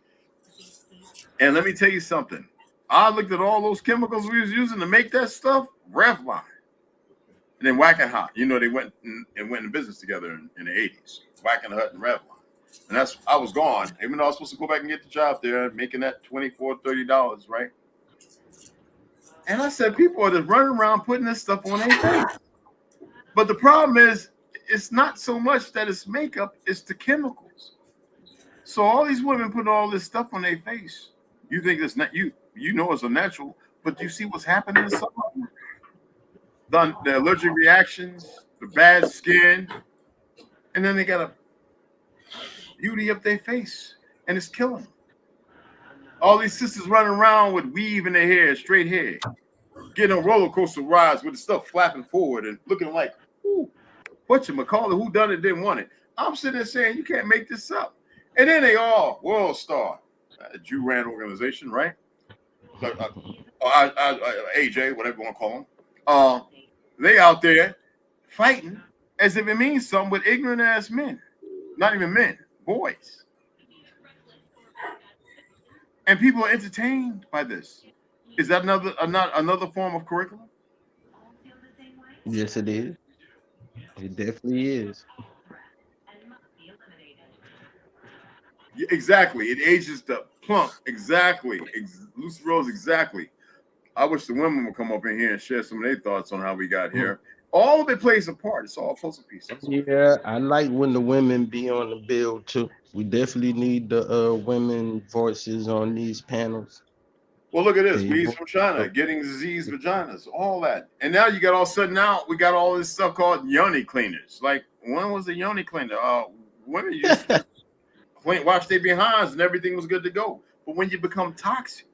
And let me tell you something. I looked at all those chemicals we was using to make that stuff, Revlon. And then Whack and Hot. You know, they went in business together in the 80s. Whack and Hut and Revlon. And that's, I was gone, even though I was supposed to go back and get the job there, making that $24, $30, right? And I said, people are just running around putting this stuff on their face. But the problem is, it's not so much that it's makeup, it's the chemicals. So all these women putting all this stuff on their face. You think it's not, you know it's unnatural, but you see what's happening to some of them? The allergic reactions, the bad skin, and then they got a beauty up their face, and it's killing them. All these sisters running around with weave in their hair, straight hair, getting on roller coaster rides with the stuff flapping forward and looking like, ooh, whatchamacallit, who done it, didn't want it. I'm sitting there saying, you can't make this up. And then they all world star, a Jew ran organization, right? Like, AJ, whatever you want to call them. They out there fighting as if it means something with ignorant ass men, not even men, boys. And people are entertained by this. Is that another form of curriculum? Yes, it is. It definitely is. Exactly. It ages the plump. Exactly. Lucy Rose, exactly. I wish the women would come up in here and share some of their thoughts on how we got here. All of it plays a part. It's all puzzle pieces. Yeah, I like when the women be on the bill too. We definitely need the women voices on these panels. Well, look at this. They Weeds from China, getting diseased vaginas, all that. And now you got all of a sudden now we got all this stuff called yoni cleaners. Like, when was the yoni cleaner? Women used to wash their behinds and everything was good to go. But when you become toxic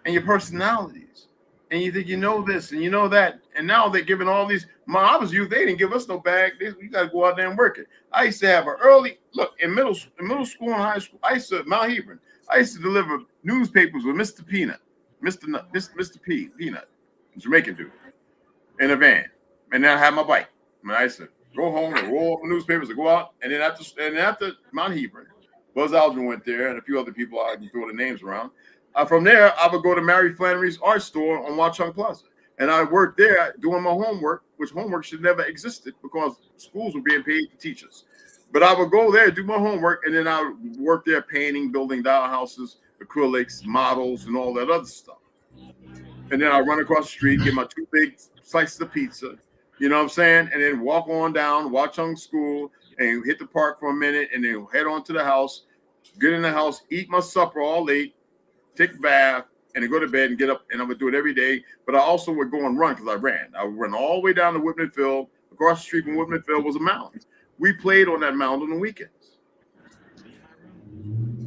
and your personalities, and you think you know this and you know that, and now they're giving all these. I was youth, they didn't give us no bag. You got to go out there and work it. I used to have an early look in middle school and high school. I used to Mount Hebron. I used to deliver newspapers with Mr. Peanut, Mr. Peanut, Jamaican dude, in a van, and then I had my bike. And I used to go home and roll up the newspapers and go out, and then after Mount Hebron, Buzz Aldrin went there, and a few other people I can throw the names around. From there, I would go to Mary Flannery's art store on Watchung Plaza. And I worked there doing my homework, which homework should never existed because schools were being paid to teach us. But I would go there, do my homework, and then I would work there painting, building doll houses, acrylics, models, and all that other stuff. And then I run across the street, get my 2 big slices of pizza, you know what I'm saying? And then walk on down, Watchung School, and hit the park for a minute, and then head on to the house, get in the house, eat my supper all late, take a bath, and then go to bed and get up, and I would do it every day. But I also would go and run because I ran. I would run all the way down to Whitman Field. Across the street from Whitman Field was a mound. We played on that mound on the weekends.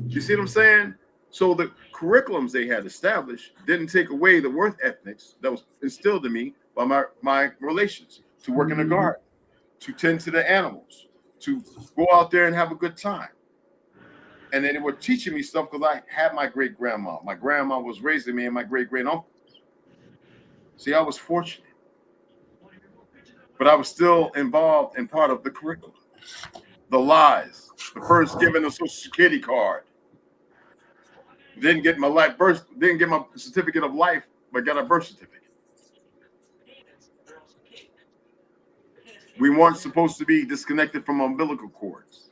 You see what I'm saying? So the curriculums they had established didn't take away the work ethics that was instilled in me by my relations, to work in the garden, to tend to the animals, to go out there and have a good time. And then they were teaching me stuff because I had my great grandma. My grandma was raising me and my great uncles. See, I was fortunate, but I was still involved in part of the curriculum. The lies, the first giving a Social Security card, didn't get my certificate of life, but got a birth certificate. We weren't supposed to be disconnected from umbilical cords.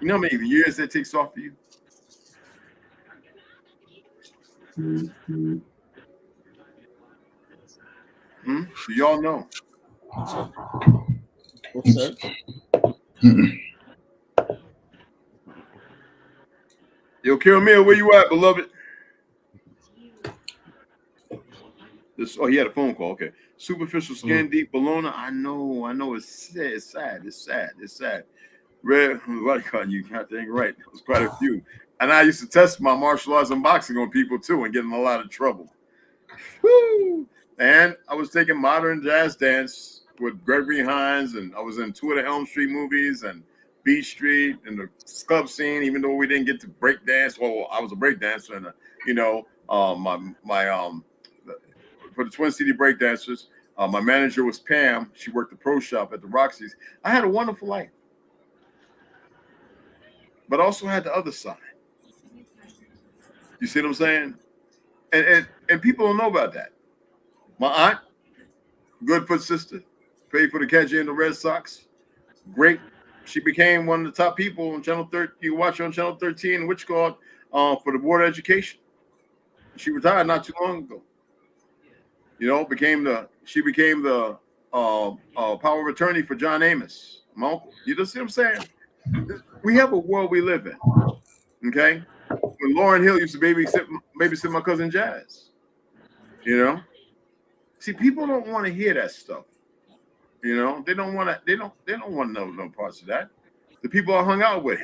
You know how many years that takes off for you? Do y'all know? What's that? Yo, Caramel, where you at, beloved? He had a phone call. Okay. Superficial skin, deep bologna. I know. It's sad. It's sad. Red, like on you, I think right. It was quite a few. And I used to test my martial arts and boxing on people too and get in a lot of trouble. Woo! And I was taking modern jazz dance with Gregory Hines, and I was in two of the Elm Street movies and Beach Street and the club scene. Even though we didn't get to break dance, well, I was a break dancer, and my for the Twin City break dancers, my manager was Pam. She worked the pro shop at the Roxy's. I had a wonderful life, but also had the other side. You see what I'm saying? And people don't know about that. My aunt, Goodfoot sister, paid for the catcher in the Red Sox. Great. She became one of the top people on Channel 13. You watch her on Channel 13, which called for the Board of Education. She retired not too long ago. You know, she became the power of attorney for John Amos, my uncle. You just see what I'm saying? We have a world we live in. Okay, when Lauryn Hill used to babysit my cousin Jazz. You know, see, people don't want to hear that stuff. You know, they don't want to. They don't want to know no parts of that. The people I hang out with,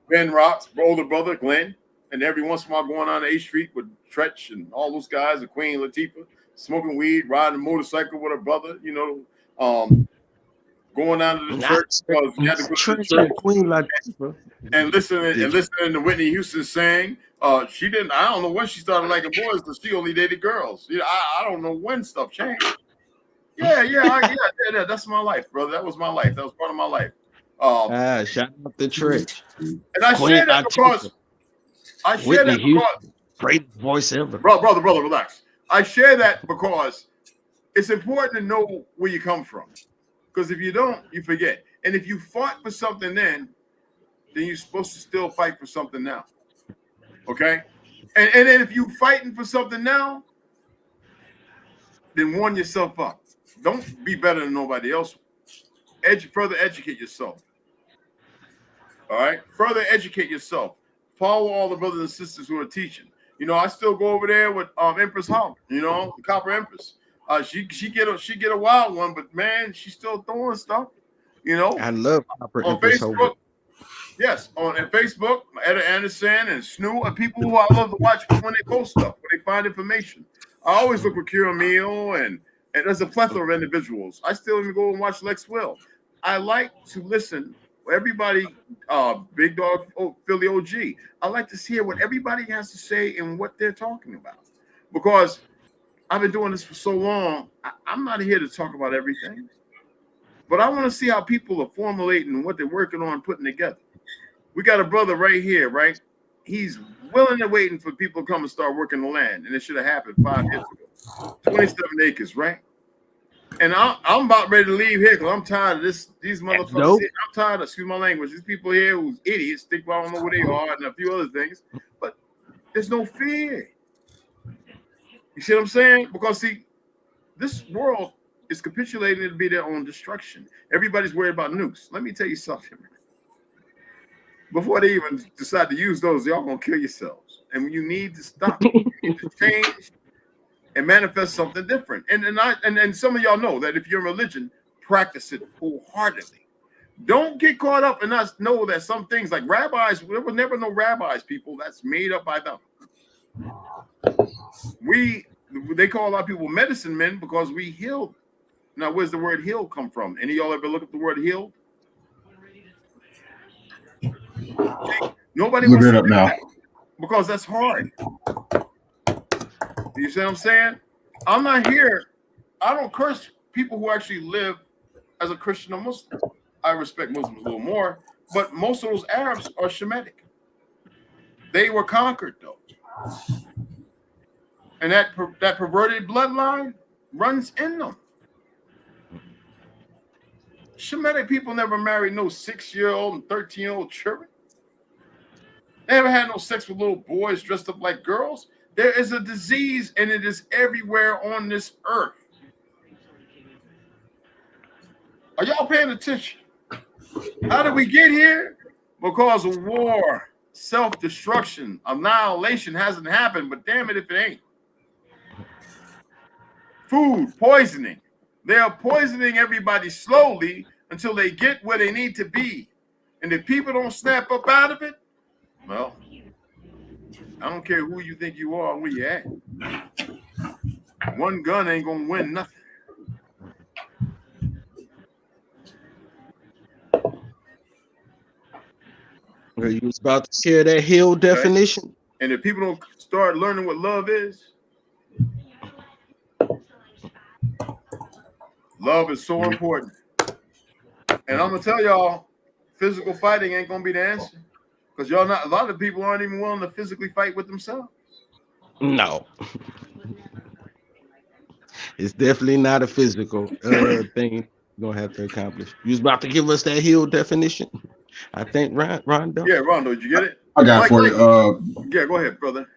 Ben Rock's older brother Glenn, and every once in a while going on 8th Street with Tretch and all those guys, and Queen Latifah, smoking weed, riding a motorcycle with her brother. Going down to the church because you had to go to the church. Queen Latifah. And listening to Whitney Houston sing, she didn't. I don't know when she started liking boys because she only dated girls. I don't know when stuff changed. Yeah. That's my life, brother. That was my life. That was part of my life. Shout out the church. And I share that because great voice ever. Brother, relax. I share that because it's important to know where you come from. Because if you don't, you forget. And if you fought for something then you're supposed to still fight for something now. Okay? And then if you're fighting for something now, then warm yourself up. Don't be better than nobody else. Further educate yourself. All right? Further educate yourself. Follow all the brothers and sisters who are teaching. I still go over there with Empress Hall, the Copper Empress. She get a wild one, but man, she's still throwing stuff. I love Copper on Empress Facebook. Hogan. Yes, on Facebook, Etta Anderson and Snoo are people who I love to watch when they post stuff, when they find information. I always look for Kira Meal and there's a plethora of individuals. I still even go and watch Lex Will. I like to listen. Everybody, Big Dog Philly OG. I like to hear what everybody has to say and what they're talking about, because I've been doing this for so long. I'm not here to talk about everything, but I want to see how people are formulating what they're working on putting together. We got a brother right here, right? He's willing and waiting for people to come and start working the land, and it should have happened 5 years ago. 27 acres, right? And I'm about ready to leave here because I'm tired of these motherfuckers here. I'm tired of, excuse my language, these people here who's idiots, think I don't know where they are and a few other things. But there's no fear. You see what I'm saying? Because, see, this world is capitulating to be their own destruction. Everybody's worried about nukes. Let me tell you something. Before they even decide to use those, y'all going to kill yourselves. And you need to stop. You need to change and manifest something different. And some of y'all know that if you're in religion, practice it wholeheartedly. Don't get caught up and us know that some things like rabbis, there were never no rabbis, people. That's made up by them. They call a lot of people medicine men because we heal. Now, where's the word heal come from? Any of y'all ever look up the word healed? Nobody wants to do that because that's hard. You see what I'm saying? I'm not here. I don't curse people who actually live as a Christian or Muslim. I respect Muslims a little more, but most of those Arabs are Shemitic. They were conquered, though. And that perverted bloodline runs in them. Shemitic people never married no 6-year-old and 13-year-old children. They never had no sex with little boys dressed up like girls. There is a disease, and it is everywhere on this earth. Are y'all paying attention? How did we get here? Because of war, self-destruction, annihilation hasn't happened, but damn it if it ain't. Food poisoning. They are poisoning everybody slowly until they get where they need to be. And if people don't snap up out of it, well, I don't care who you think you are and where you at. One gun ain't gonna win nothing. You was about to share that Hill definition. And if people don't start learning what love is so important. And I'm gonna tell y'all, physical fighting ain't gonna be the answer. Because y'all not a lot of people aren't even willing to physically fight with themselves. No. It's definitely not a physical thing you're gonna have to accomplish. You was about to give us that Hill definition. I think Rondo. Yeah, Rondo, did you get it? I got it for you. Yeah, go ahead, brother.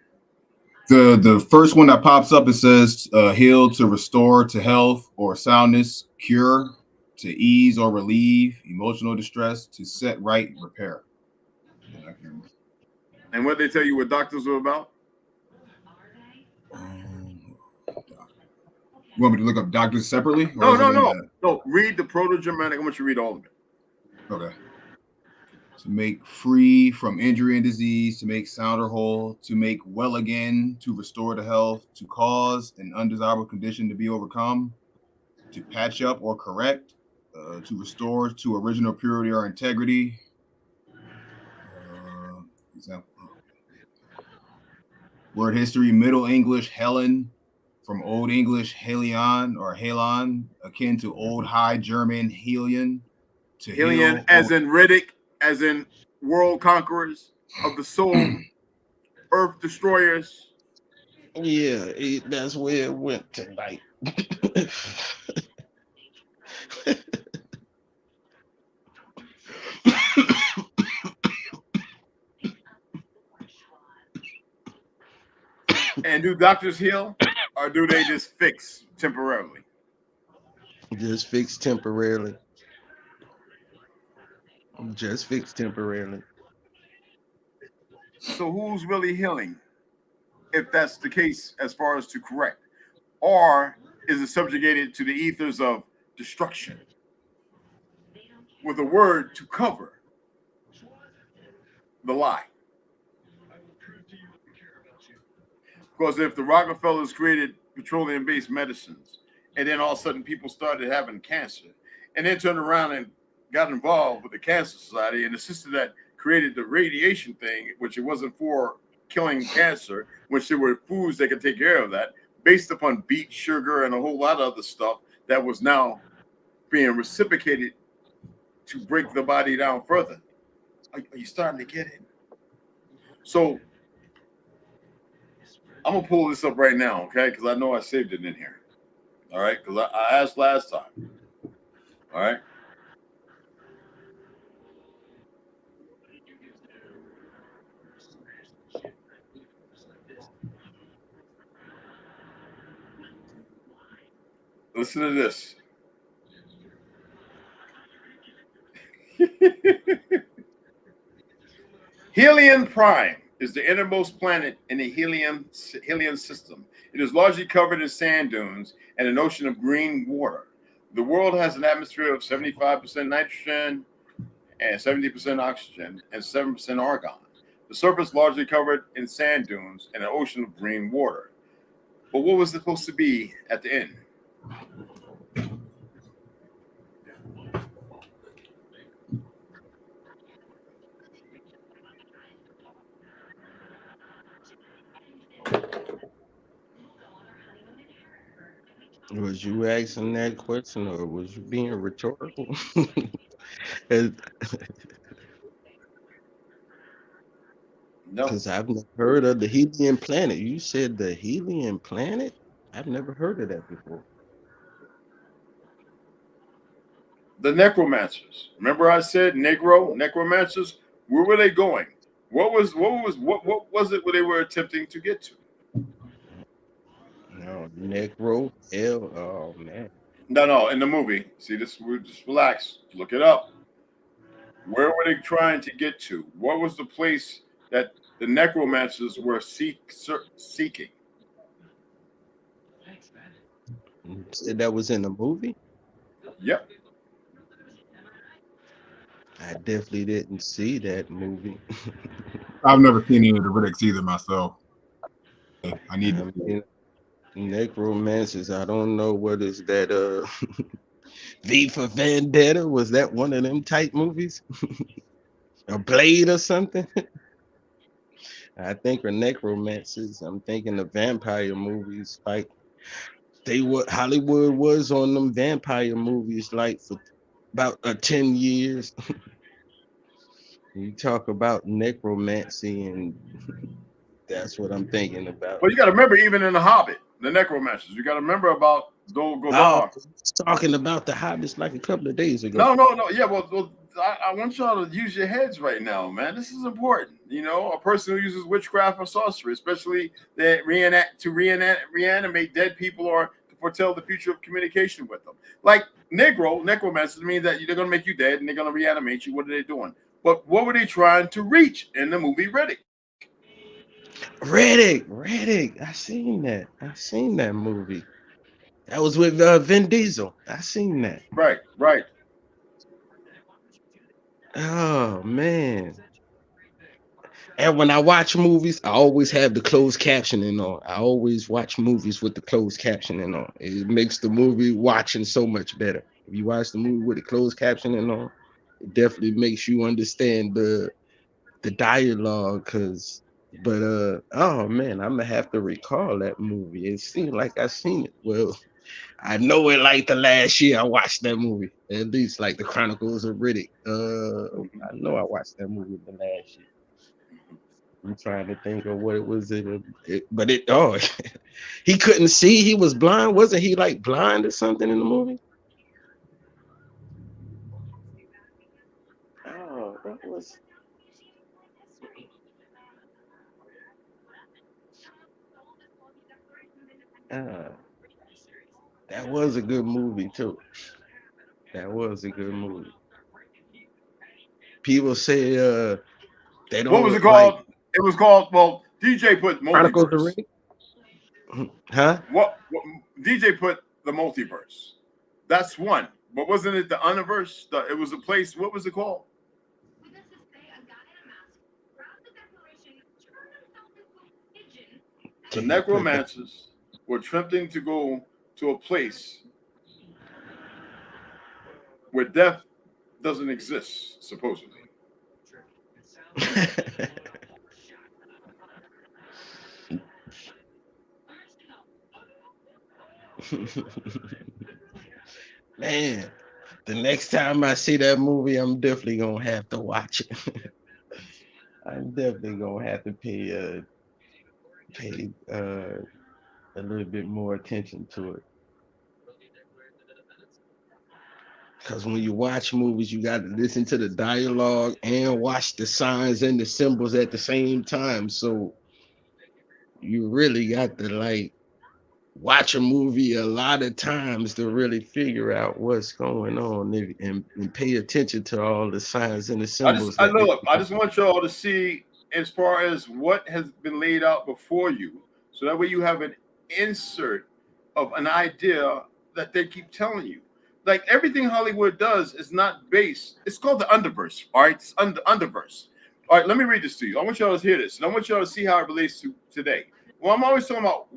The first one that pops up, it says heal, to restore to health or soundness, cure, to ease or relieve emotional distress, to set right, repair. And what they tell you what doctors are about? You want me to look up doctors separately? No. Read the Proto-Germanic. I want you to read all of it. Okay. To make free from injury and disease, to make sound or whole, to make well again, to restore to health, to cause an undesirable condition to be overcome, to patch up or correct, to restore to original purity or integrity. Example. Word history, Middle English, Helen, from Old English, Helion or Halon, akin to Old High German, Helion, to Helion, heal, as in Riddick, as in world conquerors of the soul, earth destroyers. Yeah, that's where it went tonight. And do doctors heal, or do they just fix temporarily? Just fix temporarily. Just fix temporarily. So who's really healing, if that's the case, as far as to correct? Or is it subjugated to the ethers of destruction with a word to cover the lie? Because if the Rockefellers created petroleum-based medicines, and then all of a sudden people started having cancer, and then turned around and got involved with the Cancer Society, and the sister that created the radiation thing, which it wasn't for killing cancer, which there were foods that could take care of that, based upon beet sugar and a whole lot of other stuff that was now being reciprocated to break the body down further. Are you starting to get it? So I'm gonna pull this up right now, okay? Because I know I saved it in here. All right, because I asked last time. All right. Listen to this. Helion Prime is the innermost planet in the Helion system. It is largely covered in sand dunes and an ocean of green water. The world has an atmosphere of 75% nitrogen and 70% oxygen and 7% argon. The surface largely covered in sand dunes and an ocean of green water. But what was it supposed to be at the end? Was you asking that question, or was you being rhetorical? No. Because I've never heard of the Helium planet. You said the Helium planet? I've never heard of that before. The necromancers. Remember I said necromancers? Where were they going? What was it what they were attempting to get to? No, Necro, hell, oh man. No, in the movie. See this, just relax. Look it up. Where were they trying to get to? What was the place that the necromancers were seeking? You said that was in the movie? Yep. I definitely didn't see that movie. I've never seen any of the Riddicks either myself. I need to I see it. mean, necromancers. I don't know what is that. V for Vendetta, was that one of them type movies? A Blade or something? I think of necromancers. I'm thinking of vampire movies. Like they what Hollywood was on them vampire movies, like for about 10 years. You talk about necromancy, and that's what I'm thinking about. But you got to remember, even in The Hobbit, the necromancers, you got to remember about Dol Oh, I Guldur. was talking about the Hobbits like a couple of days ago. No. Yeah, well I want y'all to use your heads right now, man. This is important. You know, a person who uses witchcraft or sorcery, especially that reanimate dead people or to foretell the future of communication with them. Like necromancers means that they're going to make you dead and they're going to reanimate you. What are they doing? But what were they trying to reach in the movie Riddick? Riddick. I seen that. I seen that movie. That was with Vin Diesel. I seen that. Right. Oh man. And when I watch movies, I always have the closed captioning on. I always watch movies with the closed captioning on. It makes the movie watching so much better. If you watch the movie with the closed captioning on, it definitely makes you understand the dialogue. Oh man, I'm gonna have to recall that movie. It seemed like I seen it. Well, I know it like the last year I watched that movie. At least like the Chronicles of Riddick. I know I watched that movie the last year. I'm trying to think of what it was. But he couldn't see. He was blind. Wasn't he like blind or something in the movie? Oh, that was. Uh, that was a good movie too. That was a good movie. People say they What was don't it like called? It was called, well, DJ put Chronicles of multiverse. Riddick. Huh? What DJ put the multiverse? That's one. But wasn't it the universe? It was a place. What was it called? The Can you put that? necromancers were attempting to go to a place where death doesn't exist, supposedly. Man, the next time I see that movie, I'm definitely gonna have to watch it. I'm definitely gonna have to pay a little bit more attention to it. Because when you watch movies, you got to listen to the dialogue and watch the signs and the symbols at the same time. So you really got to like watch a movie a lot of times to really figure out what's going on and pay attention to all the signs and the symbols I that they. look. I just want y'all to see as far as what has been laid out before you, so that way you have an insert of an idea that they keep telling you. Like everything Hollywood does is not based. It's called the underverse. All right, it's underverse. All right, let me read this to you. I want y'all to hear this, and I want y'all to see how it relates to today. Well, I'm always talking about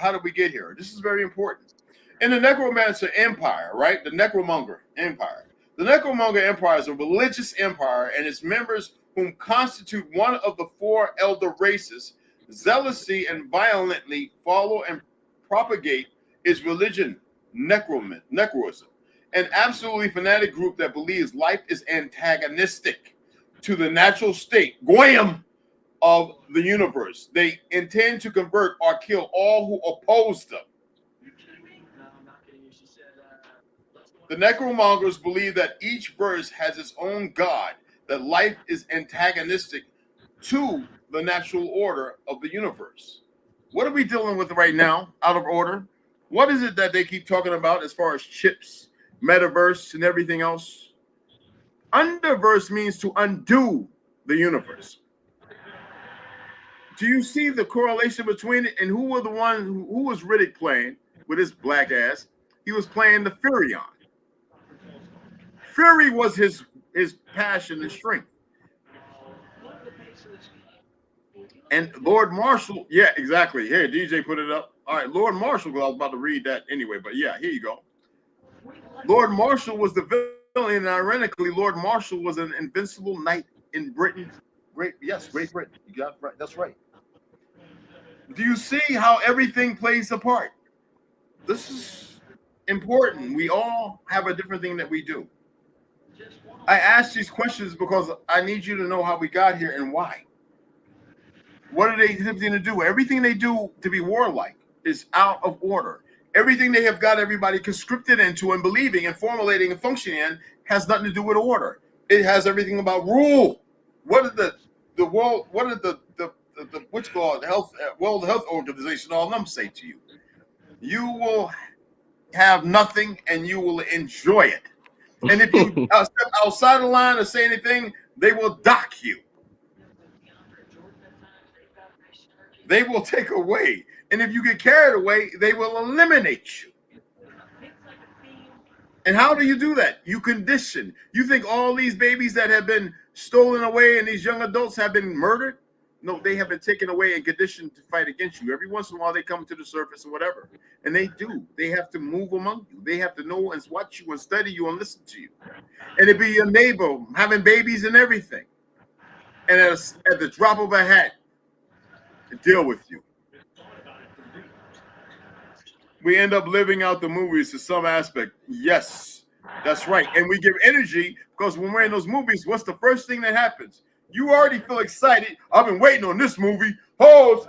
how did we get here? This is very important. In the Necromancer Empire, right? The Necromonger Empire. The Necromonger Empire is a religious empire, and its members, whom constitute one of the four elder races, zealously and violently follow and propagate its religion, necroism, an absolutely fanatic group that believes life is antagonistic to the natural state, goyim, of the universe. They intend to convert or kill all who oppose them. The necromongers believe that each verse has its own god, that life is antagonistic to the natural order of the universe. What are we dealing with right now, out of order? What is it that they keep talking about as far as chips, metaverse, and everything else? Underverse means to undo the universe. Do you see the correlation between it? And who were the ones who was Riddick playing with his black ass? He was playing the Furion. Fury was his his passion and strength. And Lord Marshall, yeah, exactly. Here, DJ put it up. All right, Lord Marshall, because I was about to read that anyway, but yeah, here you go. Lord Marshall was the villain, and ironically, Lord Marshall was an invincible knight in Britain. Great Britain. You got it right. That's right. Do you see how everything plays a part? This is important. We all have a different thing that we do. I ask these questions because I need you to know how we got here and why. What are they attempting to do? Everything they do to be warlike is out of order. Everything they have got everybody conscripted into and believing and formulating and functioning in has nothing to do with order. It has everything about rule. What are the world? What are the what's called health World Health Organization? All them say to you, you will have nothing and you will enjoy it. And if you step outside the line or say anything, they will dock you. They will take away. And if you get carried away, they will eliminate you. And how do you do that? You condition. You think all these babies that have been stolen away and these young adults have been murdered? No, they have been taken away and conditioned to fight against you. Every once in a while, they come to the surface or whatever. And they do. They have to move among you. They have to know and watch you and study you and listen to you. And it be your neighbor having babies and everything. And at the drop of a hat, deal with you. We end up living out the movies to some aspect. Yes, that's right. And we give energy because when we're in those movies, what's the first thing that happens? You already feel excited. I've been waiting on this movie. Oh,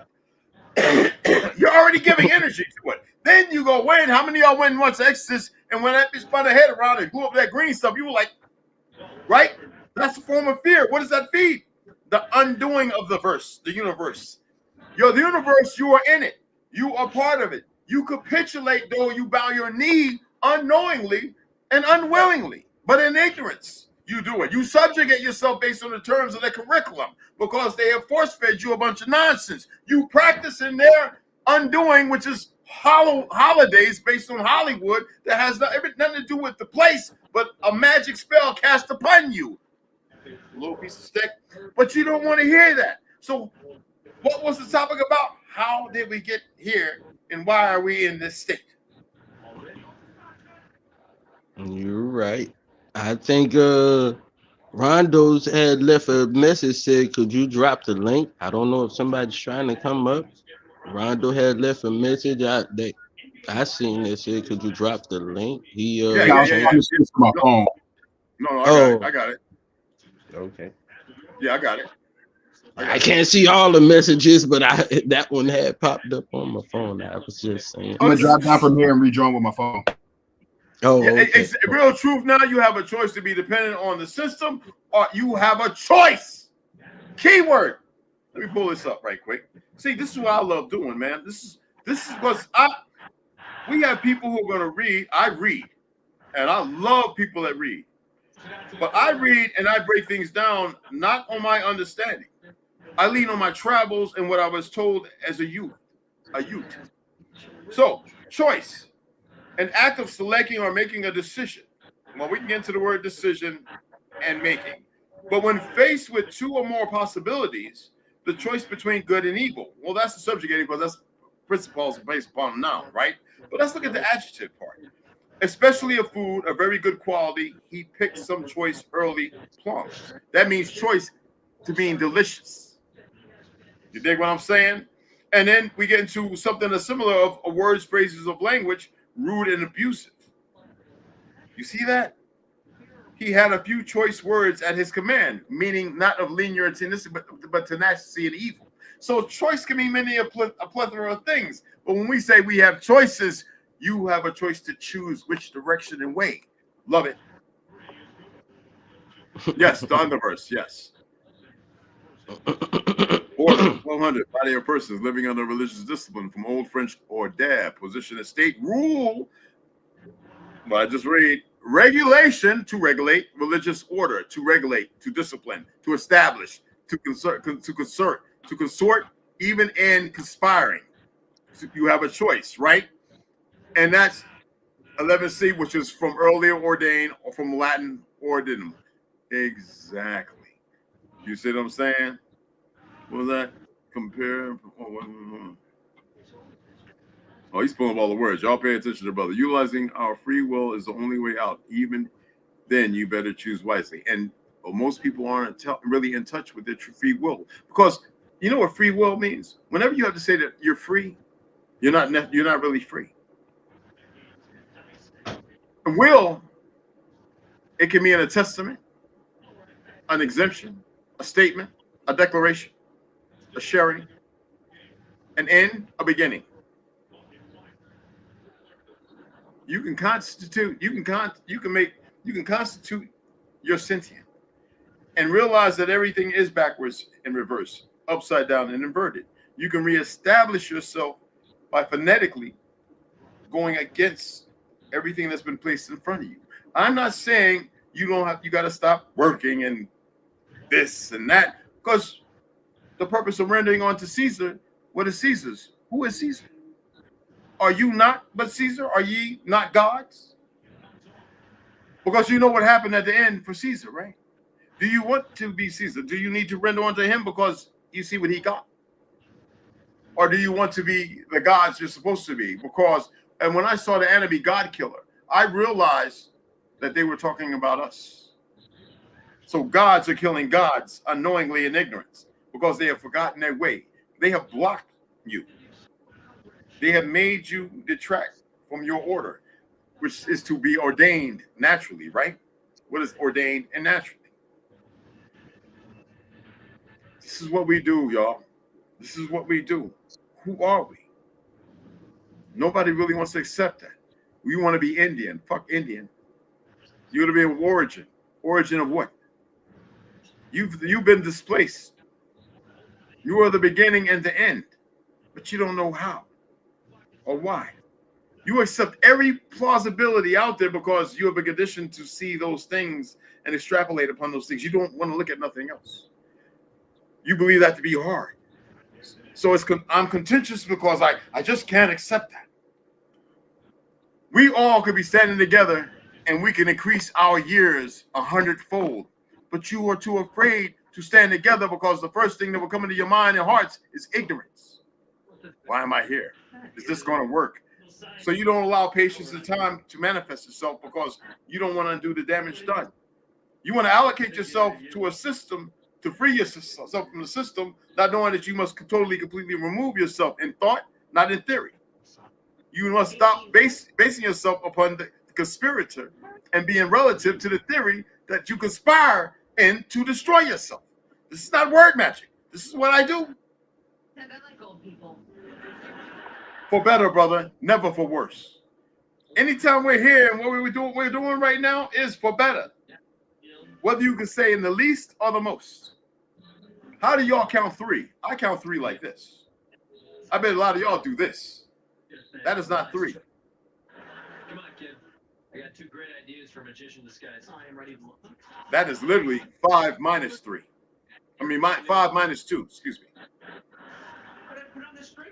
you're already giving energy to it. Then you go, wait, how many of y'all went and watched Exorcist? And when that bitch spun her head around and blew up that green stuff, you were like, right? That's a form of fear. What does that feed? The undoing of the universe. You're the universe, you are in it. You are part of it. You capitulate, though you bow your knee unknowingly and unwillingly, but in ignorance, you do it. You subjugate yourself based on the terms of the curriculum because they have force-fed you a bunch of nonsense. You practice in their undoing, which is holidays based on Hollywood that has nothing to do with the place, but a magic spell cast upon you. A little piece of stick, but you don't want to hear that. So what was the topic about? How did we get here and why are we in this state? You're right. I think Rondo's had left a message said, could you drop the link? I don't know if somebody's trying to come up. Rondo had left a message I seen it said, could you drop the link? He Yeah. I was trying to switch to my phone. No, I got it. Okay. Yeah, I got it. I can't see all the messages, but that one had popped up on my phone. I was just saying. I'm gonna drop down from here and rejoin with my phone. Oh, yeah, okay. It's real truth now. You have a choice to be dependent on the system, or you have a choice. Keyword. Let me pull this up right quick. See, this is what I love doing, man. This is because we have people who are going to read. I read, and I love people that read. But I read and I break things down not on my understanding. I lean on my travels and what I was told as a youth. So, choice, an act of selecting or making a decision. Well, we can get into the word decision and making. But when faced with two or more possibilities, the choice between good and evil. Well, that's the subjugating because that's principles based upon noun, right? But let's look at the adjective part. Especially a food of very good quality, he picked some choice early plums. That means choice to mean delicious. You dig what I'm saying? And then we get into something similar of words, phrases of language, rude and abusive. You see that? He had a few choice words at his command, meaning not of leniency, but tenacity and evil. So choice can mean many a plethora of things. But when we say we have choices, you have a choice to choose which direction and way. Love it. Yes, the underverse, yes. Order, 1200, body of persons living under religious discipline from Old French or dab, position of state, rule. Well, I just read regulation, to regulate, religious order, to regulate, to discipline, to establish, to consort, even in conspiring. So you have a choice, right? And that's 11C, which is from earlier ordain or from Latin ordinum. Exactly. You see what I'm saying? What was that? Compare. Oh, he's pulling up all the words. Y'all pay attention to brother. Utilizing our free will is the only way out. Even then, you better choose wisely. And most people aren't really in touch with their free will, because you know what free will means. Whenever you have to say that you're free, you're not really free. And will, it can mean a testament, an exemption, a statement, a declaration, a sharing, an end, a beginning. You can constitute. You can constitute your sentient and realize that everything is backwards and reverse, upside down and inverted. You can reestablish yourself by phonetically going against everything that's been placed in front of you. I'm not saying you got to stop working and this and that, because the purpose of rendering unto Caesar what is Caesar's. Who is Caesar? Are you not but Caesar? Are ye not gods? Because you know what happened at the end for Caesar, right? Do you want to be Caesar? Do you need to render unto him because you see what he got? Or do you want to be the gods you're supposed to be? And when I saw the enemy God killer, I realized that they were talking about us. So gods are killing gods unknowingly in ignorance because they have forgotten their way. They have blocked you. They have made you detract from your order, which is to be ordained naturally, right? What is ordained and naturally? This is what we do, y'all. This is what we do. Who are we? Nobody really wants to accept that. We want to be Indian. Fuck Indian. You want to be an origin. Origin of what? You've been displaced. You are the beginning and the end, but you don't know how or why. You accept every plausibility out there because you have been conditioned to see those things and extrapolate upon those things. You don't want to look at nothing else. You believe that to be hard. So I'm contentious because I just can't accept that. We all could be standing together and we can increase our years 100-fold, but you are too afraid to stand together because the first thing that will come into your mind and hearts is ignorance. Why am I here? Is this going to work? So you don't allow patience and time to manifest itself because you don't want to do the damage done. You want to allocate yourself to a system to free yourself from the system, not knowing that you must totally, completely remove yourself in thought, not in theory. You must stop basing yourself upon the conspirator and being relative to the theory that you conspire in to destroy yourself. This is not word magic. This is what I do. For better, brother, never for worse. Anytime we're here and what we're doing right now is for better. Whether you can say in the least or the most. How do y'all count three? I count three like this. I bet a lot of y'all do this. That is not three. Come on, kid. I got two great ideas for magician disguise. I am ready to look. That is literally 5 minus 3. I mean, 5 minus 2. Excuse me.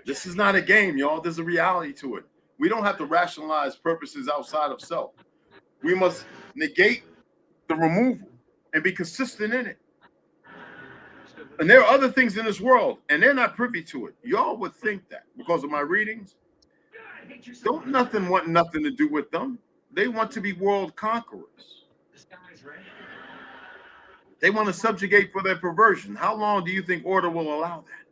This is not a game, y'all. There's a reality to it. We don't have to rationalize purposes outside of self. We must negate the removal and be consistent in it. And there are other things in this world, and they're not privy to it. Y'all would think that because of my readings. Don't nothing want nothing to do with them. They want to be world conquerors. They want to subjugate for their perversion. How long do you think order will allow that?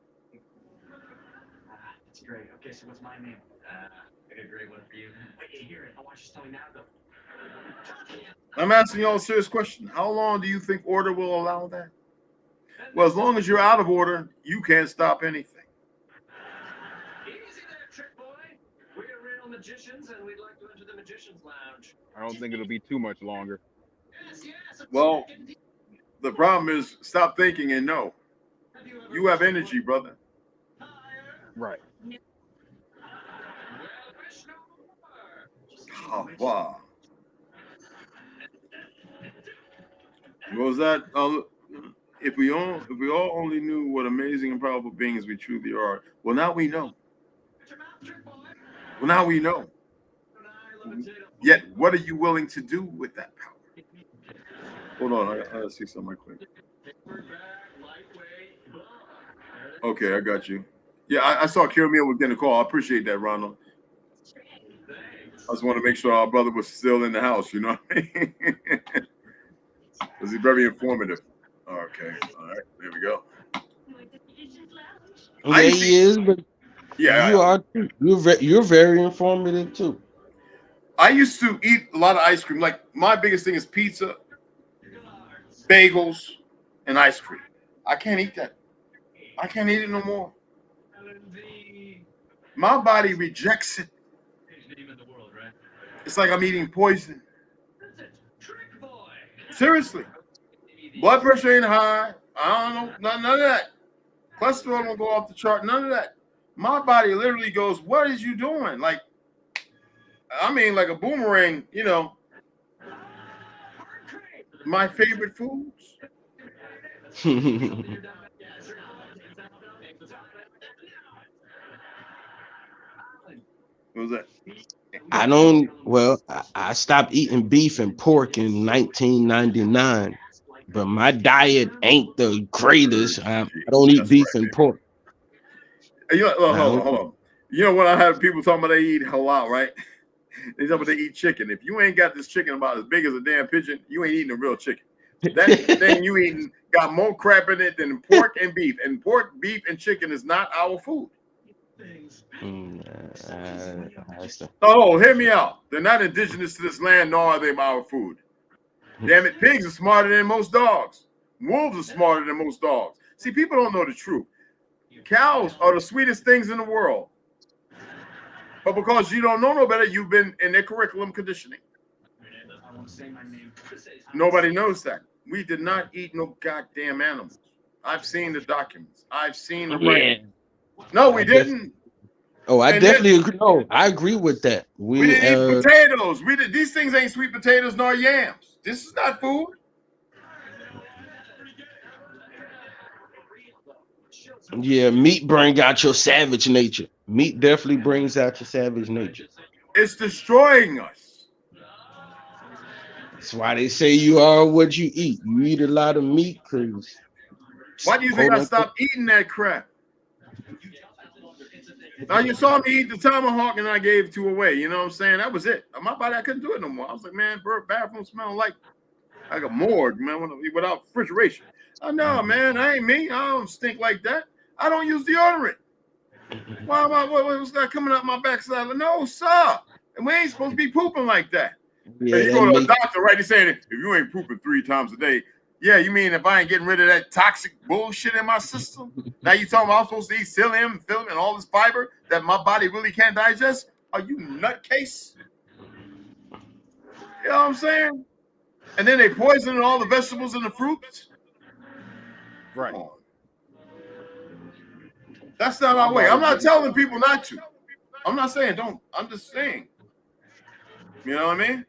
That's great. Okay, so what's my name? I got a great one for you. Wait to hear it. I want you to tell me now, though. I'm asking y'all a serious question. How long do you think order will allow that? Well, as long as you're out of order, you can't stop anything. Easy there, trick boy. We're real magicians, and we'd like to enter the magician's lounge. I don't think it'll be too much longer. Yes. Well, the problem is stop thinking and know. You have energy, brother. Right. Oh, wow. What was that? If we all only knew what amazing and powerful beings we truly are. Well, now we know. Well, now we know. Yet, what are you willing to do with that power? Hold on, I gotta see something quick. Okay, I got you. Yeah, I saw Kill Me was getting a call. I appreciate that, Ronald. I just want to make sure our brother was still in the house. You know what I mean? Was he very informative? Okay, all right, there we go. Yeah, he is, but you Yeah, are too. You're very informative too. I used to eat a lot of ice cream. Like my biggest thing is pizza, bagels, and ice cream. I can't eat that. I can't eat it no more. My body rejects it. It's like I'm eating poison. Seriously. Blood pressure ain't high. I don't know. None of that. Cholesterol don't go off the chart. None of that. My body literally goes, what is you doing? Like, I mean, like a boomerang, you know. My favorite foods. What was that? I don't. Well, I stopped eating beef and pork in 1999, but my diet ain't the greatest. I don't eat That's beef right, and baby. pork. You know, I hold on, don't. hold on. You know when I have people talking about they eat halal, right? They talk about they eat chicken. If you ain't got this chicken about as big as a damn pigeon, you ain't eating a real chicken. That thing you eating got more crap in it than pork and beef. And pork, beef, and chicken is not our food. Oh, hear me out. They're not indigenous to this land, nor are they our food. Damn it, pigs are smarter than most dogs. Wolves are smarter than most dogs. See, people don't know the truth. Cows are the sweetest things in the world. But because you don't know no better, you've been in their curriculum conditioning. Nobody knows that. We did not eat no goddamn animals. I've seen the documents. I've seen the writing. No, we didn't. I definitely agree. No, I agree with that. We didn't eat potatoes. These things ain't sweet potatoes nor yams. This is not food. Yeah, meat brings out your savage nature. Meat definitely brings out your savage nature. It's destroying us. That's why they say you are what you eat. You eat a lot of meat because. Why do you think I stopped eating that crap? Now you saw me eat the tomahawk and I gave 2 away. You know what I'm saying? That was it. My body, I couldn't do it no more. I was like, man, bathroom smelling like a morgue, man, without refrigeration. Oh no, man, I ain't me. I don't stink like that. I don't use deodorant. Why am I? What's that coming up my backside? Like, no, sir. And we ain't supposed to be pooping like that. Yeah, and you go to a doctor, right? He's saying, if you ain't pooping 3 times a day, yeah, you mean if I ain't getting rid of that toxic bullshit in my system? Now you talking about I'm supposed to eat psyllium, and all this fiber that my body really can't digest? Are you nutcase? You know what I'm saying? And then they poison all the vegetables and the fruits. Right. That's not our way. I'm not telling people not to. I'm not saying don't. I'm just saying. You know what I mean?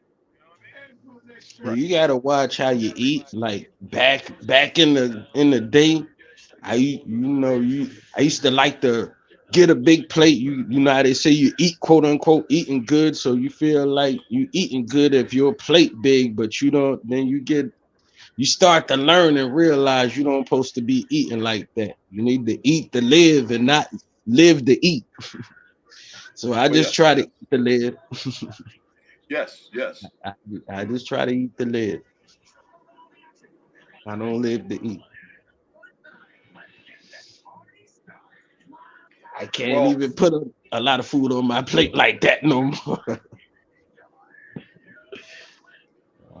You gotta watch how you eat. Like back in the day, I used to like to get a big plate. You know how they say you eat, quote unquote, eating good, so you feel like you eating good if your plate big, but you don't. Then you start to learn and realize you don't supposed to be eating like that. You need to eat to live and not live to eat. So I just try to eat to live. Yes. I just try to eat to live. I don't live to eat. I can't even put a lot of food on my plate like that no more.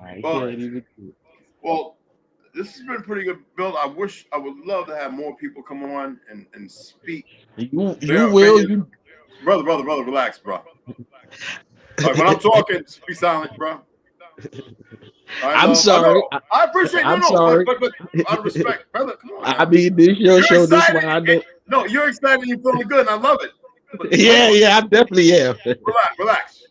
I can't even do it. Well, this has been pretty good, Bill. I would love to have more people come on and speak. You will. Brother, relax, bro. Like, when I'm talking, just be silent, bro. I'm sorry. I appreciate sorry. but out of respect, brother. Come on. I mean, this your show. This why I don't. No, you're excited and you're feeling good, and I love it. But yeah, I definitely am. Relax.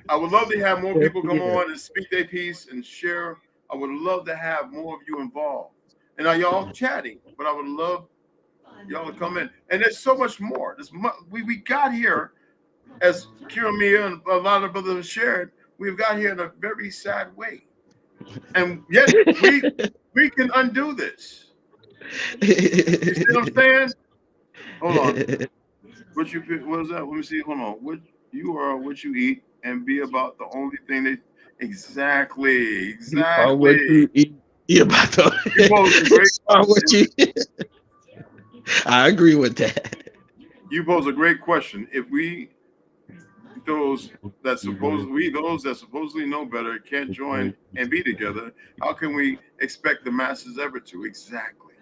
I would love to have more people come on and speak their piece and share. I would love to have more of you involved. And now y'all chatting, but I would love y'all to come in. And there's so much more. We got here, as Kira Mia and a lot of brothers shared, we've got here in a very sad way. And yet we can undo this. You see what I'm saying? Hold on. What is that? Let me see. Hold on. What you are, what you eat, and be about the only thing that exactly. You are what you eat. You about You pose a to great are what question. you. I agree with that. You pose a great question. If we those that supposedly know better can't join and be together, how can we expect the masses ever to? Exactly.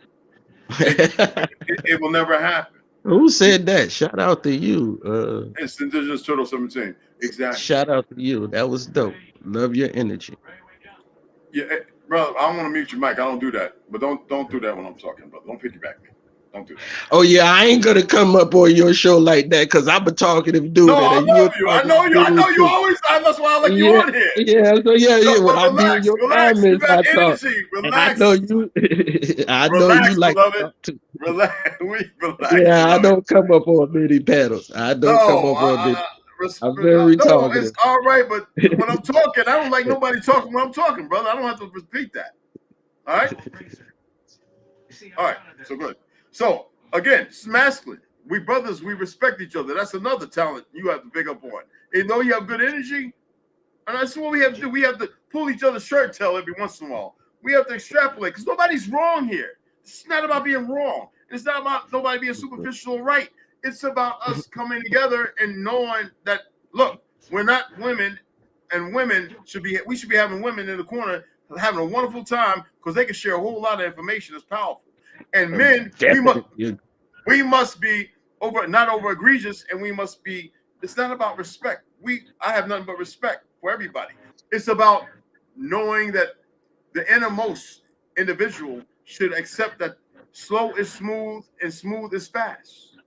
It will never happen. Who said that? Shout out to you. It's Indigenous Turtle 17. Exactly. Shout out to you. That was dope. Love your energy. Yeah, brother, I don't want to mute your mic. I don't do that. But don't do that when I'm talking, brother. Don't piggyback me. Don't do that. Oh yeah, I ain't gonna come up on your show like that because I'm a talkative dude, No, I and you a love you. I know talkative you. I dude know you too. always. That's why I like you Yeah, on here. yeah. So yeah. No, When but I be in relax, your relax. You comments, got I talk, energy. and I know Relax, you. I know you relax, like to beloved. talk too. Relax, relax, Yeah, I beloved. don't come up on many panels. I don't come No, up on many. I'm no, very it's talkative. all right. But when I'm talking, I don't like nobody talking when I'm talking, brother. I don't have to repeat that. All right, all right. So good. So again, it's masculine. We brothers, we respect each other. That's another talent you have to pick up on. You know, you have good energy. And that's what we have to do. We have to pull each other's shirt tail every once in a while. We have to extrapolate because nobody's wrong here. It's not about being wrong. It's not about nobody being superficial or right. It's about us coming together and knowing that, look, we're not women, and we should be having women in the corner having a wonderful time because they can share a whole lot of information that's powerful. And men, Definitely. we must be not over egregious, and we must be. It's not about respect. I have nothing but respect for everybody. It's about knowing that the innermost individual should accept that slow is smooth and smooth is fast.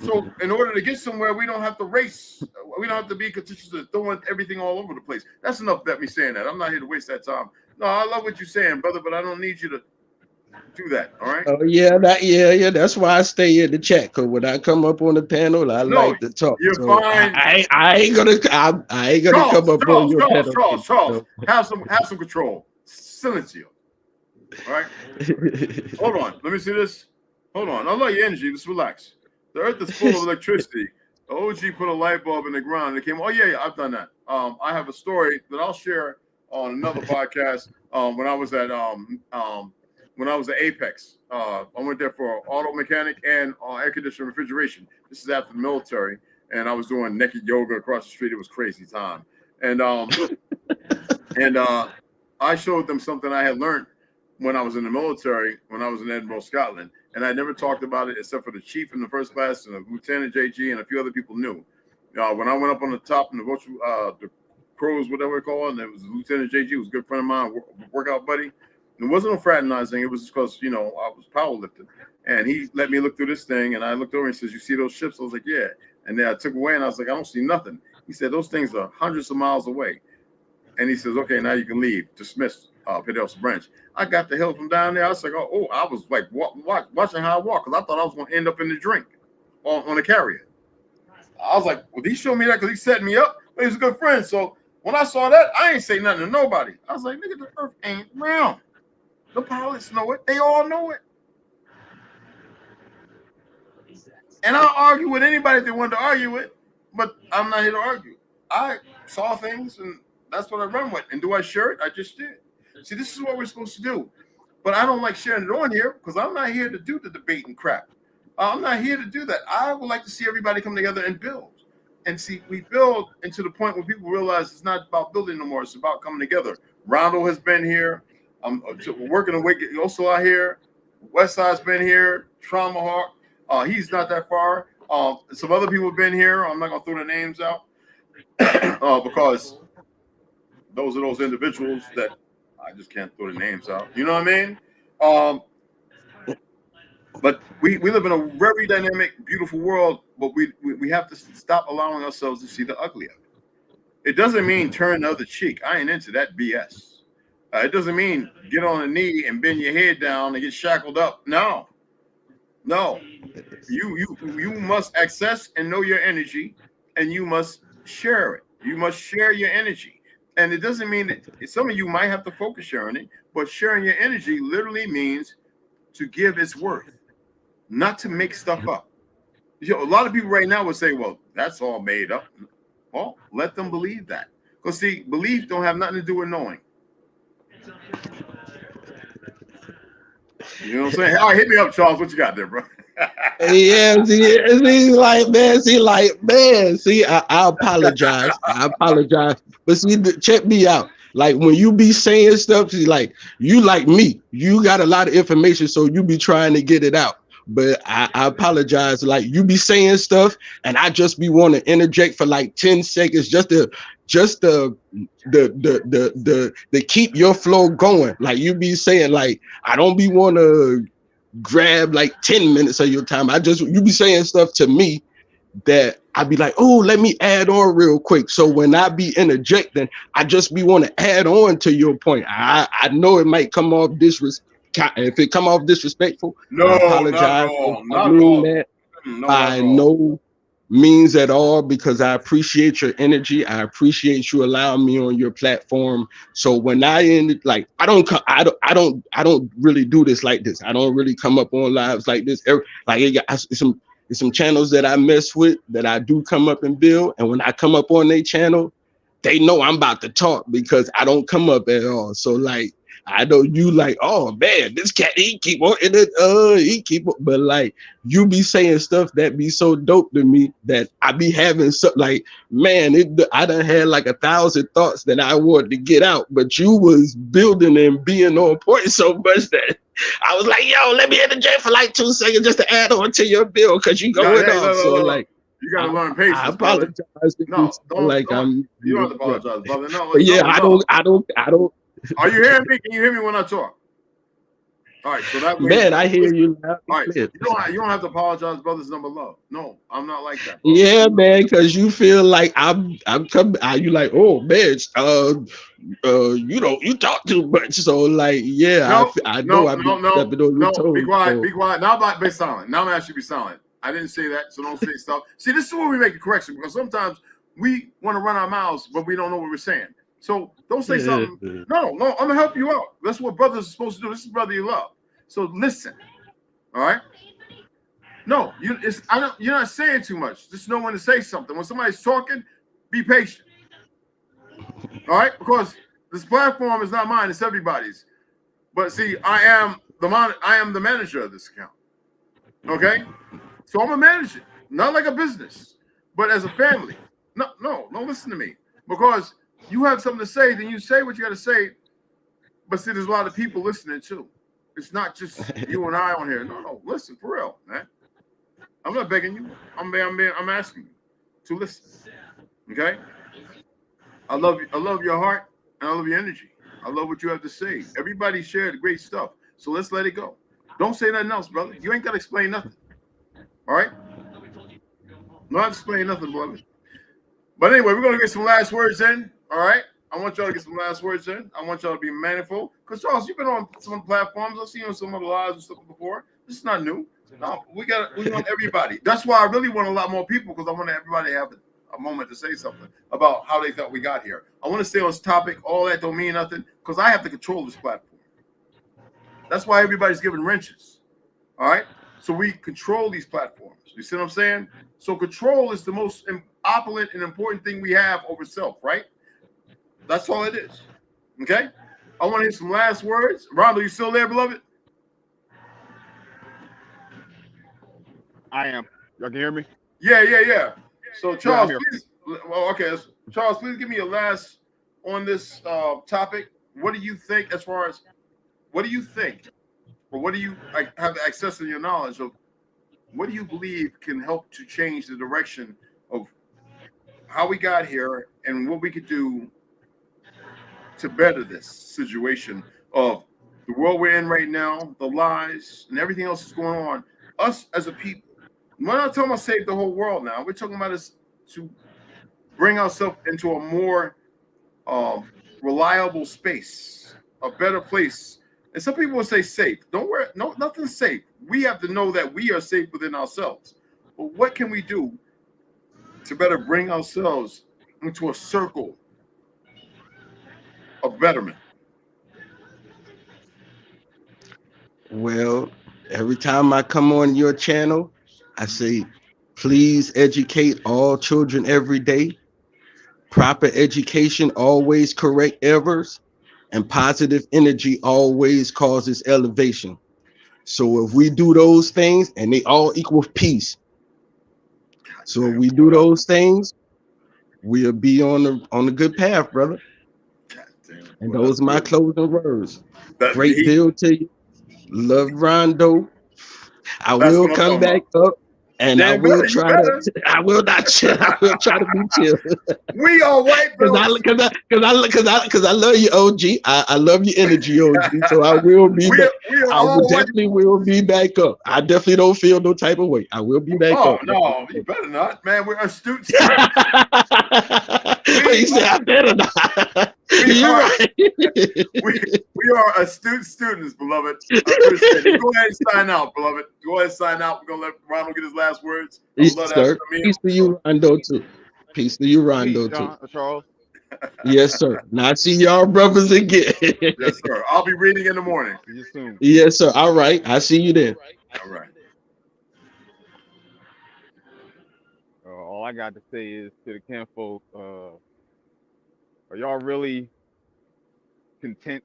So in order to get somewhere, we don't have to race. We don't have to be contentious of throwing everything all over the place. That's enough about me saying that. I'm not here to waste that time. No, I love what you're saying, brother, but I don't need you to do that. All right? Oh yeah. That's why I stay in the chat. Cause when I come up on the panel, I No, like to talk. you're So fine. I ain't gonna come up on your panel. Charles, have some control. Silencio. All right. Hold on. Let me see this. Hold on. I love your energy. Just relax. The earth is full of electricity. The OG put a light bulb in the ground and it came. Oh yeah, I've done that. I have a story that I'll share on another podcast. When I was at Apex, I went there for auto mechanic and air conditioning refrigeration. This is after the military, and I was doing naked yoga across the street. It was crazy time, and I showed them something I had learned when I was in the military, when I was in Edinburgh, Scotland, and I never talked about it except for the chief in the first class and the lieutenant JG and a few other people knew. When I went up on the top in the crows, whatever it's called, and it was Lieutenant JG, who was a good friend of mine, workout buddy. It wasn't no fraternizing. It was just because, I was powerlifting. And he let me look through this thing, and I looked over and he says, "You see those ships?" I was like, "Yeah." And then I took away, and I was like, "I don't see nothing." He said, "Those things are hundreds of miles away." And he says, "Okay, now you can leave. Dismiss, Pedals Branch." I got the hell from down there. I was like, oh, I was like watching how I walk because I thought I was going to end up in the drink on a carrier. I was like, well, he showed me that because he set me up, but he's a good friend. So when I saw that, I ain't say nothing to nobody. I was like, nigga, the earth ain't round. The pilots know it. They all know it. And I'll argue with anybody if they wanted to argue with, but I'm not here to argue. I saw things, and that's what I run with. And do I share it? I just did. See, this is what we're supposed to do. But I don't like sharing it on here because I'm not here to do the debate and crap. I'm not here to do that. I would like to see everybody come together and build. And see, we build into the point where people realize it's not about building no more. It's about coming together. Rondo has been here. I'm working away. Also out here. Westside's been here. Trauma Hawk. He's not that far. Some other people have been here. I'm not gonna throw the names out because those are those individuals that I just can't throw the names out. You know what I mean? But we live in a very dynamic, beautiful world, but we have to stop allowing ourselves to see the ugly of it. It doesn't mean turn the other cheek. I ain't into that BS. It doesn't mean get on a knee and bend your head down and get shackled up. No. You must access and know your energy, and you must share it. You must share your energy. And it doesn't mean that some of you might have to focus sharing it, but sharing your energy literally means to give its worth, not to make stuff up. You know, a lot of people right now would say, well, that's all made up. Well, let them believe that. Because see, belief don't have nothing to do with knowing. You know what I'm saying? All right, hit me up, Charles. What you got there, bro? Yeah, see, I apologize. I apologize. But see, check me out. Like when you be saying stuff, see, like you like me, you got a lot of information, so you be trying to get it out. But I apologize. Like you be saying stuff, and I just be want to interject for like 10 seconds just the keep your flow going. Like you be saying, like I don't be want to grab like 10 minutes of your time. You be saying stuff to me that I be like, oh, let me add on real quick. So when I be interjecting, I just be want to add on to your point. I know it might come off if it come off disrespectful, No, I not at apologize. all. I Not at mean all. that. No, not I at all. know means at all because I appreciate your energy. I appreciate you allowing me on your platform. So when I don't really do this like this. I don't really come up on lives like this. Like it's some channels that I mess with that I do come up and build. And when I come up on their channel, they know I'm about to talk because I don't come up at all. So like I know you like, oh man, this cat he keep on in it, but like you be saying stuff that be so dope to me that I be having like, man, I done had like 1,000 thoughts that I wanted to get out, but you was building and being on point so much that I was like, yo, let me interject for like 2 seconds just to add on to your bill because you Yeah, going hey, off. So look. like You got to learn I patience, brother. apologize if you No, feel like I'm you don't have to yeah. apologize, brother. No, But it's yeah, all love. I don't Are you hearing me? Can you hear me when I talk? All right, so that way, man, I hear you loud all and right, clear. you don't have to apologize, brother. It's number love. No, I'm not like that, bro. Yeah, man, because you feel like I'm coming. You like, oh man, you talk too much. So like, yeah, I know I've been stepping on your Be toes. quiet, So be quiet. Now be silent. Now I'm asking you to be silent. I didn't say that, so don't say stuff. See, this is where we make a correction because sometimes we want to run our mouths, but we don't know what we're saying. So don't say something. No, I'm gonna help you out. That's what brothers are supposed to do. This is brother you love. So listen, all right? No, you're not saying too much. Just know when to say something. When somebody's talking, be patient. All right? Because this platform is not mine, it's everybody's. But see, I am the manager of this account. Okay? So I'm a manager, not like a business, but as a family. No, listen to me. Because you have something to say, then you say what you got to say. But see, there's a lot of people listening too. It's not just you and I on here. No, listen for real, man. I'm not begging you. I'm asking you to listen. Okay? I love you. I love your heart and I love your energy. I love what you have to say. Everybody shared great stuff. So let's let it go. Don't say nothing else, brother. You ain't got to explain nothing. All right? Not explain nothing, brother. But anyway, we're going to get some last words in. All right? I want y'all to get some last words in. I want y'all to be manifold. Because, Charles, you've been on some platforms. I've seen you on some other lives and stuff before. This is not new. No, we want everybody. That's why I really want a lot more people because I want everybody to have a moment to say something about how they thought we got here. I want to stay on this topic. All that don't mean nothing because I have to control this platform. That's why everybody's giving wrenches. All right? So we control these platforms. You see what I'm saying? So control is the most opulent and important thing we have over self, right? That's all it is. Okay? I want to hear some last words. Rondo, you still there, beloved? I am. Y'all can hear me? Yeah. So Charles, here. please. Well, okay. Charles, please give me a last on this topic. What do you think as far as what do you think, or what do you have access to your knowledge of? What do you believe can help to change the direction of how we got here and what we could do to better this situation of the world we're in right now, the lies and everything else that's going on? Us as a people. We're not talking about save the whole world now. We're talking about us to bring ourselves into a more reliable space, a better place. And some people will say safe. Don't worry, no, nothing's safe. We have to know that we are safe within ourselves. But what can we do to better bring ourselves into a circle a veteran? Well, every time I come on your channel, I say, please educate all children every day. Proper education always correct errors, and positive energy always causes elevation. So if we do those things, and they all equal peace. So if we do those things, we'll be on the good path, brother. God damn. And Well, that's those are my good. closing words. That Great he, build to you. Love Rondo. I that's will what I'm come talking back about. up, and I Damn will better. You try to. better. I will not chill. I will try to be chill. We are white belts. Because I love you, OG. I love your energy, OG. So I will be back. We are I will all white. definitely will be back up. I definitely don't feel no type of way. I will be back Oh up. no, you better not, man. We're astute students. You said I better not. We You're are right. we are astute students, beloved. I appreciate it. Go ahead and sign out, beloved. Go ahead and sign out. We're gonna let Ronald get his last words. I would Yes, love to have sir. you Peace to so you, Rondo, too. Peace to you, Peace, Rondo, too. John Charles. Yes, sir. Now I see y'all brothers again. yes, sir. I'll be reading in the morning. See you soon. Yes, sir. All right. I see you then. All right. All I got to say is to the kinfolk, are y'all really content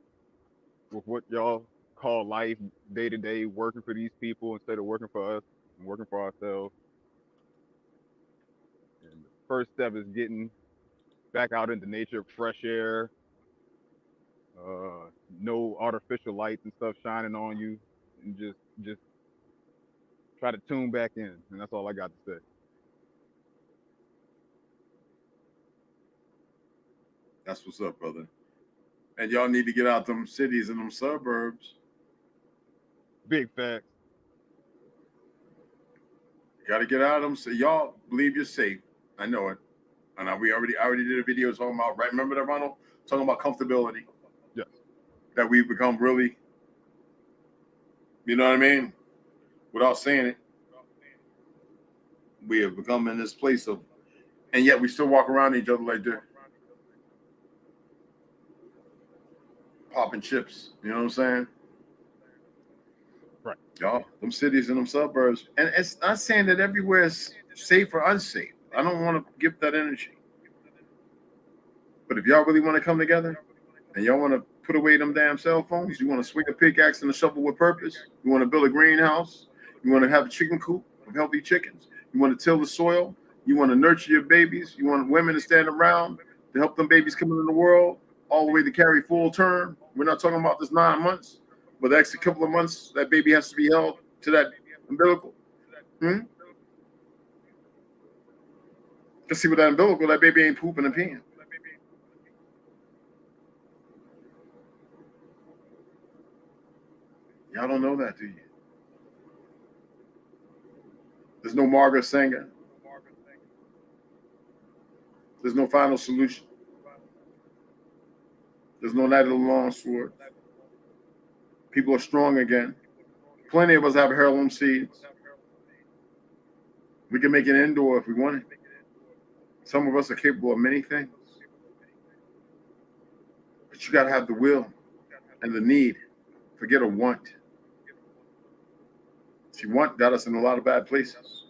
with what y'all call life day to day, working for these people instead of working for us and working for ourselves? And the first step is getting back out into nature, fresh air, no artificial lights and stuff shining on you, and just try to tune back in. And that's all I got to say. That's what's up, brother. And y'all need to get out them cities and them suburbs. Big facts. Got to get out of them. So y'all believe you're safe. I know it. And I already did a video talking about, right? Remember that, Ronald? Talking about comfortability. Yes. That we've become really, you know what I mean? Without saying it, we have become in this place of, and yet we still walk around each other like this, popping chips. You know what I'm saying? Right. Y'all, them cities and them suburbs. And it's not saying that everywhere is safe or unsafe. I don't want to give that energy. But if y'all really want to come together and y'all want to put away them damn cell phones, you want to swing a pickaxe and a shovel with purpose, you want to build a greenhouse, you want to have a chicken coop of healthy chickens, you want to till the soil, you want to nurture your babies, you want women to stand around to help them babies come into the world, all the way to carry full term. We're not talking about this 9 months, but the extra couple of months that baby has to be held to that umbilical. Let's see what that umbilical, that baby ain't pooping and peeing. Y'all don't know that, do you? There's no Margaret Sanger. There's no final solution. There's no Night of the Long Sword. People are strong again. Plenty of us have heirloom seeds. We can make it indoor if we want it. Some of us are capable of many things. But you got to have the will and the need. Forget a want. See, want got us in a lot of bad places.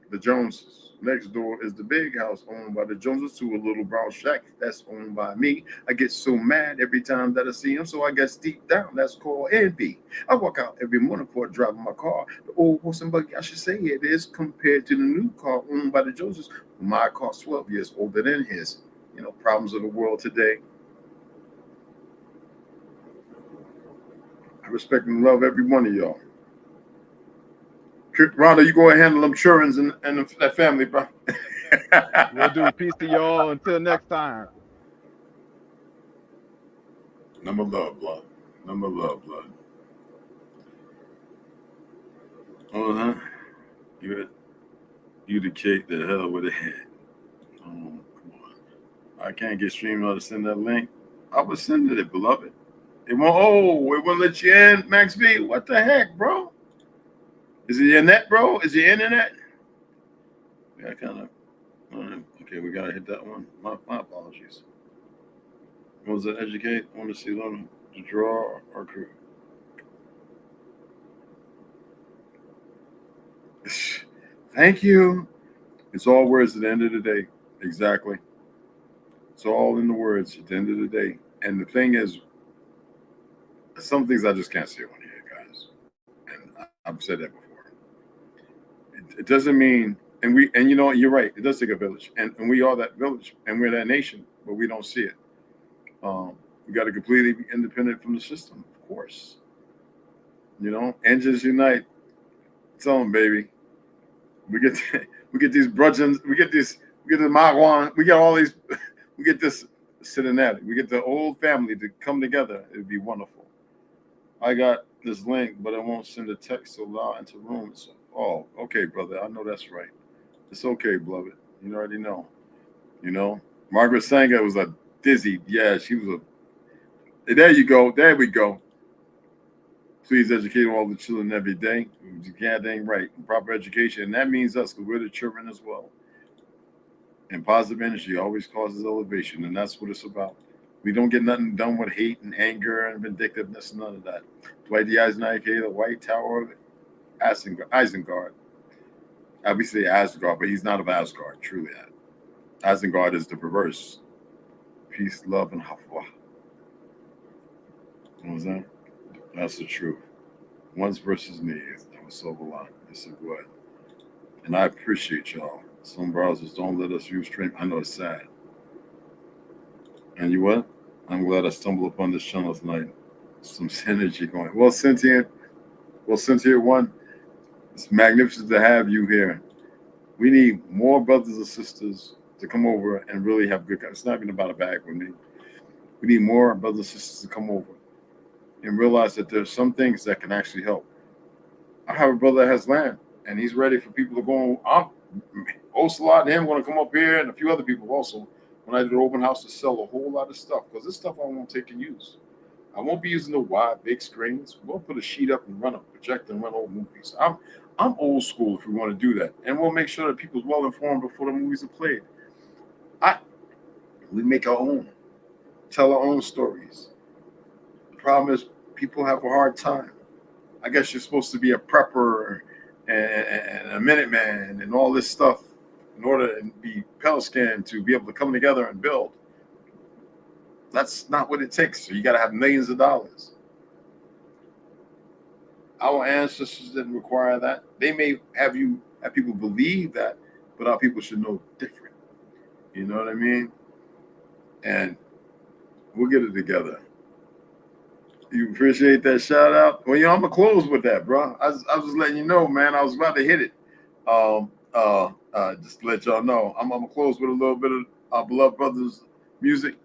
The Joneses. Next door is the big house owned by the Joneses to a little brown shack that's owned by me. I get so mad every time that I see him, so I guess deep down that's called envy. I walk out every morning for driving my car. The old horse and buggy, I should say it is, compared to the new car owned by the Joneses. My car's 12 years older than his. You know, problems of the world today. I respect and love every one of y'all. Rhonda, you go and handle them children and that family, bro. We'll do. Peace to y'all. Until next time. Number love, blood. Number love, blood. Uh-huh. You the cake the hell with a head. Oh, come on. I can't get StreamYard to send that link. I was sending it, beloved. It won't let you in, Max V. What the heck, bro? Is it your net, bro? Is your internet? Yeah, kind of. Okay, we gotta hit that one. My apologies. Was it educate? I want to see learn to draw or create. Thank you. It's all words at the end of the day. Exactly. It's all in the words at the end of the day. And the thing is, some things I just can't say on here, guys. And I've said that before. It doesn't mean, and you know what, you're right. It does take a village, and we are that village, and we're that nation, but we don't see it. We got to completely be independent from the system, of course. You know, engines unite. Tell them, baby. We get we get these brudgeons. We get the Magwan. We get all these. We get this Cincinnati. We get the whole family to come together. It'd be wonderful. I got this link, but I won't send a text so loud into rooms. Oh, okay, brother. I know that's right. It's okay, beloved. You already know. You know, Margaret Sanger was a dizzy. Yeah, she was a. There you go. There we go. Please educate all the children every day. Yeah, dang right. Proper education, and that means us, because we're the children as well. And positive energy always causes elevation, and that's what it's about. We don't get nothing done with hate and anger and vindictiveness, none of that. Dwight D. Eisenhower, the White Tower of Isengard. We say Asgard, but he's not of Asgard, truly. Isengard is the reverse. Peace, love, and hafwa. What was that? That's the truth. Ones versus needs. That was so blind. It's a good. And I appreciate y'all. Some browsers don't let us use stream. I know it's sad. And you what? I'm glad I stumbled upon this channel tonight. Some synergy going. Cynthia one, it's magnificent to have you here. We need more brothers and sisters to come over and really have good. It's not even about a bag with me. We need more brothers and sisters to come over and realize that there's some things that can actually help. I have a brother that has land, and he's ready for people to go. Ocelot and him going to come up here, and a few other people also. When I do the open house to sell a whole lot of stuff, because this stuff I won't take and use. I won't be using the wide big screens. We'll put a sheet up and run a projector and run old movies. I'm old school if we want to do that, and we'll make sure that people's well informed before the movies are played. We make our own, tell our own stories. The problem is people have a hard time. I guess you're supposed to be a prepper and a Minuteman and all this stuff in order to be Pelican to be able to come together and build. That's not what it takes. So you got to have millions of dollars. Our ancestors didn't require that. They may have people believe that, but our people should know different. You know what I mean? And we'll get it together. You appreciate that shout out? Well, I'm gonna close with that, bro. I was just letting you know, man. I was about to hit it. Just to let y'all know, I'm gonna close with a little bit of our beloved brothers' music,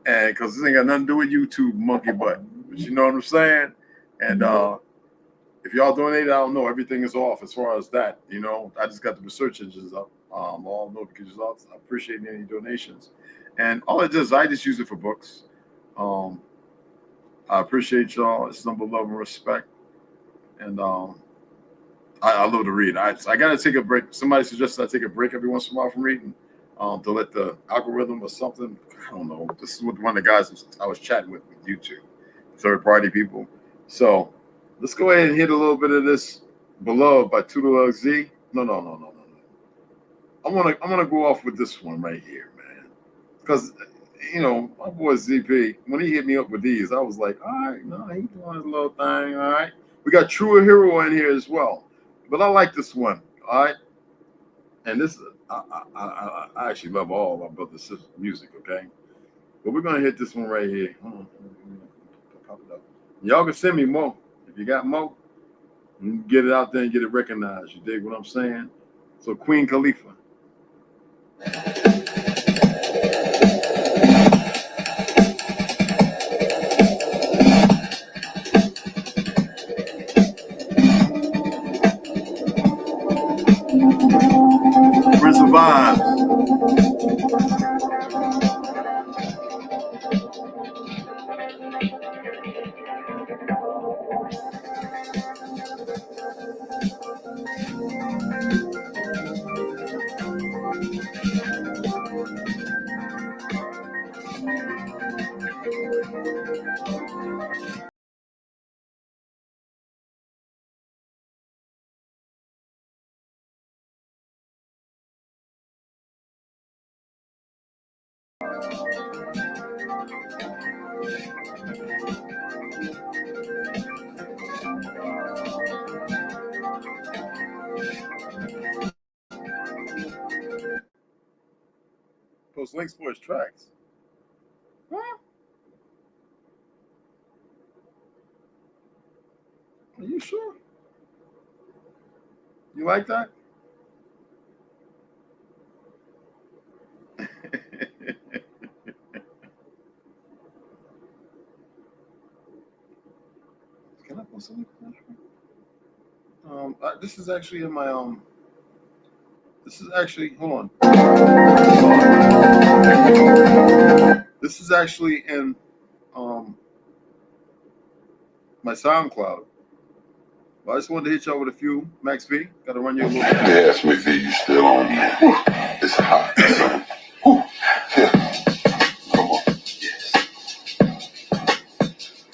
and because this ain't got nothing to do with YouTube, monkey butt. But you know what I'm saying? And if y'all donate, I don't know. Everything is off as far as that. I just got the research engines up. All notifications off. I appreciate any donations, and all it does, I just use it for books. I appreciate y'all. It's number love and respect, and I love to read. I got to take a break. Somebody suggested I take a break every once in a while from reading, to let the algorithm or something. I don't know. This is what one of the guys I was chatting with YouTube, third party people. So let's go ahead and hit a little bit of this "Beloved" by Tudor Z. No. I'm gonna go off with this one right here, man, because my boy ZP, when he hit me up with these, I was like, all right, no, he doing his little thing, all right. We got True Hero in here as well, but I like this one, all right. And this, I actually love all of my brother's sister's music, okay. But we're gonna hit this one right here. Pop it up. Y'all can send me more if you got more. You can get it out there and get it recognized. You dig what I'm saying? So Queen Khalifa. Prince of Vibes. Post links for his tracks. Huh? Are you sure? You like that? Can I post a link for that? This is actually in my This is actually hold on. This is actually in my SoundCloud. But I just wanted to hit y'all with a few. Max V, gotta run you a little bit. Yes, me V, you still on me. It's hot. Come on. Yes.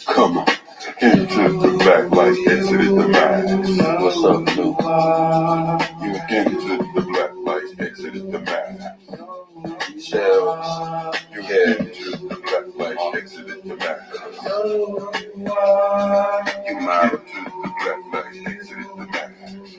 Come on. Into the black light, exited the madness. What's up, Lou? You into the black light, exited the madness. Shells, you head into the black light, exited the madness. You married to the black light, exited the madness.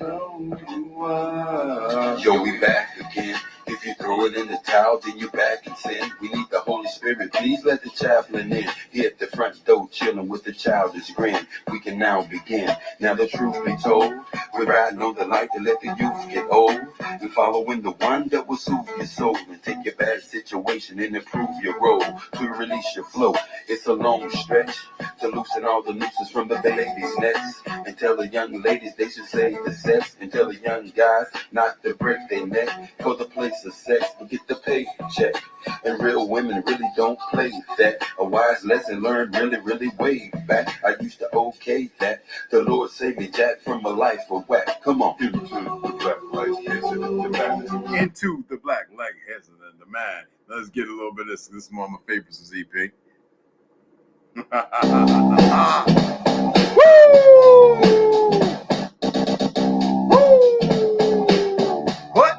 Yo, we back again. If you throw it in the towel, then you're back in sin. We need the Holy Spirit. Please let the chaplain in. He at the front door chilling with the childish grin. We can now begin. Now the truth be told, we're riding on the light to let the youth get old. We're following the one that will soothe your soul and take your bad situation and improve your role to release your flow. It's a long stretch to loosen all the nooses from the ladies' nets. And tell the young ladies they should save the sex. And tell the young guys not to break their neck for the place of sex, but get the paycheck. And real women really don't play that. A wise lesson learned really way back. I used to okay that. The Lord saved me, Jack, from a life of whack. Come on. Into the black light, hesitant the man. Into the black light, hesitant the man. Let's get a little bit of this. This is one of my favorites, is EP. Woo! What?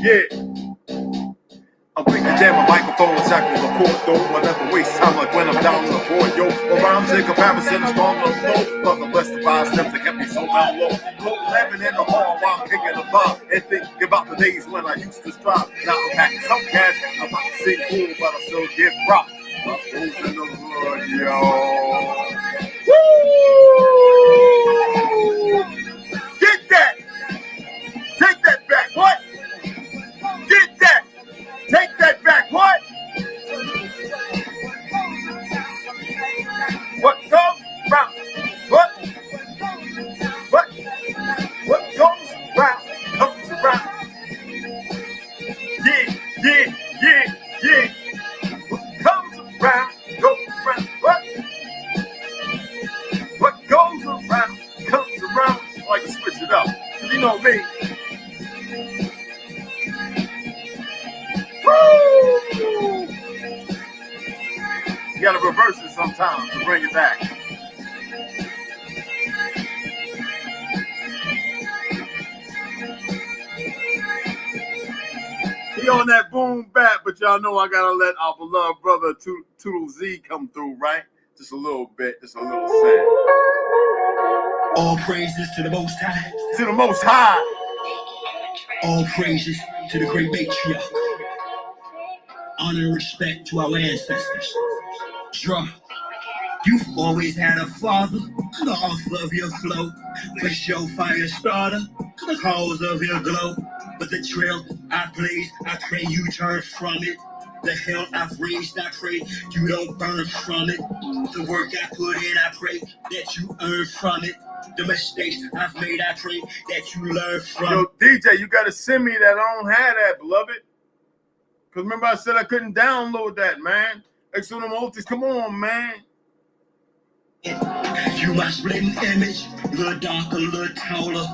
Yeah. I'm thinking, damn, a microphone is acting the court, though. I never waste time like when I'm down in the void, yo. My rhymes in comparison is strong on flow. Plus, I'm blessed to five steps that kept me so down low. Laughing in the hall while I'm kicking the bar. And think about the days when I used to strive. Now I'm packing some cash. I'm about to sing cool, but I still get rocked. My fools in the hood, yo. Woo! Get that! Take that back, what? Get that! Take that back, what? What goes round? What goes round comes around. Yeah. What comes around goes around. What goes around comes around. I like to switch it up. You know me. Woo! You gotta reverse it sometimes to bring it back. He on that boom bap, but y'all know I gotta let our beloved brother Toodle Z come through, right? Just a little bit, just a little sad. All praises to the Most High. To the Most High. All praises to the great matriarch. Honor and respect to our ancestors. Draw. You've always had a father, the author of your flow. Push your fire starter, the cause of your glow. But the trail I blaze, I pray you turn from it. The hell I've raised, I pray you don't burn from it. The work I put in, I pray that you earn from it. The mistakes I've made, I pray that you learn from. Yo, DJ, you gotta send me that. I don't have that, beloved. Because remember I said I couldn't download that, man. Exonomotis, come on, man. You my splitting image, little darker, little taller.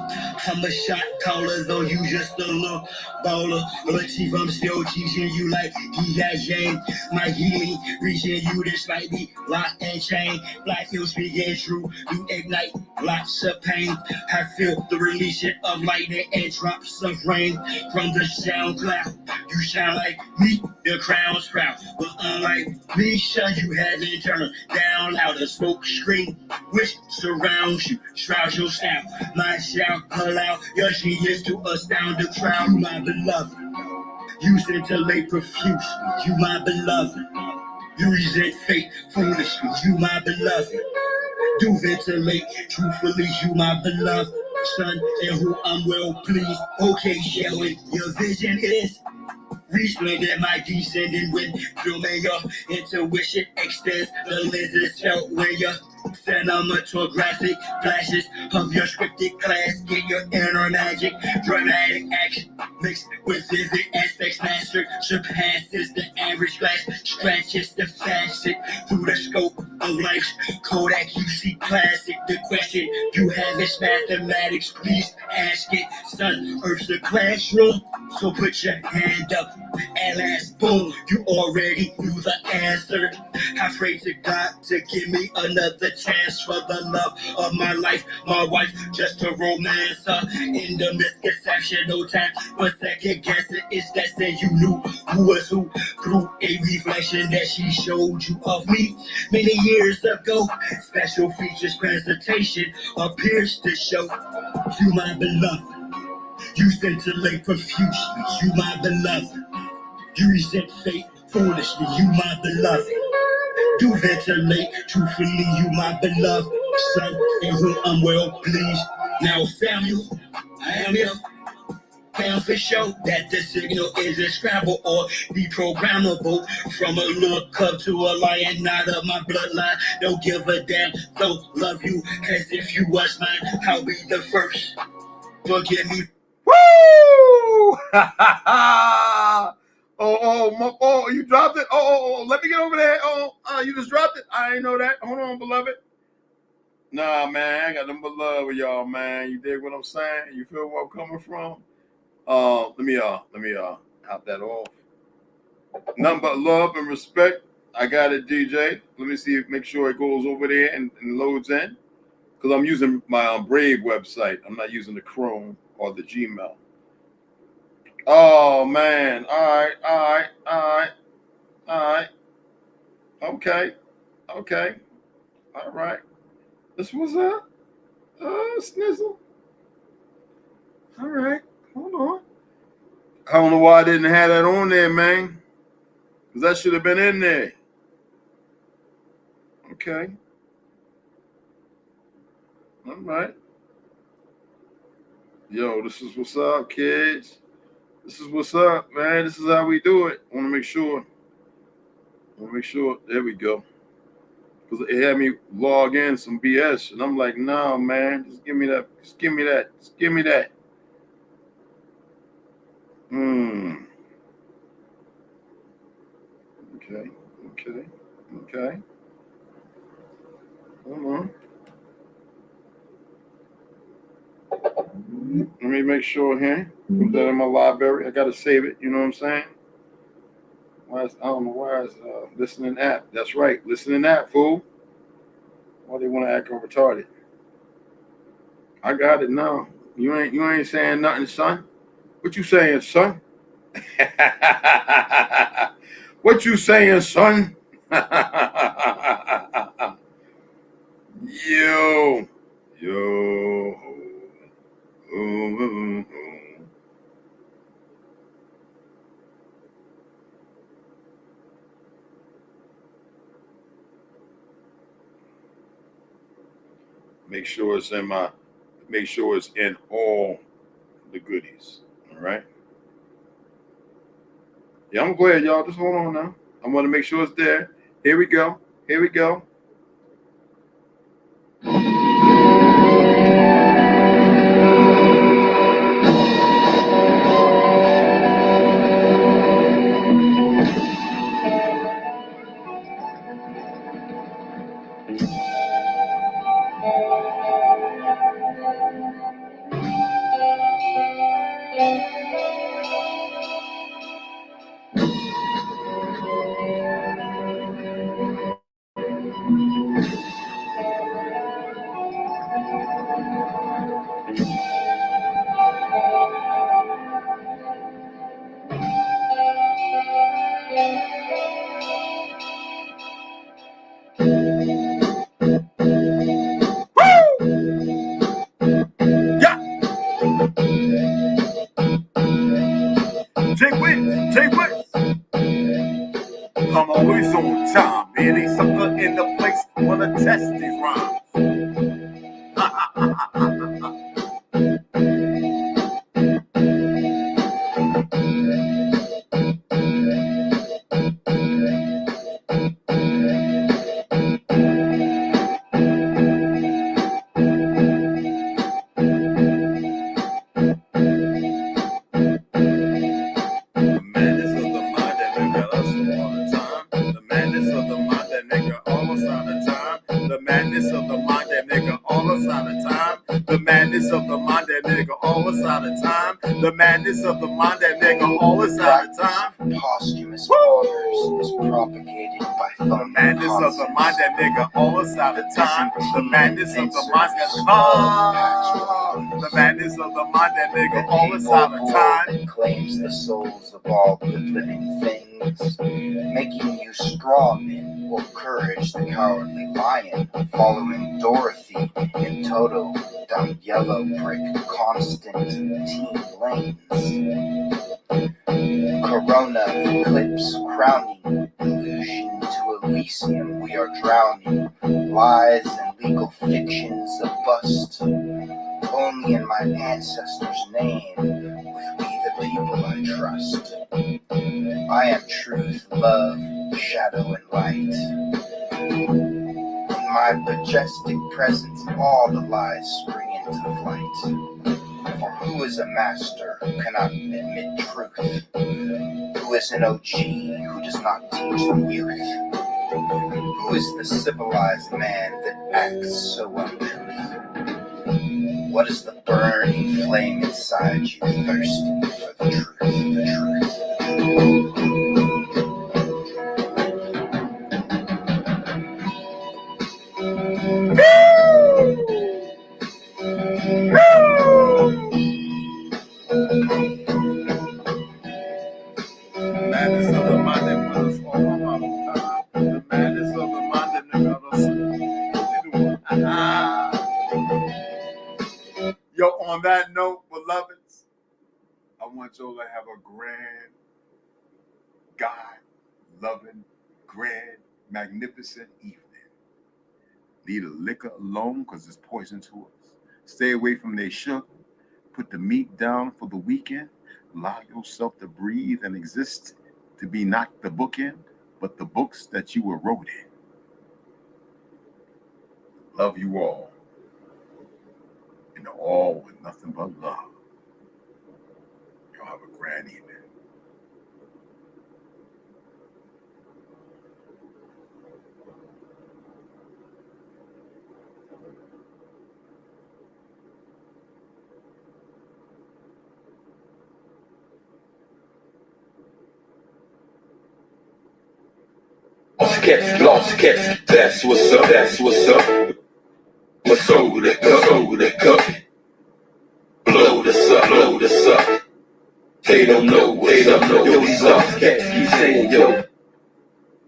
I'm a shot caller, though you just a little baller. But chief, I'm still teaching you like he has game. My healing, reaching you despite the lock and chain. Black you speaking true, you ignite lots of pain. I feel the releasing of lightning and drops of rain from the sound cloud. You sound like me, the crown sprout. But unlike me, son, you haven't turned down loud. A smoke screen which surrounds you, shrouds your style. My shout allow your genius to astound the crowd. You my beloved, you scintillate profuse. You my beloved, you resent fate foolishly. You my beloved, do ventilate truthfully. You my beloved son, in who I'm well pleased. Okay, Shelly, your vision is resplendent, my descending when filming your intuition extends. The lenses felt when your cinematographic flashes of your scripted class get your inner magic. Dramatic action mixed with vivid aspects mastered surpasses the average glass, stretches the facet through the scope of life's Kodak you see classic. The question you have is mathematics, please ask it. Son, Earth's a classroom, so put your hand up. And last boom, you already knew the answer. I pray to God to give me another chance for the love of my life. My wife, just a romancer. In the misconception, no time for second guessing. It's that saying you knew who was who through a reflection that she showed you of me many years ago. Special features presentation appears to show you my beloved. You scintillate profusely, you my beloved. You resent fate foolishly, you my beloved. Do ventilate truthfully, you my beloved son, in whom I'm well pleased. Now, Samuel, I am here. Found for show that the signal is a scramble or deprogrammable. From a little cub to a lion, not of my bloodline. Don't give a damn, don't love you as if you was mine. I'll be the first. Forgive me. Woo! Oh, you dropped it. Let me get over there. You just dropped it. I ain't know that. Hold on, beloved. Nah, man, I got nothing but love with y'all, man. You dig what I'm saying? You feel where I'm coming from? Let me hop that off. Nothing but love and respect. I got it, DJ. Let me see, make sure it goes over there and loads in. Because I'm using my Brave website. I'm not using the Chrome or the Gmail. Oh, man. All right. Okay. All right. This was up. Snizzle. All right. Hold on. I don't know why I didn't have that on there, man. Because that should have been in there. Okay. All right. Yo, this is what's up, kids. This is what's up, man. This is how we do it. I want to make sure. There we go. Because it had me log in some BS. And I'm like, no, man. Just give me that. Okay. Hold on. Let me make sure here. Put that in my library. I gotta save it. You know what I'm saying? I don't know why it's listening app. That's right, listening app, fool. Why they want to act all retarded? I got it now. You ain't saying nothing, son. What you saying, son? What you saying, son? Yo. Ooh. Make sure it's in all the goodies. All right. Yeah, I'm glad y'all. Just hold on now. I want to make sure it's there. Here we go. I'm always on time. Any sucker in the place wanna test these rhymes. The madness of the mind that nigga us all the time. The madness of the mind that nigga all us out of time. The madness of the mind that nigga all us out of time. The madness of the mind that nigga all us out of time. The madness of the mind that nigga all us out of time. Posthumous honors is propagated by The madness of the mind that nigga all us out of time. The madness of the mind that the madness of the mind that nigga all us out of time. Claims the souls of all good living things, making you straw men or courage the cowardly lion, following Dorothy in Toto down yellow brick constant teen lanes. Corona eclipse crowning, illusion to Elysium we are drowning, lies and legal fictions a bust, only in my ancestors' name, with we the people I trust. I am truth, love, shadow and light. In my majestic presence all the lies spring into flight. For who is a master who cannot admit truth? Who is an OG who does not teach the youth? Who is the civilized man that acts so uncouth? What is the burning flame inside you, thirsty for the truth, the truth? Madness of the mind that put us all on time. The madness of the mind that nigga us. What you doing? Yo, on that note, beloveds, I want y'all to have a grand, God-loving, grand, magnificent evening. Leave the liquor alone because it's poison to us. Stay away from their sugar. Put the meat down for the weekend. Allow yourself to breathe and exist, to be not the bookend, but the books that you were wrote in. Love you all. And all with nothing but love. Y'all have a grand evening. Lost cats, that's what's up, that's what's up. My soul that cup, blow this up. They don't know what's up, yo, these lost cats keep saying, yo,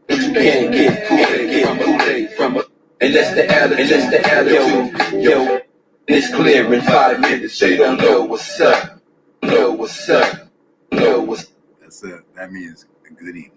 but you can't get Kool-Aid from a, and that's the attitude, yo, and it's clear in 5 minutes, they don't know what's up, know what's up, know what's. That's it. That means a good evening.